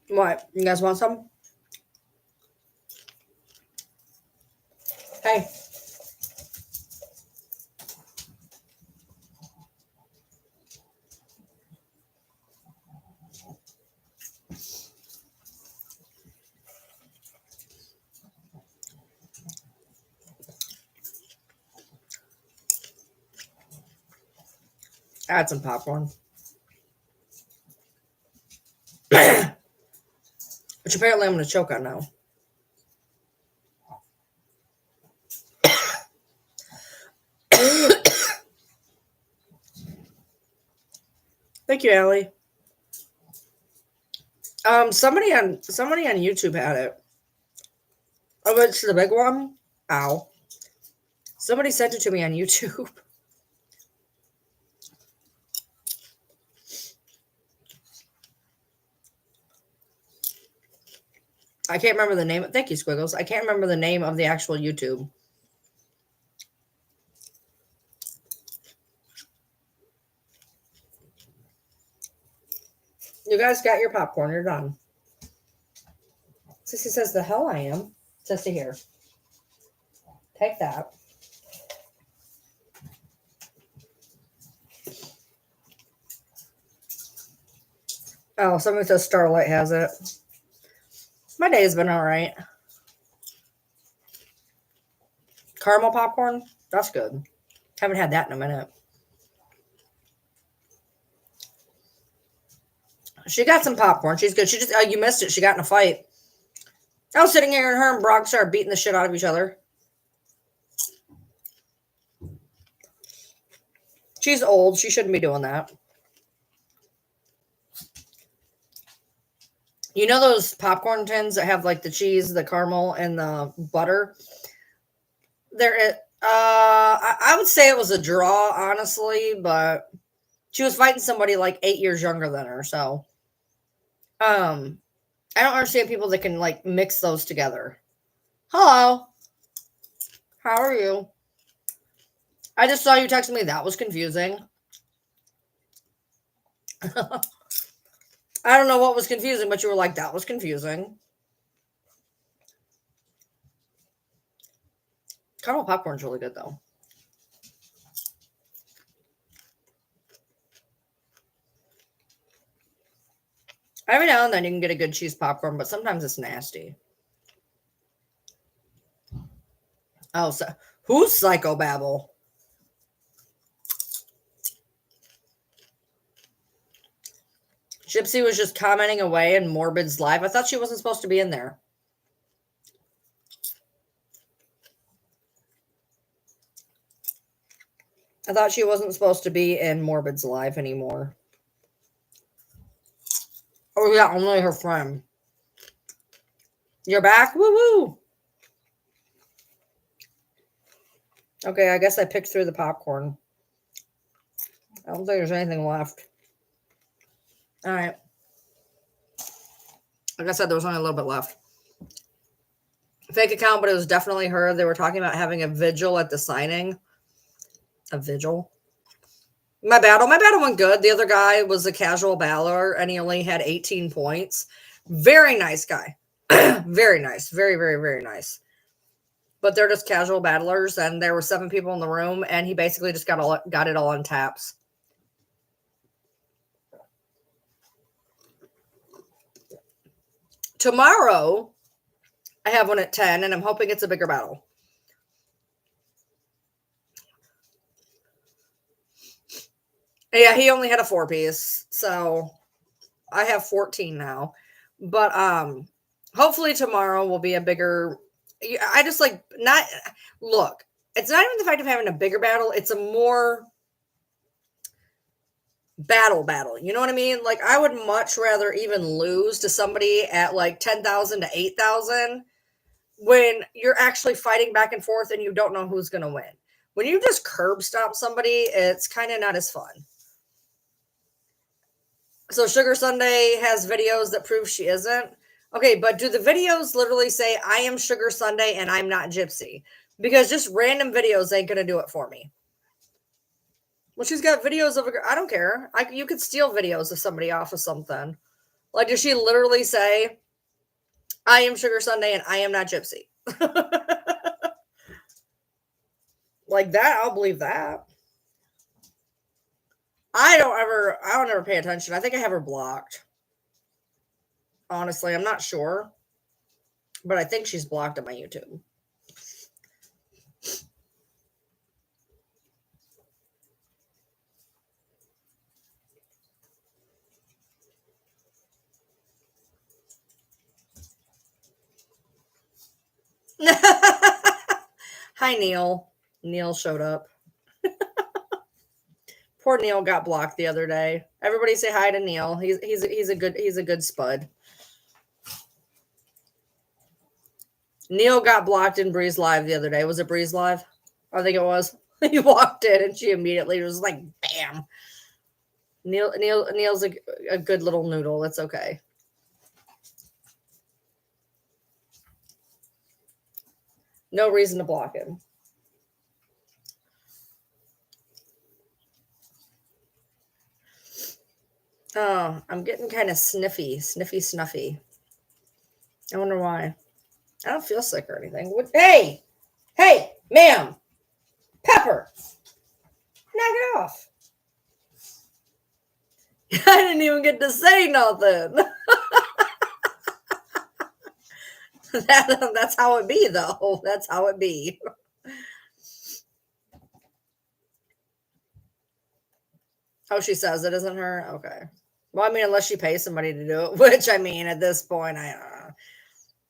What? You guys want some? Hey. Add some popcorn. Which apparently I'm going to choke on now. Thank you, Allie. Somebody on YouTube had it. Oh, it's the big one? Ow. Somebody sent it to me on YouTube. I can't remember the name. Thank you, Squiggles. I can't remember the name of the actual YouTube. You guys got your popcorn. You're done. Sissy says, the hell I am. Sissy here. Take that. Oh, somebody says Starlight has it. My day has been all right. Caramel popcorn? That's good. Haven't had that in a minute. She got some popcorn. She's good. She just, you missed it. She got in a fight. I was sitting here and her and Brock started beating the shit out of each other. She's old. She shouldn't be doing that. You know those popcorn tins that have like the cheese, the caramel, and the butter? I would say it was a draw, honestly, but she was fighting somebody like 8 years younger than her. So, I don't understand people that can like mix those together. Hello. How are you? I just saw you text me. That was confusing. I don't know what was confusing, but you were like, that was confusing. Caramel popcorn's really good, though. Every now and then you can get a good cheese popcorn, but sometimes it's nasty. Oh, so who's Psychobabble? Gypsy was just commenting away in Morbid's live. I thought she wasn't supposed to be in there. I thought she wasn't supposed to be in Morbid's live anymore. Oh, yeah, only her friend. You're back? Woo-woo! Okay, I guess I picked through the popcorn. I don't think there's anything left. All right. Like I said, there was only a little bit left. fake account, but it was definitely her. They were talking about having a vigil at the signing. A vigil. My battle went good. The other guy was a casual battler, and he only had 18 points. Very nice guy. Very nice. Very, very, very nice. But they're just casual battlers, and there were 7 people in the room, and he basically just got it all on taps. Tomorrow, I have one at 10, and I'm hoping it's a bigger battle. Yeah, he only had a 4-piece, so I have 14 now. But hopefully tomorrow will be a bigger. I just like not look. It's not even the fact of having a bigger battle. It's a more battle. You know what I mean? Like I would much rather even lose to somebody at like 10,000 to 8,000 when you're actually fighting back and forth and you don't know who's going to win. When you just curb stomp somebody, it's kind of not as fun. So Sugar Sunday has videos that prove she isn't. Okay, but do the videos literally say I am Sugar Sunday and I'm not Gypsy? Because just random videos ain't gonna do it for me. Well, she's got videos of I don't care. You could steal videos of somebody off of something. Like, does she literally say I am Sugar Sunday and I am not Gypsy? Like that, I'll believe that. I don't ever pay attention. I think I have her blocked. Honestly, I'm not sure. But I think she's blocked on my YouTube. Hi, Neil. Neil showed up. Poor Neil got blocked the other day. Everybody say hi to Neil. He's a good spud. Neil got blocked in Breeze Live the other day. Was it Breeze Live? I think it was. He walked in and she immediately was like, bam. Neil's a good little noodle. It's okay. No reason to block him. Oh, I'm getting kind of sniffy. I wonder why. I don't feel sick or anything. Hey, ma'am, Pepper, knock it off. I didn't even get to say nothing. That's how it be, though. That's how it be. Oh, she says it isn't her? Okay. Well, I mean, unless she pays somebody to do it, which I mean, at this point, I don't know.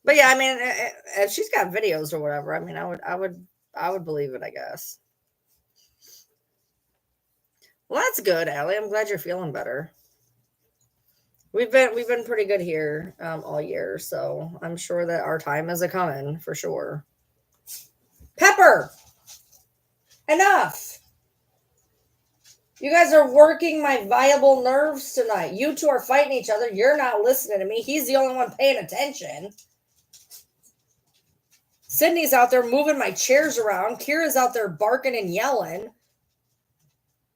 But yeah, I mean, if she's got videos or whatever, I mean, I would believe it, I guess. Well, that's good, Allie. I'm glad you're feeling better. We've been pretty good here all year, so I'm sure that our time is a coming for sure. Pepper, enough. You guys are working my viable nerves tonight. You two are fighting each other. You're not listening to me. He's the only one paying attention. Sydney's out there moving my chairs around. Kira's out there barking and yelling.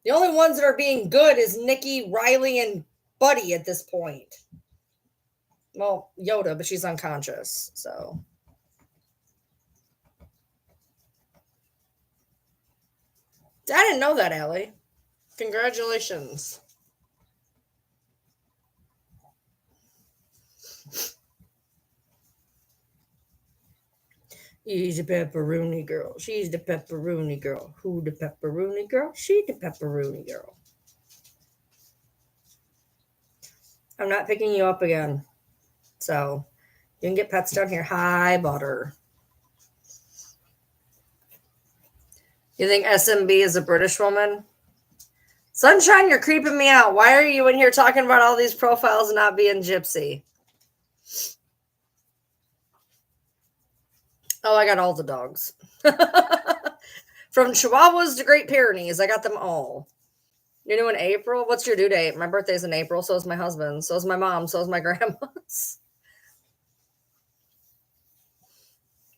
The only ones that are being good is Nikki, Riley, and Buddy at this point. Well, Yoda, but she's unconscious, so. I didn't know that, Allie. Congratulations. He's a pepperoni girl. She's the pepperoni girl. Who the pepperoni girl? She the pepperoni girl. I'm not picking you up again. So you can get pets down here. Hi, butter. You think SMB is a British woman? Sunshine, you're creeping me out. Why are you in here talking about all these profiles and not being Gypsy? Oh, I got all the dogs. From Chihuahuas to Great Pyrenees, I got them all. You're doing April? What's your due date? My birthday's in April, so is my husband, so is my mom, so is my grandma's.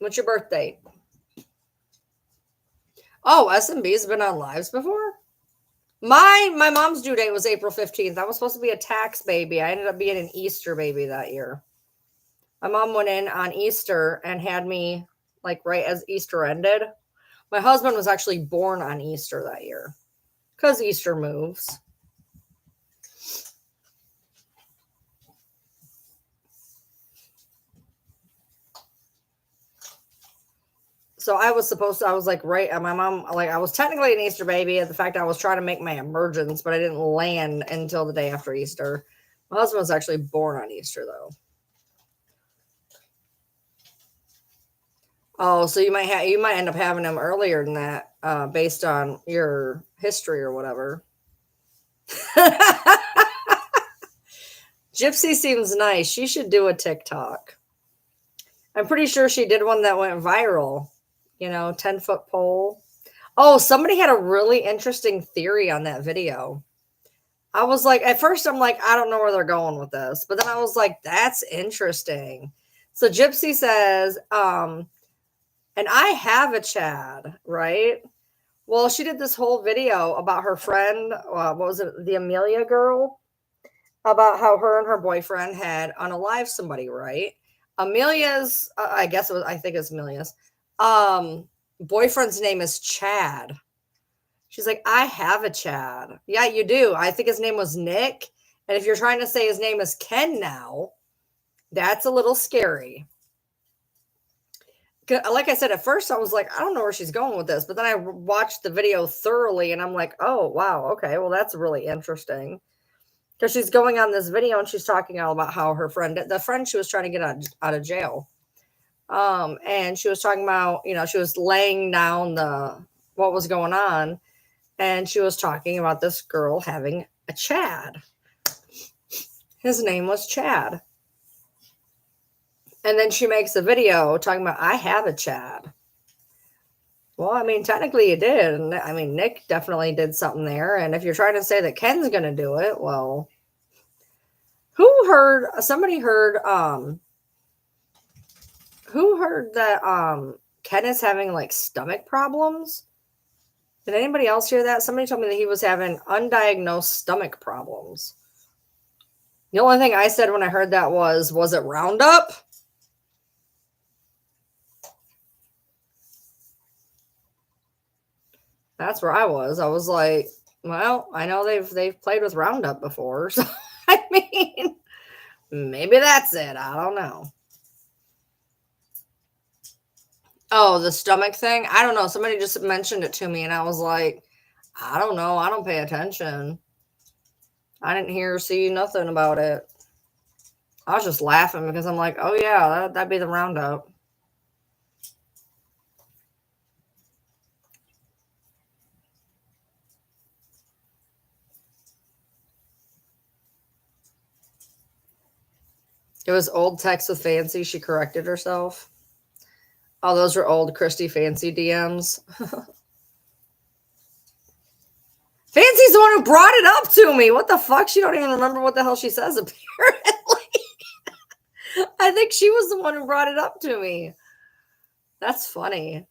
What's your birthday? Oh, SMB's been on lives before? My mom's due date was April 15th. I was supposed to be a tax baby. I ended up being an Easter baby that year. My mom went in on Easter and had me like right as Easter ended. My husband was actually born on Easter that year because Easter moves. So I was like right at my mom, like I was technically an Easter baby at the fact I was trying to make my emergence, but I didn't land until the day after Easter. My husband was actually born on Easter though. Oh, so you might end up having him earlier than that, based on your history or whatever. Gypsy seems nice. She should do a TikTok. I'm pretty sure she did one that went viral. 10-foot pole. Oh, somebody had a really interesting theory on that video. I was like, at first, I'm like, I don't know where they're going with this. But then I was like, that's interesting. So Gypsy says, and I have a Chad, right? Well, she did this whole video about her friend. What was it? The Amelia girl, about how her and her boyfriend had unalived somebody, right? Amelia's, I think it's Amelia's, boyfriend's name is Chad. She's like, I have a Chad. Yeah, you do. I think his name was Nick. And if you're trying to say his name is Ken now, that's a little scary. Like I said, at first I was like, I don't know where she's going with this. But then I watched the video thoroughly and I'm like, oh, wow. Okay. Well, that's really interesting. Because she's going on this video and she's talking all about how her friend, the friend she was trying to get out of jail. And she was talking about, she was laying down what was going on. And she was talking about this girl having a Chad. His name was Chad. And then she makes a video talking about, I have a Chad. Well, I mean, technically you did. And I mean, Nick definitely did something there. And if you're trying to say that Ken's going to do it, well, somebody heard that Ken is having like stomach problems? Did anybody else hear that? Somebody told me that he was having undiagnosed stomach problems. The only thing I said when I heard that was it Roundup? That's where I was. I was like, well, I know they've played with Roundup before. So, I mean, maybe that's it. I don't know. Oh, the stomach thing? I don't know. Somebody just mentioned it to me, and I was like, I don't know. I don't pay attention. I didn't hear or see nothing about it. I was just laughing because I'm like, oh, yeah, that'd be the Roundup. It was old text with Fancy. She corrected herself. Oh, those were old Christy Fancy DMs. Fancy's the one who brought it up to me. What the fuck? She don't even remember what the hell she says, apparently. I think she was the one who brought it up to me. That's funny.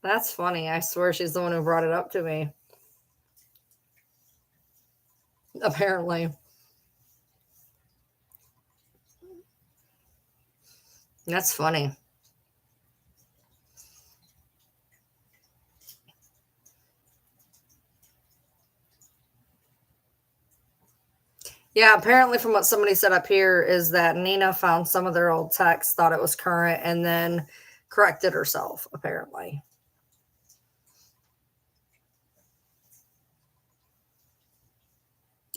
That's funny. I swear she's the one who brought it up to me. Apparently. That's funny. Yeah, apparently from what somebody said up here is that Nina found some of their old texts, thought it was current, and then corrected herself, apparently.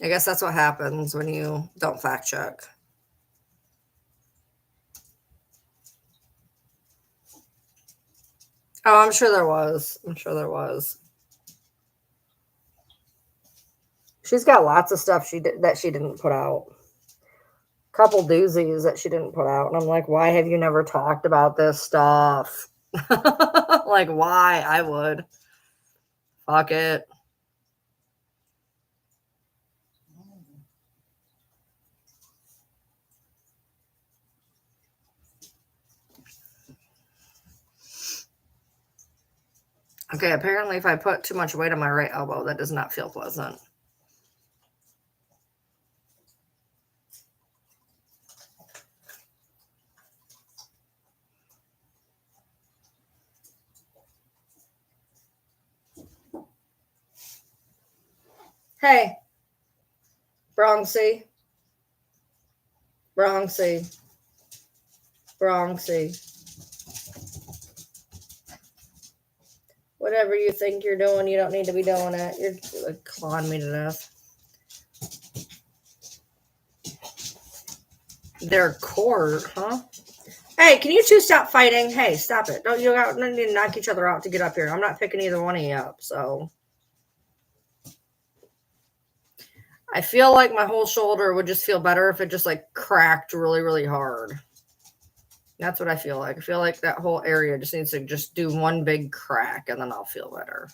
I guess that's what happens when you don't fact check. Oh, I'm sure there was. She's got lots of stuff that she didn't put out. Couple doozies that she didn't put out. And I'm like, why have you never talked about this stuff? Like, why? I would. Fuck it. Okay, apparently if I put too much weight on my right elbow, that does not feel pleasant. Hey, Bronxy. Bronxy. Bronxy. Whatever you think you're doing, you don't need to be doing it. You're like, clawing me to death. Their court, huh? Hey, can you two stop fighting? Hey, stop it. Don't need to knock each other out to get up here. I'm not picking either one of you up, so. I feel like my whole shoulder would just feel better if it just like cracked really, really hard. That's what I feel like. I feel like that whole area just needs to just do one big crack and then I'll feel better.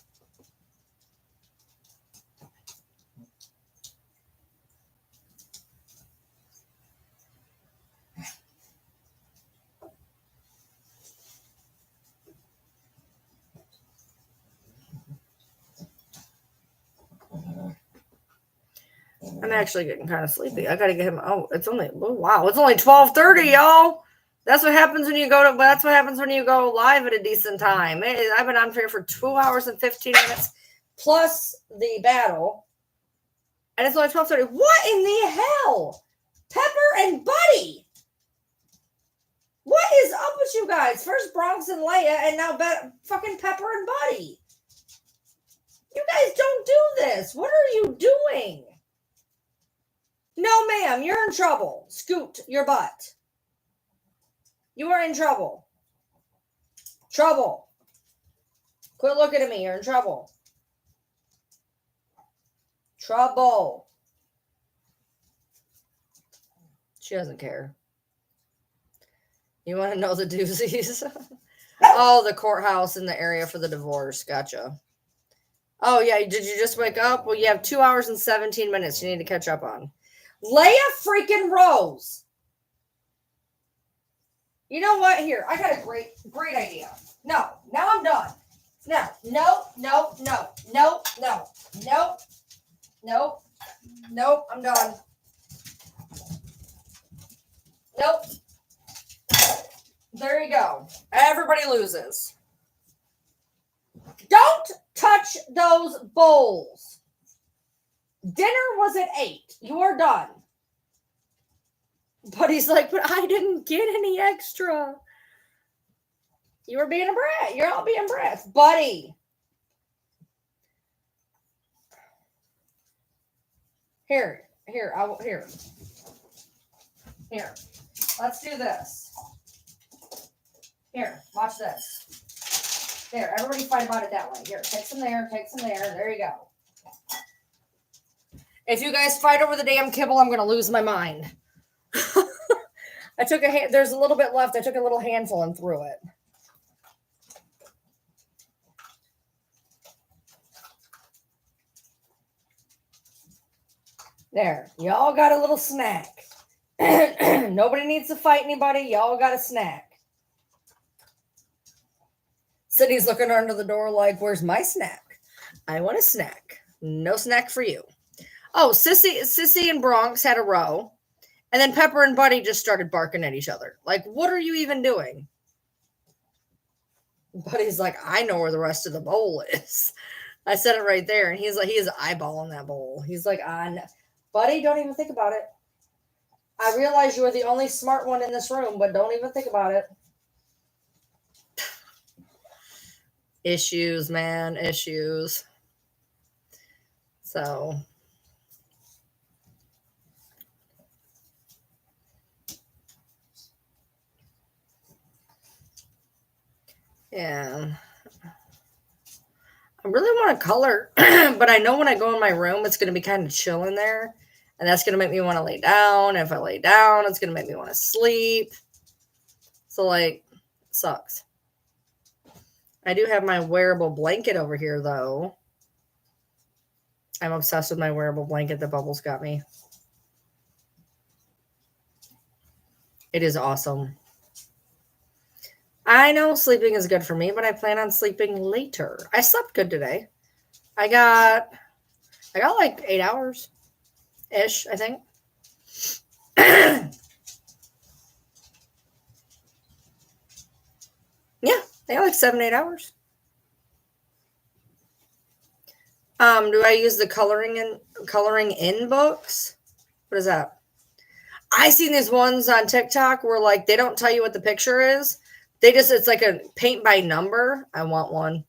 I'm actually getting kind of sleepy. I gotta get him. Oh, it's only 12:30, y'all. That's what happens when you go to. That's what happens when you go live at a decent time. I've been on here for 2 hours and 15 minutes, plus the battle, and it's only 12:30. What in the hell, Pepper and Buddy? What is up with you guys? First Bronx and Leia, and now fucking Pepper and Buddy. You guys don't do this. What are you doing? No, ma'am, you're in trouble. Scoot your butt. You are in trouble. Trouble. Quit looking at me. You're in trouble. Trouble. She doesn't care. You want to know the doozies? Oh, the courthouse in the area for the divorce. Gotcha. Oh, yeah. Did you just wake up? Well, you have 2 hours and 17 minutes you need to catch up on. Leia freaking Rose. You know what? Here, I got a great idea. No, now I'm done. No, I'm done. Nope. There you go. Everybody loses. Don't touch those bowls. Dinner was at 8. You are done. But he's like, but I didn't get any extra. You were being a brat. You're all being brats. Buddy. Here. Let's do this. Here, watch this. There, everybody fight about it that way. Here, take some there. There you go. If you guys fight over the damn kibble, I'm going to lose my mind. I took there's a little bit left. I took a little handful and threw it. There, y'all got a little snack. Nobody needs to fight anybody. Y'all got a snack. Sydney's looking under the door like, where's my snack? I want a snack. No snack for you. Oh, Sissy and Bronx had a row. And then Pepper and Buddy just started barking at each other. Like, what are you even doing? Buddy's like, I know where the rest of the bowl is. I said it right there. And he's like, he is eyeballing that bowl. He's like, Buddy, don't even think about it. I realize you are the only smart one in this room, but don't even think about it. Issues, man. Issues. So... yeah. I really want to color, but I know when I go in my room, it's going to be kind of chill in there. And that's going to make me want to lay down. If I lay down, it's going to make me want to sleep. So, like, it sucks. I do have my wearable blanket over here, though. I'm obsessed with my wearable blanket that Bubbles got me. It is awesome. I know sleeping is good for me, but I plan on sleeping later. I slept good today. I got like 8 hours ish, I think. Yeah, I got like 7, 8 hours. Do I use the coloring in books? What is that? I seen these ones on TikTok where like they don't tell you what the picture is. It's like a paint by number. I want one.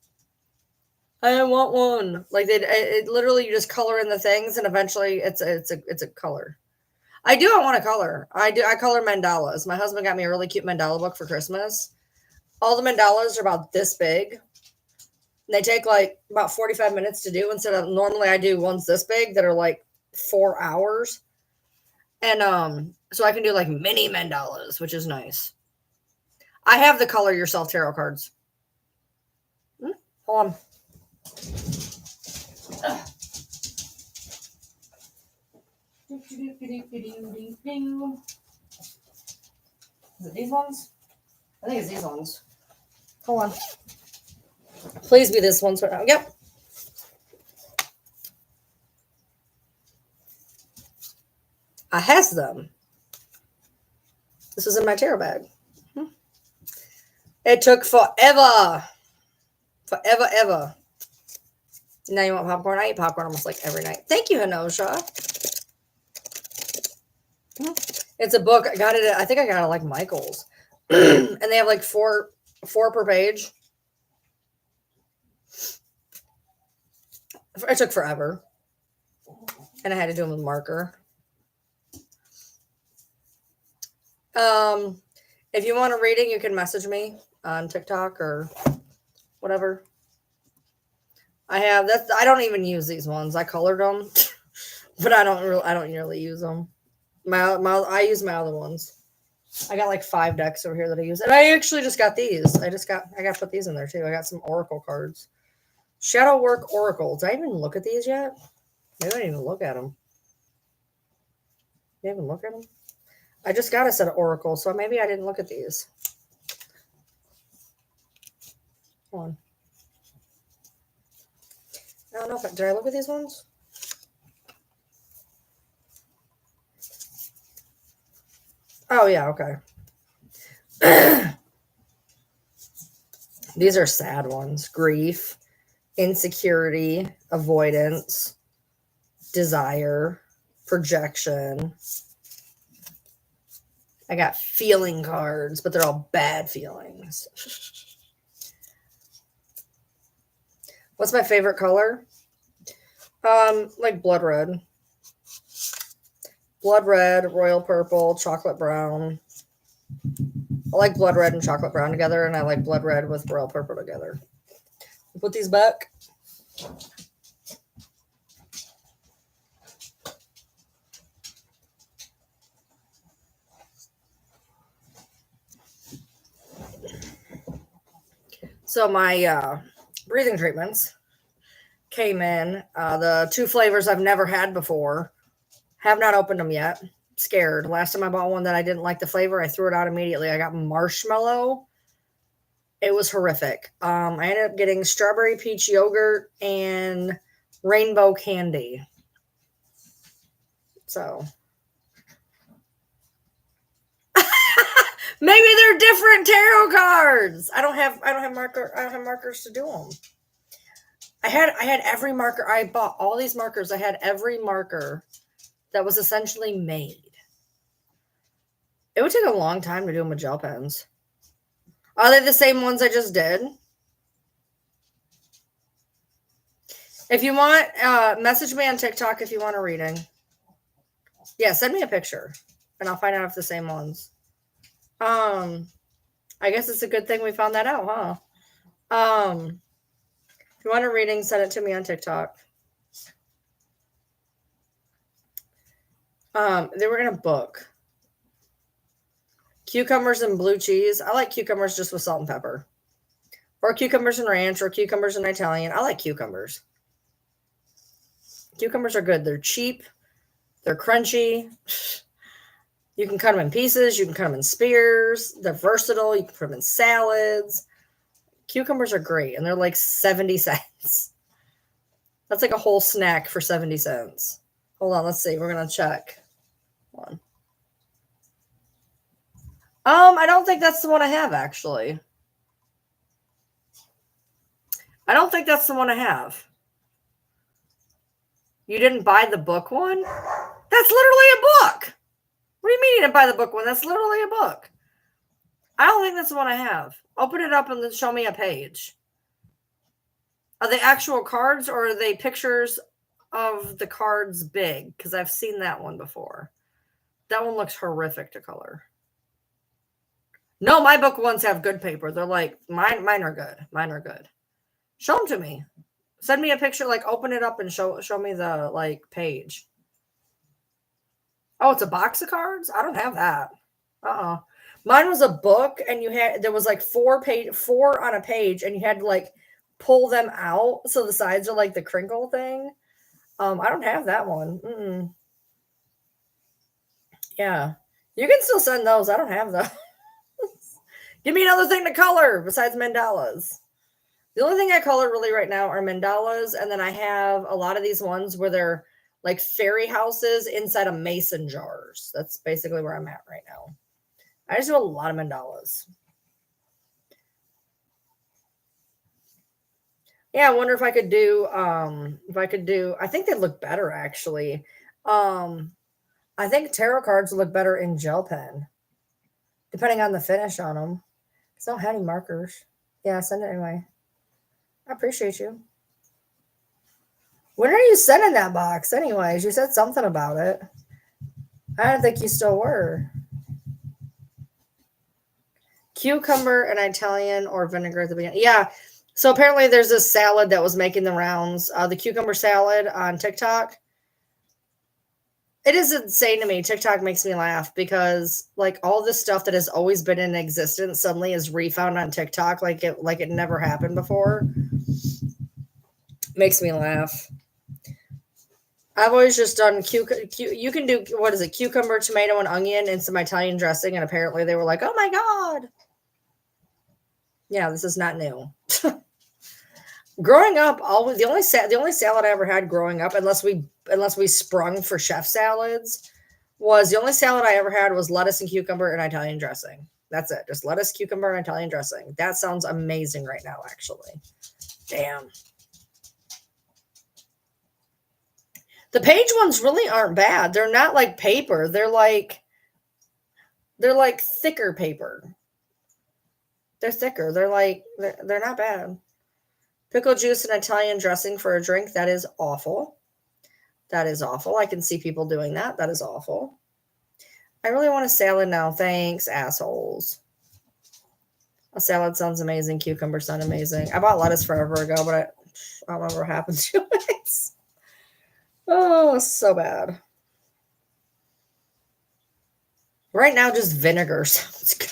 I want one. Like it literally you just color in the things and eventually it's a color. I want to color. I color mandalas. My husband got me a really cute mandala book for Christmas. All the mandalas are about this big. They take like about 45 minutes to do instead of normally I do ones this big that are like 4 hours. And so I can do like mini mandalas, which is nice. I have the color yourself tarot cards. Hold on. Is it these ones? I think it's these ones. Hold on. Please be this one. Yep. I has them. This was in my tarot bag. It took forever. Forever, ever. Now you want popcorn? I eat popcorn almost like every night. Thank you, Hanosha. It's a book. I got it. I think I got it like Michael's. And they have like four per page. It took forever. And I had to do them with marker. If you want a reading, you can message me on TikTok or whatever. I don't even use these ones. I colored them, but I don't really use them. I use my other ones. I got like 5 decks over here that I use. And I actually just got these. I got to put these in there too. I got some Oracle cards. Shadow Work Oracle. Did I even look at these yet? Maybe I didn't even look at them. Did I even look at them? I just got a set of Oracle, so maybe I didn't look at these. Hold on. I don't know if did I look at these ones? Oh yeah, okay. These are sad ones. Grief, insecurity, avoidance, desire, projection. I got feeling cards, but they're all bad feelings. What's my favorite color? Like blood red. Blood red, royal purple, chocolate brown. I like blood red and chocolate brown together, and I like blood red with royal purple together. Put these back. So my breathing treatments came in. The 2 flavors I've never had before. Have not opened them yet. Scared. Last time I bought one that I didn't like the flavor, I threw it out immediately. I got marshmallow. It was horrific. I ended up getting strawberry peach yogurt and rainbow candy. So maybe they're different tarot cards. I don't have markers to do them. I had every marker. I bought all these markers. I had every marker that was essentially made. It would take a long time to do them with gel pens. Are they the same ones I just did? If you want, message me on TikTok if you want a reading. Yeah, send me a picture, and I'll find out if the same ones. I guess it's a good thing we found that out, huh? If you want a reading, send it to me on TikTok. They were in a book. Cucumbers and blue cheese. I like cucumbers just with salt and pepper. Or cucumbers and ranch, or cucumbers and Italian. I like cucumbers. Cucumbers are good. They're cheap. They're crunchy. You can cut them in pieces. You can cut them in spears. They're versatile. You can put them in salads. Cucumbers are great, and they're like 70 cents. That's like a whole snack for 70 cents. Hold on, let's see. We're going to check. One. I don't think that's the one I have, actually. I don't think that's the one I have. You didn't buy the book one? That's literally a book. What do you mean you didn't buy the book one? That's literally a book. I don't think that's the one I have. Open it up and then show me a page. Are they actual cards or are they pictures of the cards big? Because I've seen that one before. That one looks horrific to color. No, my book ones have good paper. They're like, mine are good. Mine are good. Show them to me. Send me a picture, like open it up and show me the like page. Oh, it's a box of cards? I don't have that. Mine was a book and there was like four on a page and you had to like pull them out. So the sides are like the crinkle thing. I don't have that one. Yeah. You can still send those. I don't have those. Give me another thing to color besides mandalas. The only thing I color really right now are mandalas. And then I have a lot of these ones where they're like fairy houses inside of mason jars. That's basically where I'm at right now. I just do a lot of mandalas. Yeah, I wonder if I could do, I think they look better actually. I think tarot cards look better in gel pen, depending on the finish on them. Because I don't have any markers. Yeah, send it anyway. I appreciate you. When are you sending that box anyways? You said something about it. I don't think you still were. Cucumber and Italian or vinegar at the beginning. Yeah. So apparently there's this salad that was making the rounds. The cucumber salad on TikTok. It is insane to me. TikTok makes me laugh because like all this stuff that has always been in existence suddenly is refound on TikTok like it never happened before. Makes me laugh. I've always just done you can do, what is it? Cucumber, tomato, and onion and some Italian dressing. And apparently they were like, oh my God. Yeah, this is not new. Growing up, the only salad I ever had growing up, unless we sprung for chef salads, was the only salad I ever had was lettuce and cucumber and Italian dressing. That's it. Just lettuce, cucumber, and Italian dressing. That sounds amazing right now, actually. Damn. The page ones really aren't bad. They're not like paper. They're like thicker paper. They're thicker. They're not bad. Pickle juice and Italian dressing for a drink. That is awful. That is awful. I can see people doing that. That is awful. I really want a salad now. Thanks, assholes. A salad sounds amazing. Cucumber sound amazing. I bought lettuce forever ago, but I don't remember what happened to it. Oh, so bad. Right now, just vinegar sounds good.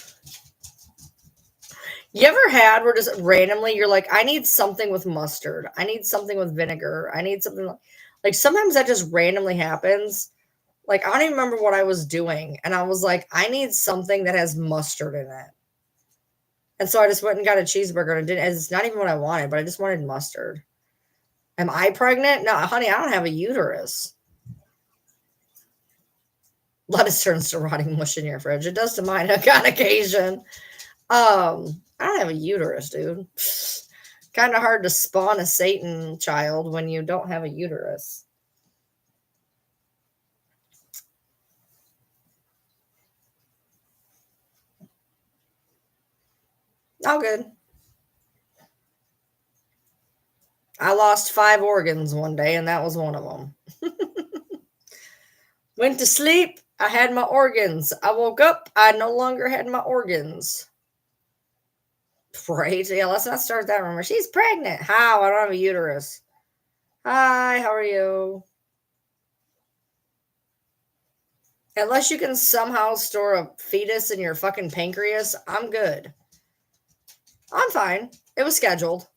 You ever had where just randomly you're like, I need something with mustard. I need something with vinegar. I need something like sometimes that just randomly happens. Like, I don't even remember what I was doing. And I was like, I need something that has mustard in it. And so I just went and got a cheeseburger and it's not even what I wanted, but I just wanted mustard. Am I pregnant? No, honey, I don't have a uterus. Lettuce turns to rotting mush in your fridge. It does to mine on occasion. I don't have a uterus, dude. Kind of hard to spawn a Satan child when you don't have a uterus. All good. I lost 5 organs one day, and that was one of them. Went to sleep. I had my organs. I woke up. I no longer had my organs. Right? Yeah, let's not start that rumor. She's pregnant. How? I don't have a uterus. Hi, how are you? Unless you can somehow store a fetus in your fucking pancreas, I'm good. I'm fine. It was scheduled.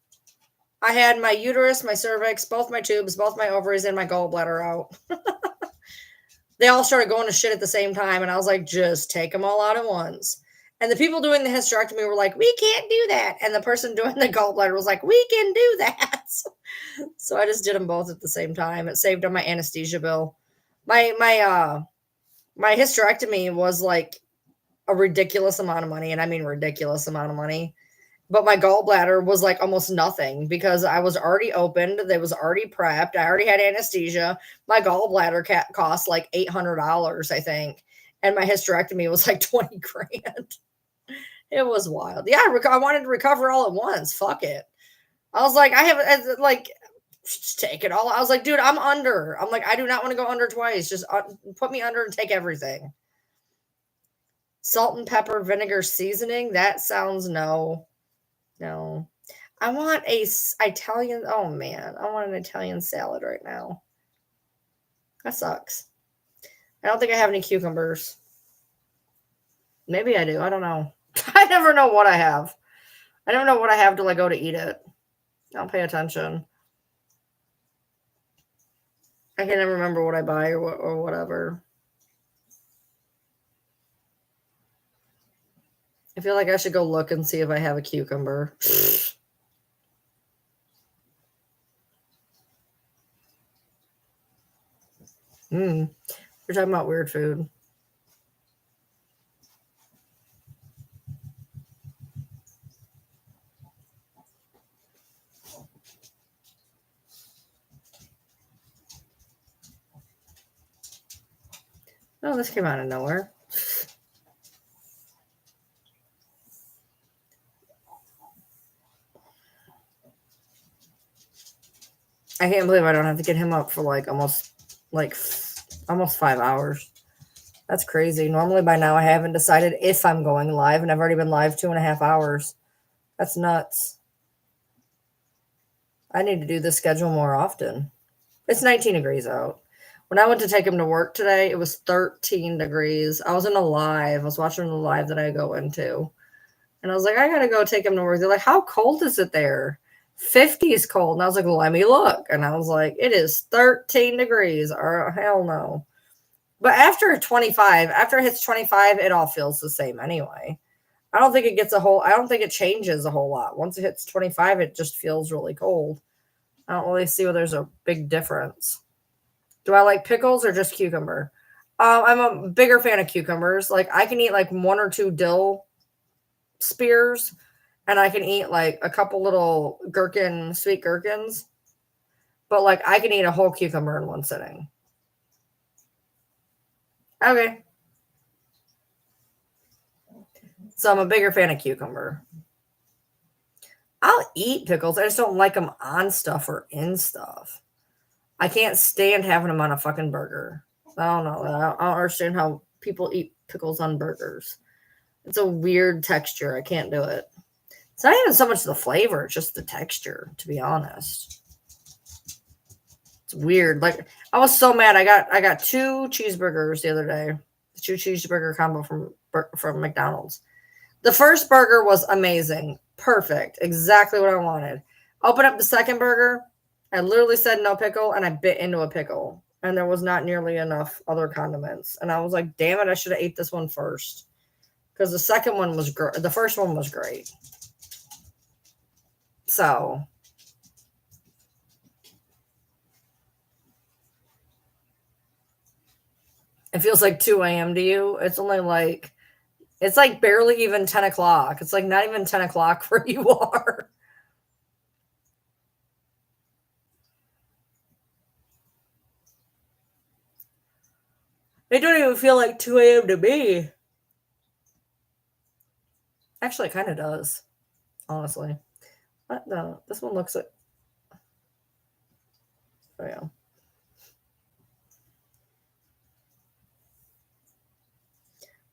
I had my uterus, my cervix, both my tubes, both my ovaries, and my gallbladder out. they all started going to shit at the same time. And I was like, just take them all out at once. And the people doing the hysterectomy were like, we can't do that. And the person doing the gallbladder was like, we can do that. So I just did them both at the same time. It saved on my anesthesia bill. My hysterectomy was like a ridiculous amount of money, and I mean ridiculous amount of money. But my gallbladder was like almost nothing because I was already opened. They was already prepped. I already had anesthesia. My gallbladder cost like $800, I think. And my hysterectomy was like 20 grand. It was wild. Yeah, I wanted to recover all at once. Fuck it. I was like, I have like, just take it all. I was like, dude, I'm under. I'm like, I do not want to go under twice. Just put me under and take everything. Salt and pepper vinegar seasoning. That sounds no. I want a Italian. Oh man, I want an Italian salad right now. That sucks. I don't think I have any cucumbers. Maybe I do. I don't know. I never know what I have. I don't know what I have till I go to eat it. I don't pay attention. I can never remember what I buy or whatever. I feel like I should go look and see if I have a cucumber. We're talking about weird food. Oh, this came out of nowhere. I can't believe I don't have to get him up for like almost 5 hours. That's crazy. Normally by now I haven't decided if I'm going live, and I've already been live 2.5 hours. That's nuts. I need to do this schedule more often. It's 19 degrees out. When I went to take him to work today, it was 13 degrees. I was in a live. I was watching the live that I go into. And I was like, I gotta go take him to work. They're like, how cold is it there? 50 is cold. And I was like, well, let me look. And I was like, it is 13 degrees. Or hell no. But after it hits 25, it all feels the same anyway. I don't think it changes a whole lot. Once it hits 25, it just feels really cold. I don't really see where there's a big difference. Do I like pickles or just cucumber? I'm a bigger fan of cucumbers. Like I can eat like 1 or 2 dill spears, and I can eat like a couple little sweet gherkins. But like I can eat a whole cucumber in one sitting. Okay. So I'm a bigger fan of cucumber. I'll eat pickles. I just don't like them on stuff or in stuff. I can't stand having them on a fucking burger. I don't know. I don't understand how people eat pickles on burgers. It's a weird texture. I can't do it. It's not even so much the flavor, it's just the texture, to be honest. It's weird. Like I was so mad. I got 2 cheeseburgers the other day. The 2 cheeseburger combo from McDonald's. The first burger was amazing. Perfect. Exactly what I wanted. Open up the second burger. I literally said no pickle, and I bit into a pickle. And there was not nearly enough other condiments. And I was like, damn it, I should have ate this one first. Because the second one was great. The first one was great. So. It feels like 2 a.m. to you. It's like barely even 10 o'clock. It's like not even 10 o'clock where you are. It don't even feel like 2 a.m. to me. Actually, it kind of does, honestly. What? No, this one looks like. Oh, yeah.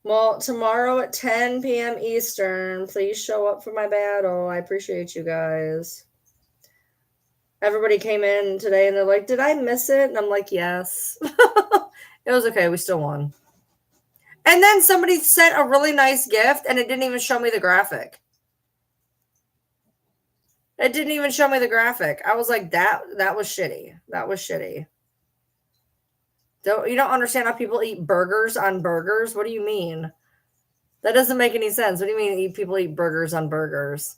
Well, tomorrow at 10 p.m. Eastern, please show up for my battle. I appreciate you guys. Everybody came in today and they're like, did I miss it? And I'm like, yes. It was okay. We still won. And then somebody sent a really nice gift and it didn't even show me the graphic. It didn't even show me the graphic. I was like, that was shitty. That was shitty. You don't understand how people eat burgers on burgers? What do you mean? That doesn't make any sense. What do you mean people eat burgers on burgers?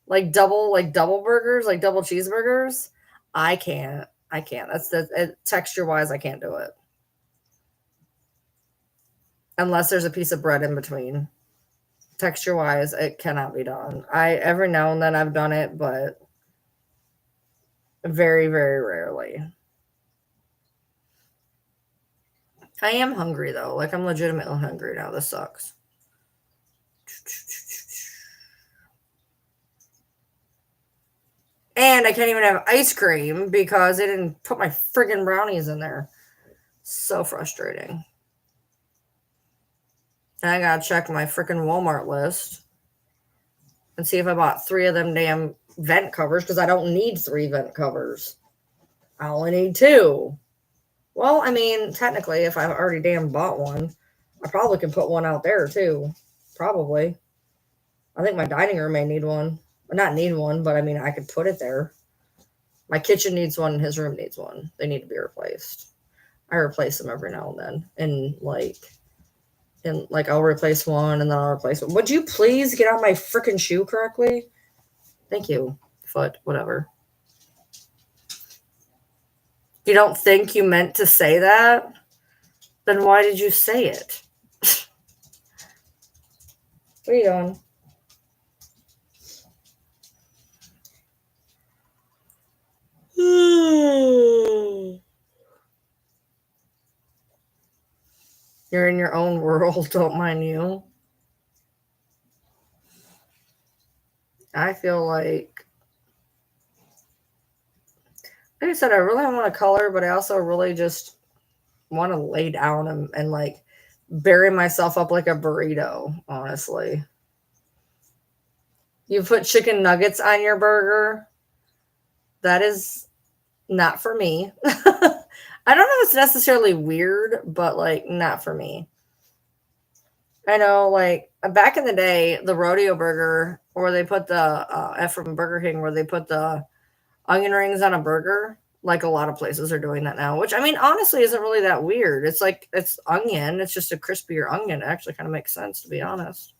Like double burgers, like double cheeseburgers? I can't. I can't. Texture wise, I can't do it. Unless there's a piece of bread in between. Texture wise, it cannot be done. I every now and then I've done it, but very, very rarely. I am hungry though. Like I'm legitimately hungry now. This sucks. And I can't even have ice cream because they didn't put my friggin' brownies in there. So frustrating. And I gotta check my freaking Walmart list and see if I bought 3 of them damn vent covers because I don't need 3 vent covers. I only need 2. Well, I mean, technically, if I've already damn bought one, I probably can put one out there too. Probably. I think my dining room may need one. Not need one, but I mean, I could put it there. My kitchen needs one and his room needs one. They need to be replaced. I replace them every now and then. And I'll replace one and then I'll replace one. Would you please get on my freaking shoe correctly? Thank you. Foot, whatever. You don't think you meant to say that? Then why did you say it? What are you doing? You're in your own world, don't mind you. I feel like I said, I really want to color, but I also really just want to lay down and like bury myself up like a burrito, honestly. You put chicken nuggets on your burger. That is not for me. I don't know if it's necessarily weird, but like not for me. I know, like back in the day, the rodeo burger, where they put the from Burger King, where they put the onion rings on a burger. Like a lot of places are doing that now, which I mean, honestly, isn't really that weird. It's like it's onion. It's just a crispier onion. It actually kind of makes sense, to be honest.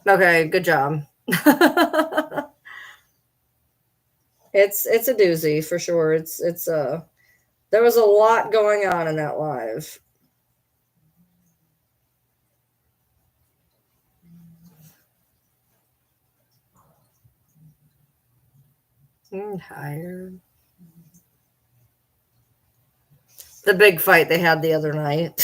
Okay, good job. It's a doozy for sure. It's there was a lot going on in that live. I'm tired. The big fight they had the other night.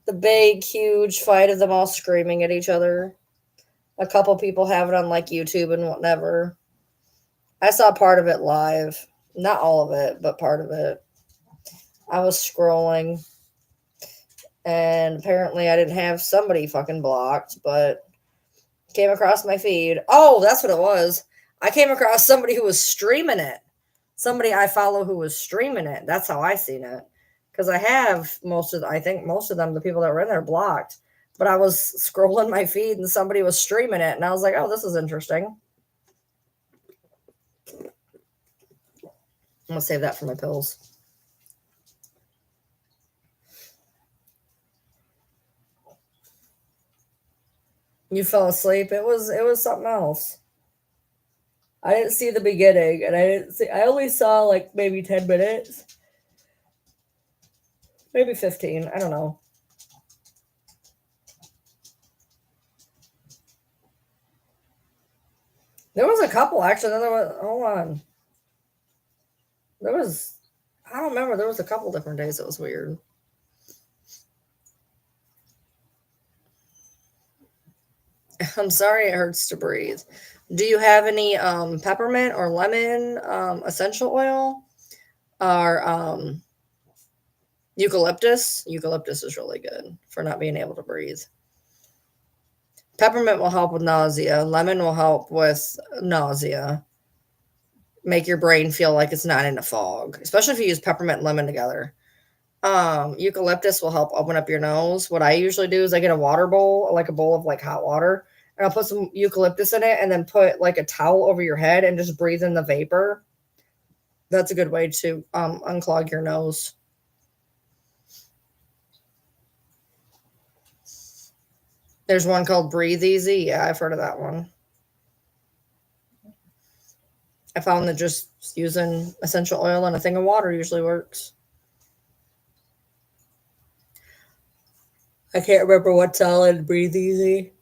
The big, huge fight of them all screaming at each other. A couple people have it on like YouTube and whatever. I saw part of it live. Not all of it, but part of it. I was scrolling and apparently I didn't have somebody fucking blocked, but came across my feed. Oh, that's what it was. I came across somebody who was streaming it. Somebody I follow who was streaming it. That's how I seen it. Because I have I think most of them, the people that were in there, blocked. But I was scrolling my feed and somebody was streaming it. And I was like, oh, this is interesting. I'm going to save that for my pills. You fell asleep. It was something else. I didn't see the beginning, and I only saw like maybe 10 minutes. Maybe 15. I don't know. There was a couple actually. Then there was, hold on. There was, I don't remember. There was a couple different days. It was weird. I'm sorry it hurts to breathe. Do you have any peppermint or lemon essential oil or eucalyptus? Eucalyptus is really good for not being able to breathe. Peppermint will help with nausea. Lemon will help with nausea. Make your brain feel like it's not in a fog, especially if you use peppermint and lemon together. Eucalyptus will help open up your nose. What I usually do is I get a water bowl, like a bowl of like hot water, and I'll put some eucalyptus in it and then put like a towel over your head and just breathe in the vapor. That's a good way to unclog your nose. There's one called Breathe Easy. Yeah, I've heard of that one. I found that just using essential oil and a thing of water usually works. I can't remember what's all in Breathe Easy.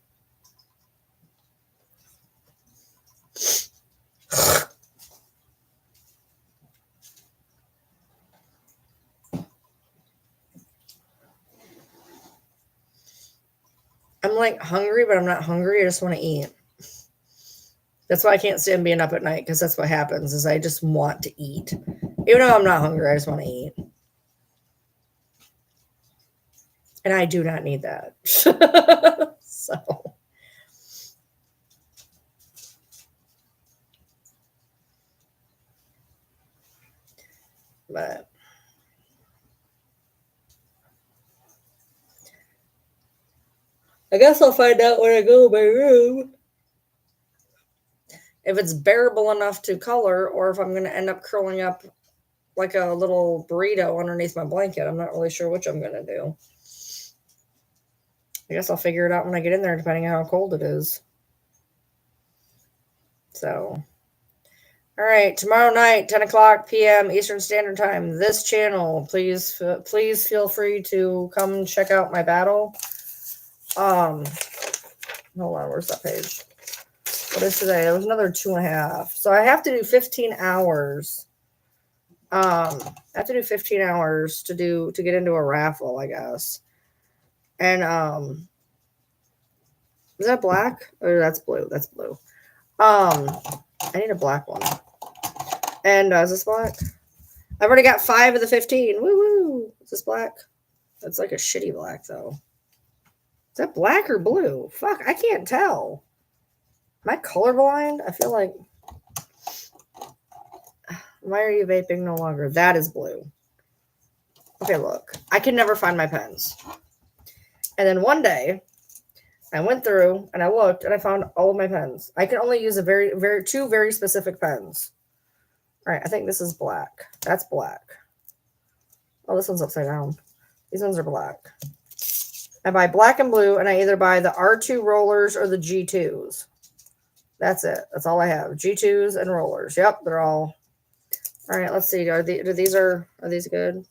I'm like hungry, but I'm not hungry. I just want to eat. That's why I can't stand being up at night, because that's what happens is I just want to eat. Even though I'm not hungry, I just want to eat. And I do not need that. So. But I guess I'll find out when I go to my room if it's bearable enough to color, or if I'm going to end up curling up like a little burrito underneath my blanket. I'm not really sure which I'm going to do. I guess I'll figure it out when I get in there, depending on how cold it is. So, all right, tomorrow night, 10 o'clock p.m. Eastern Standard Time, this channel. Please feel free to come check out my battle. Hold on, where's that page? What is today? It was another 2.5. So I have to do 15 hours. I have to do 15 hours to get into a raffle, I guess. And is that black? Or that's blue? That's blue. I need a black one. And is this black? I've already got 5 of the 15. Woo woo. Is this black? That's like a shitty black though. Is that black or blue? Fuck, I can't tell. Am I colorblind? I feel like. Why are you vaping no longer? That is blue. Okay, look. I can never find my pens. And then one day, I went through and I looked and I found all of my pens. I can only use two very specific pens. All right, I think this is black. That's black. Oh, this one's upside down. These ones are black. I buy black and blue, and I either buy the R2 rollers or the G2s. That's it. That's all I have. G2s and rollers. Yep, they're all. All right, let's see. Are these good?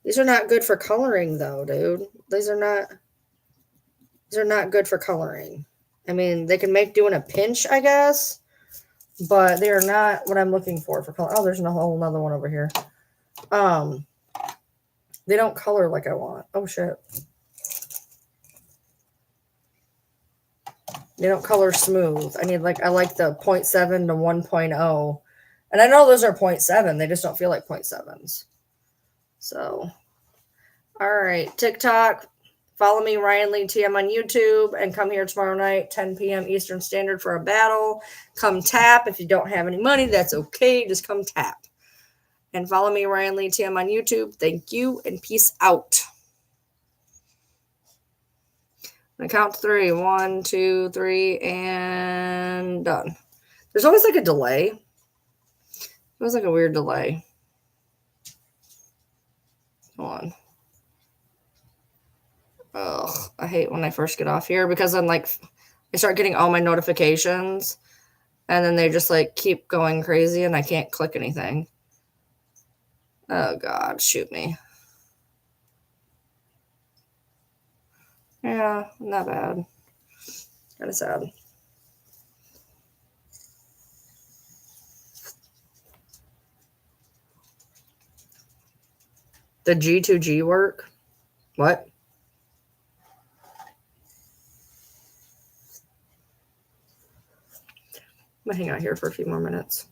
These are not good for coloring, though, dude. These are not good for coloring. I mean, they can make doing a pinch, I guess, but they are not what I'm looking for color. Oh, there's a whole another one over here. They don't color like I want. Oh, shit. They don't color smooth. I like the 0.7 to 1.0. And I know those are 0.7. They just don't feel like 0.7s. So, all right. TikTok. Follow me, Ryan Lee TM on YouTube, and come here tomorrow night, 10 p.m. Eastern Standard for a battle. Come tap. If you don't have any money, that's okay. Just come tap. And follow me, Ryan Lee TM on YouTube. Thank you, and peace out. I count to 3. 1, 2, 3, and done. There's always like a delay. It was like a weird delay. Hold on. Ugh, I hate when I first get off here, because I'm like, I start getting all my notifications, and then they just like keep going crazy, and I can't click anything. Oh God, shoot me. Yeah, not bad. Kind of sad. The G2G work? What? I'm gonna hang out here for a few more minutes.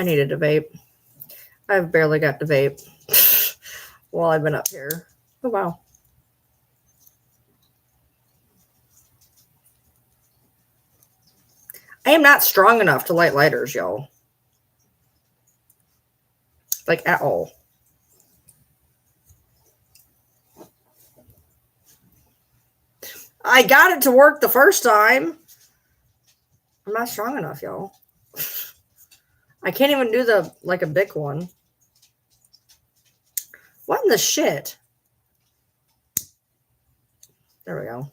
I needed to vape. I've barely got to vape while I've been up here. Oh, wow. I am not strong enough to light lighters, y'all. Like, at all. I got it to work the first time. I'm not strong enough, y'all. I can't even do the like a big one. What in the shit? There we go.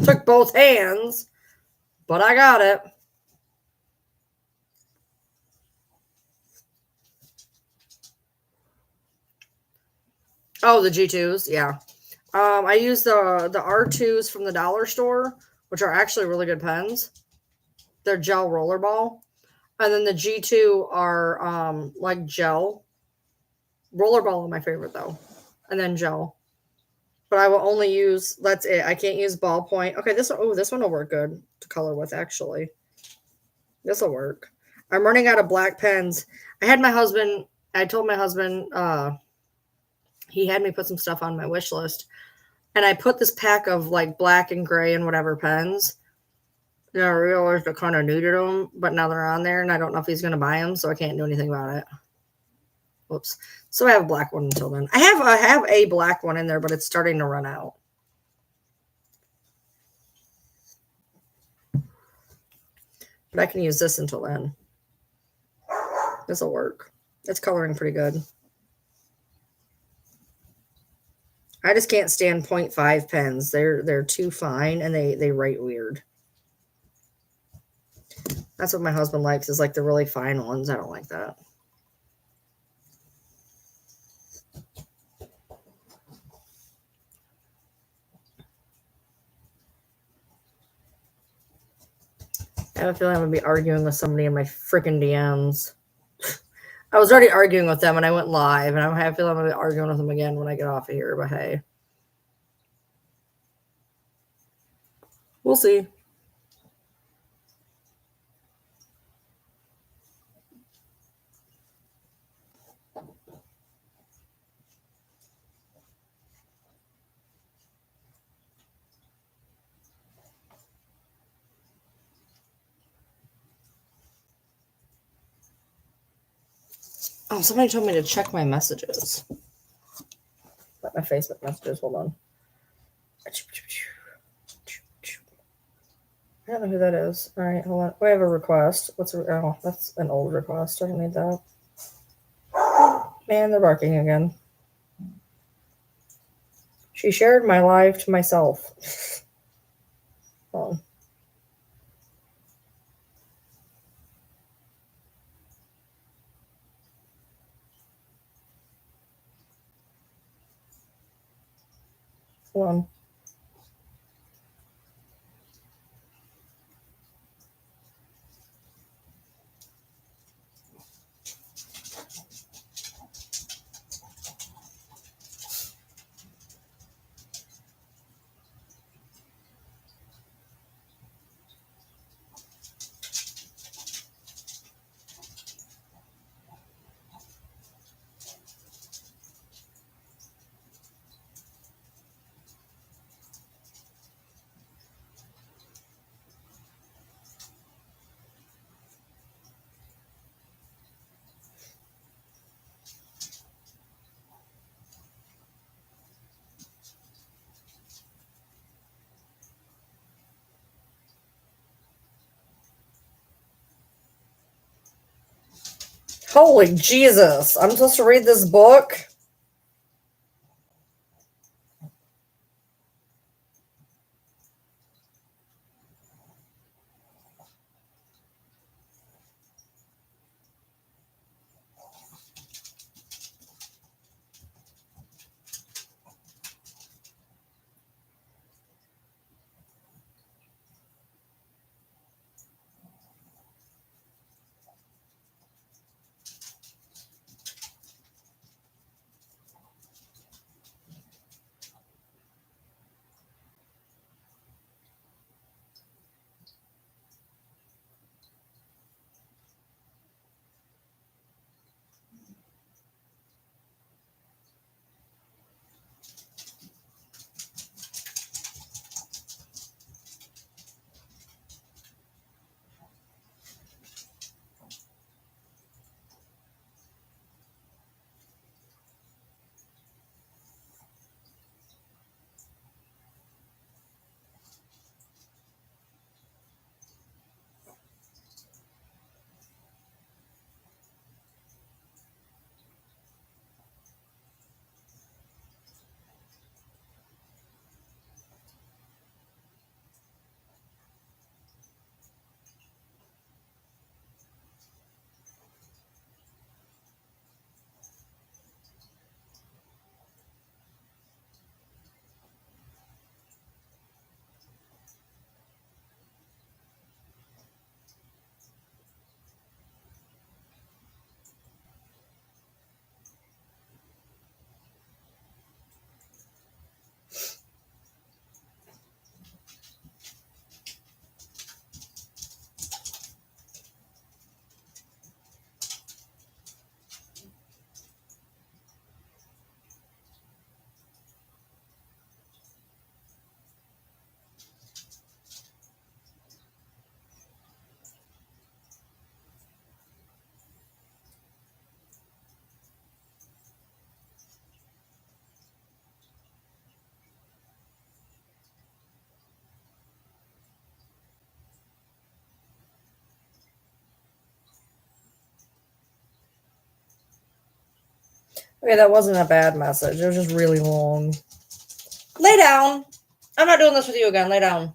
Took both hands, but I got it. Oh, the G2s, yeah. I use the R2s from the dollar store, which are actually really good pens. They're gel rollerball. And then the G2 are like gel. Rollerball are my favorite though. And then gel. But I will only use, that's it. I can't use ballpoint. Okay, this one will work good to color with actually. This will work. I'm running out of black pens. I told my husband, he had me put some stuff on my wish list. And I put this pack of like black and gray and whatever pens. I realized I kind of needed them, but now they're on there and I don't know if he's going to buy them, so I can't do anything about it. Whoops. So I have a black one until then. I have a black one in there, but it's starting to run out. But I can use this until then. This will work. It's coloring pretty good. I just can't stand 0.5 pens. They're too fine and they write weird. That's what my husband likes, is like the really fine ones. I don't like that. I have a feeling I'm going to be arguing with somebody in my freaking DMs. I was already arguing with them and I went live, and I have a feeling I'm going to be arguing with them again when I get off of here, but hey. We'll see. Oh, somebody told me to check my messages. Like my Facebook messages. Hold on. I don't know who that is. All right, hold on. I have a request. Oh, that's an old request. I don't need that. Man, they're barking again. She shared my live to myself. Hold on. Hold on. Holy Jesus. I'm supposed to read this book? Okay, that wasn't a bad message. It was just really long. Lay down. I'm not doing this with you again. Lay down.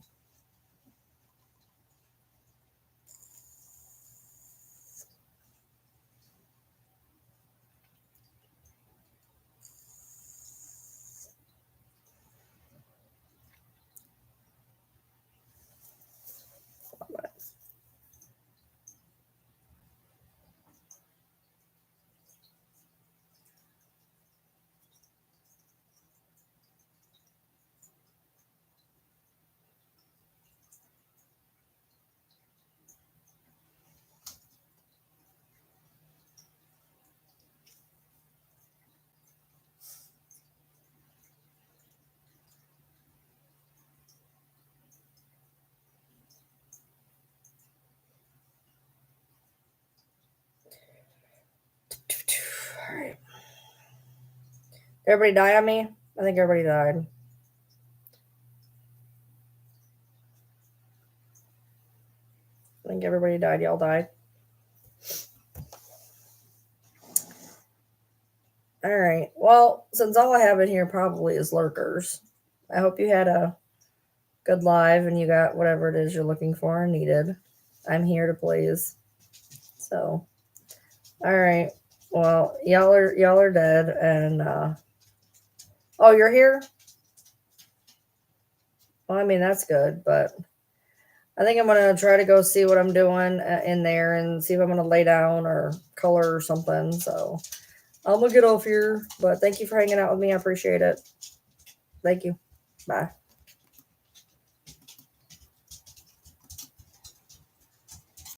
All right. Everybody die on me? I think everybody died. I think everybody died. Y'all died. All right. Well, since all I have in here probably is lurkers, I hope you had a good live and you got whatever it is you're looking for and needed. I'm here to please. So, all right. Well, y'all are dead, and oh, you're here. Well, I mean that's good, but I think I'm gonna try to go see what I'm doing in there and see if I'm gonna lay down or color or something. So I'm gonna get off here, but thank you for hanging out with me. I appreciate it. Thank you. Bye.